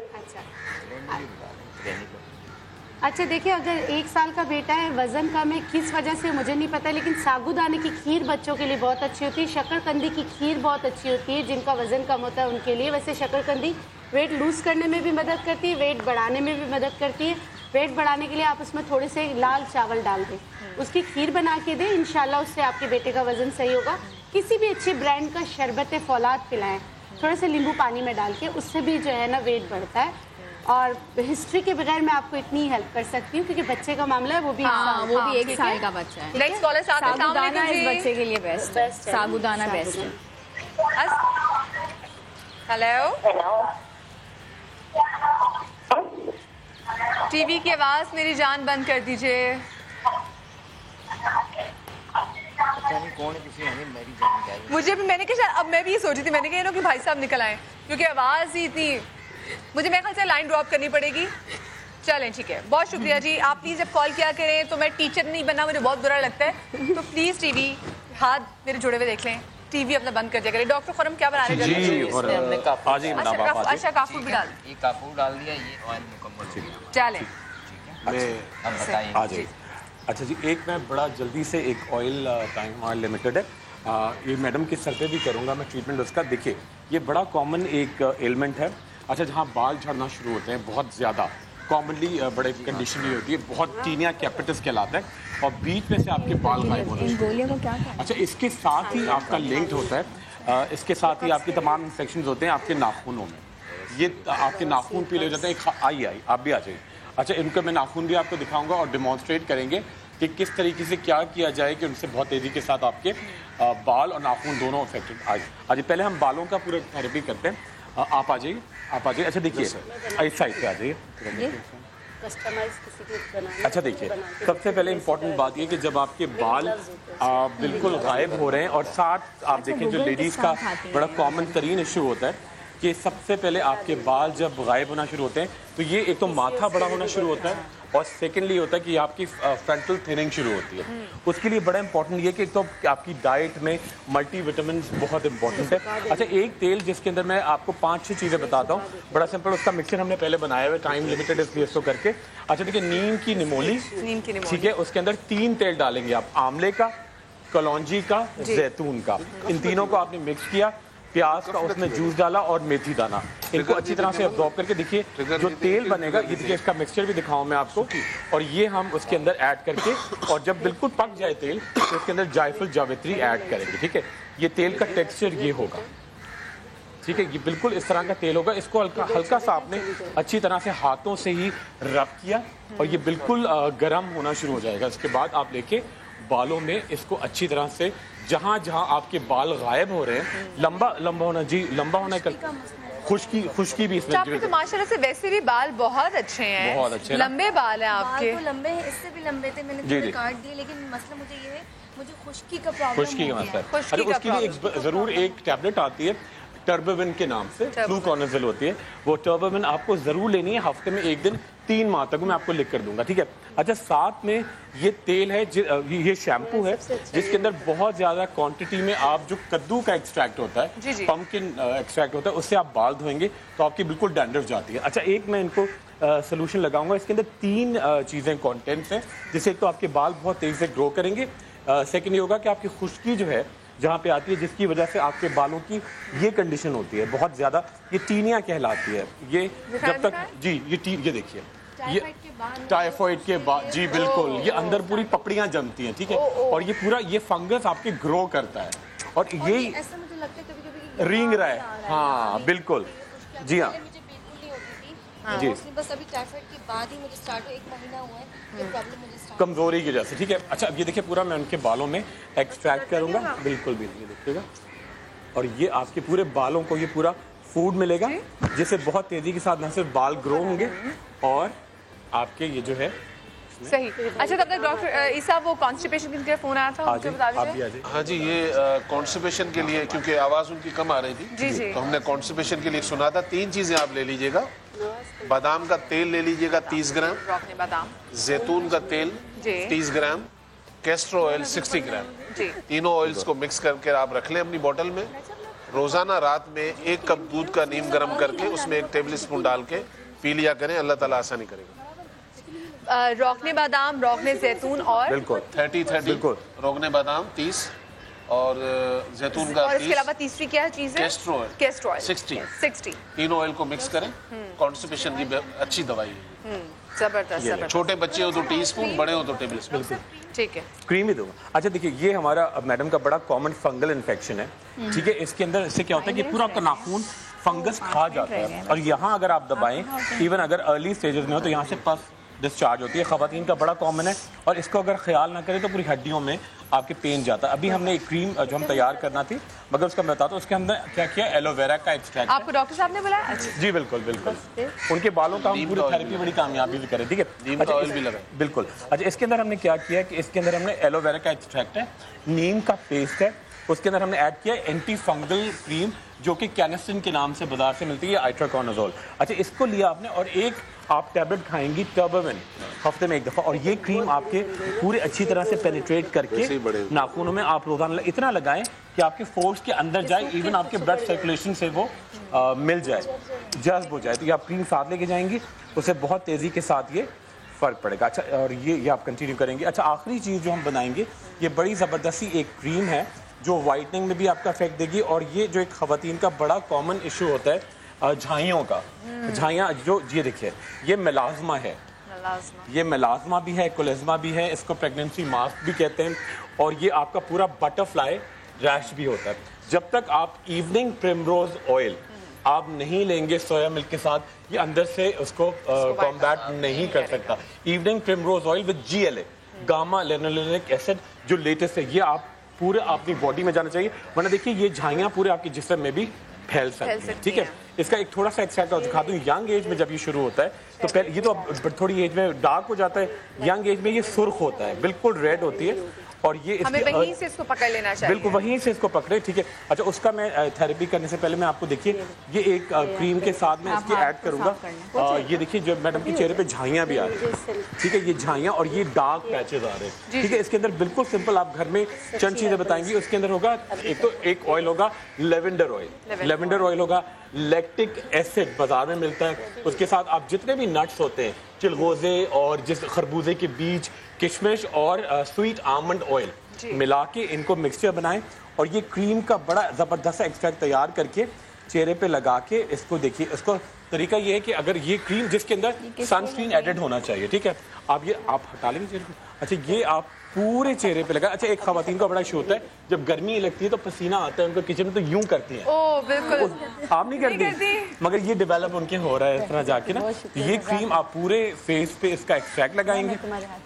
अच्छा देखिए, अगर 1 साल का बेटा है, वजन कम है, किस वजह से मुझे नहीं पता, लेकिन साबूदाने की खीर बच्चों के लिए बहुत अच्छी होती है। शकरकंदी की खीर बहुत अच्छी होती है जिनका वजन कम होता है उनके लिए। वैसे शकरकंदी वेट लूज करने में भी मदद करती है, वेट बढ़ाने में भी मदद करती है। वेट बढ़ाने के लिए आप उसमें थोड़े से लाल चावल डाल दें, उसकी खीर बना के दें, इंशाल्लाह उससे आपके बेटे का वजन सही होगा। किसी भी अच्छे ब्रांड का शरबत फौलाद पिलाएं, थोड़े से नींबू पानी में डाल के, उससे भी जो है ना वेट बढ़ता है। और हिस्ट्री के बगैर मैं आपको इतनी हेल्प कर सकती हूँ क्योंकि बच्चे का मामला है, वो भी वो भी 1 साल का बच्चा है। नेक्स्ट कॉलर साथ है। साबूदाना इस बच्चे के लिए बेस्ट है। साबूदाना बेस्ट है। हेलो, टीवी की आवाज मेरी जान बंद कर दीजिए। मुझे भी, मैंने कहा अब मैं भी ये सोची थी, मैंने कहा कि भाई साहब निकल आए क्योंकि आवाज ही इतनी, मुझे मेरे ख्याल से लाइन ड्रॉप करनी पड़ेगी। चलें ठीक है, बहुत शुक्रिया जी। आप प्लीज जब कॉल किया करें तो मैं टीचर नहीं बनना, मुझे बहुत बुरा लगता है, तो प्लीज टीवी हाथ मेरे जुड़े हुए देख लें, टीवी अपना बंद कर दिया करें। डॉक्टर खुरम क्या बना रहे हैं? अच्छा, काफूर भी डाल, ये काफूर डाल दिया, ये ऑयल मुकम्मल। चलें आ जाइए। अच्छा जी, एक मैं बड़ा जल्दी से एक ऑयल टाइम ऑयल लिमिटेड है, ये मैडम के सर पे भी करूँगा मैं ट्रीटमेंट उसका। देखिए ये बड़ा कॉमन एक एलिमेंट है। अच्छा, जहाँ बाल झड़ना शुरू होते हैं बहुत ज़्यादा कॉमनली बड़े कंडीशन ये होती है, बहुत टीनिया कैपिटस कहलाता है और बीच में से आपके बाल गायब होने शुरू होते हैं। अच्छा, इसके साथ ही आपका लिंक्ड होता है, इसके साथ ही आपके तमाम इन्फेक्शन होते हैं आपके नाखूनों में। ये आपके नाखून पीले हो जाते हैं। आइए आप भी आ जाइए। अच्छा, इनका मैं नाखून भी आपको दिखाऊंगा और डिमॉन्स्ट्रेट करेंगे कि किस तरीके से क्या किया जाए कि उनसे बहुत तेज़ी के साथ आपके बाल और नाखून दोनों अफेक्टेड आए। आज पहले हम बालों का पूरा थेरेपी करते हैं। आप आ जाइए, आप आ जाइए। अच्छा देखिए, इस साइड पे आ जाइए। अच्छा देखिए, सबसे पहले इम्पोर्टेंट बात ये कि जब आपके बाल बिल्कुल गायब हो रहे हैं और साथ आप देखें जो लेडीज़ का बड़ा कॉमन तरीन इशू होता है कि सबसे पहले आपके बाल जब गायब होना शुरू होते हैं तो ये एक तो माथा बड़ा होना शुरू होता है और सेकेंडली होता है कि आपकी फ्रंटल थिनिंग शुरू होती है। उसके लिए बड़ा इंपॉर्टेंट ये कि एक तो आपकी डाइट में मल्टीविटामिन बहुत इंपॉर्टेंट है। अच्छा, एक तेल जिसके अंदर मैं आपको 5-6 चीज़ें बताता हूँ, बड़ा सिंपल, उसका मिक्सचर हमने पहले बनाया हुआ है, टाइम लिमिटेड इसलिए इसको करके। अच्छा देखिए, नीम की निमोली, ठीक है, उसके अंदर 3 तेल डालेंगे आप, आंवले का, कलौंजी का, जैतून का। इन तीनों को आपने मिक्स किया, प्याज का उसमें जूस डाला और मेथी दाना, इनको अच्छी तरह से अब्जॉर्ब करके देखिए जो तेल बनेगा, ये देखिए इसका मिक्सचर भी दिखाऊं मैं आपको, और ये हम उसके अंदर ऐड करके, और जब बिल्कुल पक जाए तेल तो इसके अंदर जायफल जावित्री ऐड करेंगे। ठीक है, ये तेल का टेक्सचर ये होगा। ठीक है, ये बिल्कुल इस तरह का तेल होगा। इसको हल्का सा आपने अच्छी तरह से हाथों से ही रब किया और ये बिल्कुल गर्म होना शुरू हो जाएगा। इसके बाद आप लेके बालों में इसको अच्छी तरह से, जहां जहां आपके बाल गायब हो रहे हैं, लंबा होना जी, लंबा होना कर, खुश्की भी इसमें। आपके तो माशाल्लाह से वैसे भी बाल बहुत अच्छे हैं, बहुत अच्छे, लंबे बाल हैं आपके। बाल तो लंबे हैं, इससे भी लंबे थे, मैंने थोड़े काट दिए, लेकिन मसला मुझे ये है, मुझे खुश्की का प्रॉब्लम खुश्की का मसला है। अरे उसके लिए जरूर एक टैबलेट आती है टर्बोविन के नाम से, फ्लूकोनाजोल होती है, वो टर्बोविन आपको जरूर लेनी है हफ्ते में 1 दिन 3 माह तक, मैं आपको लिख कर दूंगा। ठीक है, अच्छा साथ में ये तेल है, ये शैम्पू है जिसके अंदर बहुत ज्यादा क्वांटिटी में आप जो कद्दू का एक्सट्रैक्ट होता है, पंपकिन एक्सट्रैक्ट होता है, उससे आप बाल धोएंगे तो आपकी बिल्कुल डैंड्रफ जाती है। अच्छा एक मैं इनको सोल्यूशन लगाऊंगा, इसके अंदर 3 चीजें कॉन्टेंट्स हैं, जिससे एक तो आपके बाल बहुत तेजी से ग्रो करेंगे, सेकेंड ये होगा कि आपकी खुश्की जो है जहाँ पे आती है, जिसकी वजह से आपके बालों की ये कंडीशन होती है बहुत ज्यादा, ये टीनिया कहलाती है। ये जब तक जी ये देखिए, ये टाइफाइड के बाद जी बिल्कुल, ये अंदर पूरी पपड़ियां जमती हैं। ठीक है, और ये पूरा ये फंगस आपके ग्रो करता है और ये रिंग रहा है। हाँ बिल्कुल जी, हाँ जी, बस अभी टाइफाइड के बाद ही मुझे स्टार्ट हो, 1 महीना हुआ है ये प्रॉब्लम मुझे कमजोरी की वजह से। ठीक है, अच्छा अब ये देखिए पूरा मैं उनके बालों में एक्सट्रैक्ट करूंगा, बिल्कुल भी ये देखिएगा, और ये आपके पूरे बालों को ये पूरा फूड मिलेगा, जिससे बहुत तेजी के साथ न सिर्फ बाल ग्रो होंगे और आपके ये जो है सही। अच्छा तब तक डॉक्टर ईसा, वो कॉन्स्टिपेशन के फोन आया था, मुझे बता दीजिए। हाँ जी, ये कॉन्स्टिपेशन के लिए, क्योंकि आवाज़ उनकी कम आ रही थी, तो हमने कॉन्स्टिपेशन के लिए सुना था। 3 चीज़ें आप ले लीजिएगा, बादाम का तेल ले लीजिएगा 30 ग्राम, जैतून का तेल 30 ग्राम, कैस्टर ऑयल 60 ग्राम, तीनों ऑयल्स को मिक्स करके आप रख लें अपनी बोतल में। रोजाना रात में 1 कप दूध का नीम गर्म करके उसमें 1 टेबल स्पून डाल के पी लिया करें, अल्लाह ताला आसानी करेगा। रोकने बादाम, रोकने जैतून और बिल्कुल 30 बिल्कुल, रोकने बादाम 30 और जैतून का 30, और इसके अलावा तीसरी क्या चीज है? Castor oil 60। तीनों ऑयल को मिक्स करें, कॉन्स्टिपेशन की अच्छी दवाई है। जबरदस्त। छोटे बच्चे हो तो टीस्पून, बड़े हो तो टेबल स्पून। ठीक है, क्रीम ही दूंगा। अच्छा देखिए, ये हमारा मैडम का बड़ा कॉमन फंगल इन्फेक्शन है। ठीक है, इसके अंदर इससे क्या होता है कि पूरा नाखून फंगस खा जाता है, और यहाँ अगर आप दबाएं, इवन अगर अर्ली स्टेजेस में हो तो यहाँ से पस डिस्चार्ज होती है। खवातीन का बड़ा कॉमन है, और इसको अगर ख्याल ना करें तो पूरी हड्डियों में आपके पेन जाता है। अभी हमने एक क्रीम जो हम तैयार करना थी, मगर उसका मैं बताता हूँ, उसके अंदर क्या किया, एलोवेरा का एक्सट्रैक्ट। आपको डॉक्टर साहब ने बुलाया? जी बिल्कुल बिल्कुल, उनके बालों का हम पूरी थेरेपी बड़ी कामयाबी भी करें। ठीक है, नीम का ऑयल भी लगा, बिल्कुल। अच्छा इसके अंदर हमने क्या किया कि इसके अंदर हमने एलोवेरा का एक्सट्रैक्ट है, नीम का पेस्ट है, उसके अंदर हमने ऐड किया एंटी फंगल क्रीम जो कि कैनेस्टिन के नाम से बाजार से मिलती है, आइट्राकोनाजोल। अच्छा इसको लिया आपने, और एक आप टैबलेट खाएंगी टर्बोविन हफ्ते में 1 दफा, और ये क्रीम आपके पूरे अच्छी तरह से पेनिट्रेट करके नाखूनों में आप रोजाना इतना लगाएं कि आपके फोर्स के अंदर जाए, इवन आपके ब्लड सर्कुलेशन से वो मिल जाए, जज्ब हो जाए। तो ये आप क्रीम साथ लेके जाएंगी, उससे बहुत तेजी के साथ ये फर्क पड़ेगा। अच्छा, और ये आप कंटिन्यू करेंगे। अच्छा आखिरी चीज़ जो हम बनाएंगे, ये बड़ी ज़बरदस्ती एक क्रीम है जो वाइटनिंग में भी आपका इफेक्ट देगी, और ये जो एक खवातीन का बड़ा कॉमन इशू होता है झाइयों का, झाइयाँ जो ये देखिए, ये मेलाज़मा है, ये मेलाज़मा भी है, कोलेज़मा भी है, इसको प्रेगनेंसी मास्क भी कहते हैं, और ये आपका पूरा बटरफ्लाई रैश भी होता है। जब तक आप इवनिंग प्रिमरोज ऑयल आप नहीं लेंगे सोया मिल्क के साथ, ये अंदर से उसको कॉम्बैट नहीं कर सकता। Evening primrose oil with GLA, gamma linolenic acid, जो लेटेस्ट है, ये आप पूरे अपनी बॉडी में जाना चाहिए, वरना देखिए ये झाइयाँ पूरे आपके जिस्म में भी फैल सकती है। ठीक है, इसका एक थोड़ा सा एक्सट्रैक्ट दिखा दूं। यंग एज में जब ये शुरू होता है तो पहले ये तो थोड़ी एज में डार्क हो जाता है, यंग एज में ये सुर्ख होता है, बिल्कुल रेड होती है, और ये हमें वहीं से इसको पकड़ लेना चाहिए, बिल्कुल वहीं से इसको पकड़े। ठीक है, अच्छा उसका मैं थेरेपी करने से पहले मैं आपको देखिए ये एक क्रीम के साथ मैं इसकी ऐड करूंगा। ये देखिए जो मैडम के चेहरे पे झाइयाँ भी आ रही है, ठीक है, ये झाइयाँ और ये डार्क पैचेस आ रहे हैं। ठीक है, इसके अंदर बिल्कुल सिंपल आप घर में चंद चीजें बताएंगी। उसके अंदर होगा एक तो एक ऑयल होगा लेवेंडर ऑयल, लेवेंडर ऑयल होगा, लैक्टिक एसिड बाजार में मिलता है, उसके साथ आप जितने भी नट्स होते हैं, चिलगोजे और जिस खरबूजे के बीज, किशमिश और स्वीट आमंड ऑयल मिला के इनको मिक्सचर बनाएं, और ये क्रीम का बड़ा ज़बरदस्त एक्सट्रैक्ट तैयार करके चेहरे पे लगा के इसको देखिए। इसको तरीका ये है कि अगर ये क्रीम जिसके अंदर सनस्क्रीन एडेड होना चाहिए, ठीक है, आप हटा लेंगे चेहरे पे। अच्छा, ये आप पूरे चेहरे पे लगा। अच्छा, एक खवातीन का बड़ा इशू होता है, जब गर्मी लगती है तो पसीना आता है उनको किचन में, तो यूं करती है। ओह बिल्कुल, आप नहीं करती, मगर ये डेवलप उनके हो रहा है इस तरह जाके ना। ये क्रीम आप पूरे फेस पे इसका एक्सट्रैक्ट लगाएंगे।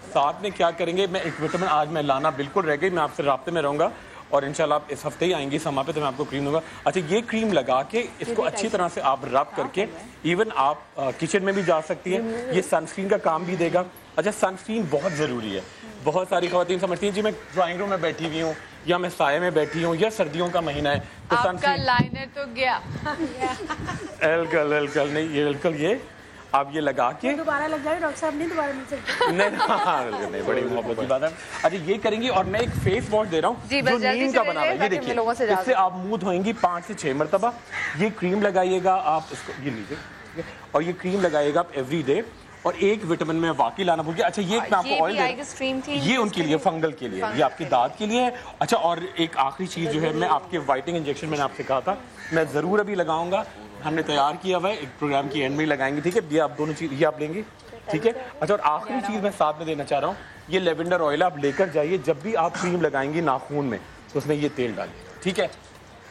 साथ में क्या करेंगे, मैं एक विटामिन आज मैं लाना बिल्कुल रह गई, मैं आपसे राब्ते में रहूंगा और इंशाल्लाह आप इस हफ्ते ही आएंगी समा पे तो मैं आपको क्रीम दूंगा। अच्छा, ये क्रीम लगा के इसको अच्छी तरह से आप रब करके इवन आप किचन में भी जा सकती हैं। ये सनस्क्रीन का काम भी देगा। अच्छा, सनस्क्रीन बहुत ज़रूरी है। बहुत सारी खवातीन समझती हैं जी मैं ड्राइंग रूम में बैठी हुई हूँ या मैं साये में बैठी हूँ या सर्दियों का महीना है तो आपका लाइनर तो गया। एल्कल नहीं, ये एल्कल ये आप ये लगा के दोबारा लग जाए डॉक्टर साहब, नहीं दोबारा मिल सकते। नहीं, बड़ी मोहब्बत की बात है। अच्छा, ये करेंगी और मैं एक फेस वॉश दे रहा हूँ जो नीम का बना हुआ है। ये देखिए, इससे आप मुंह धोएंगी 5 से 6 मरतबा। ये क्रीम लगाइएगा आप, इसको ये लीजिए, और ये क्रीम लगाइएगा आप एवरी डे। और एक विटामिन में वाकई लाना भूल गया। अच्छा, ये मैं आपको ऑयल दे, ये उनके लिए फंगल के लिए, ये आपके दांत के लिए है। अच्छा, और एक आखिरी चीज जो है, मैं आपके वाइटनिंग इंजेक्शन मैंने आपसे कहा था मैं जरूर अभी लगाऊंगा, हमने तैयार किया हुआ है, एक प्रोग्राम की एंड में लगाएंगे, ठीक है। ये आप दोनों चीज ये आप लेंगे, ठीक है। अच्छा, और आखिरी चीज मैं साथ में देना चाह रहा हूँ, ये लेवेंडर ऑयल आप लेकर जाइए, जब भी आप क्रीम लगाएंगी नाखून में तो उसमें ये तेल डालिए, ठीक है।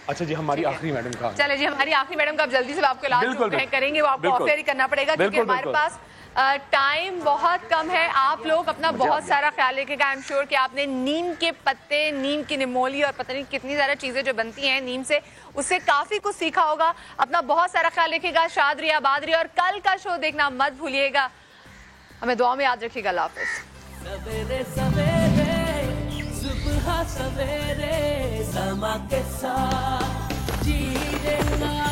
अच्छा जी, हमारी आखिरी मैडम का, चले जी, हमारी आखिरी मैडम का अब जल्दी से आपको इलाज करेंगे, वो आपको ऑफर ही करना पड़ेगा क्योंकि हमारे पास टाइम बहुत कम है। आप लोग अपना बहुत सारा ख्याल रखिएगा। आई एम श्योर कि आपने नीम के पत्ते, नीम की निमोली और पता नहीं कितनी सारी चीजें जो बनती हैं नीम से, उससे काफी कुछ सीखा होगा। अपना बहुत सारा ख्याल रखिएगा। शाद रिया, आबाद रिया और कल का शो देखना मत भूलिएगा। हमें दुआ में याद रखिएगा। अल्लाह हाफिज़। सवेरे सवेरे सुबह सवेरे समा के साथ जी लेना।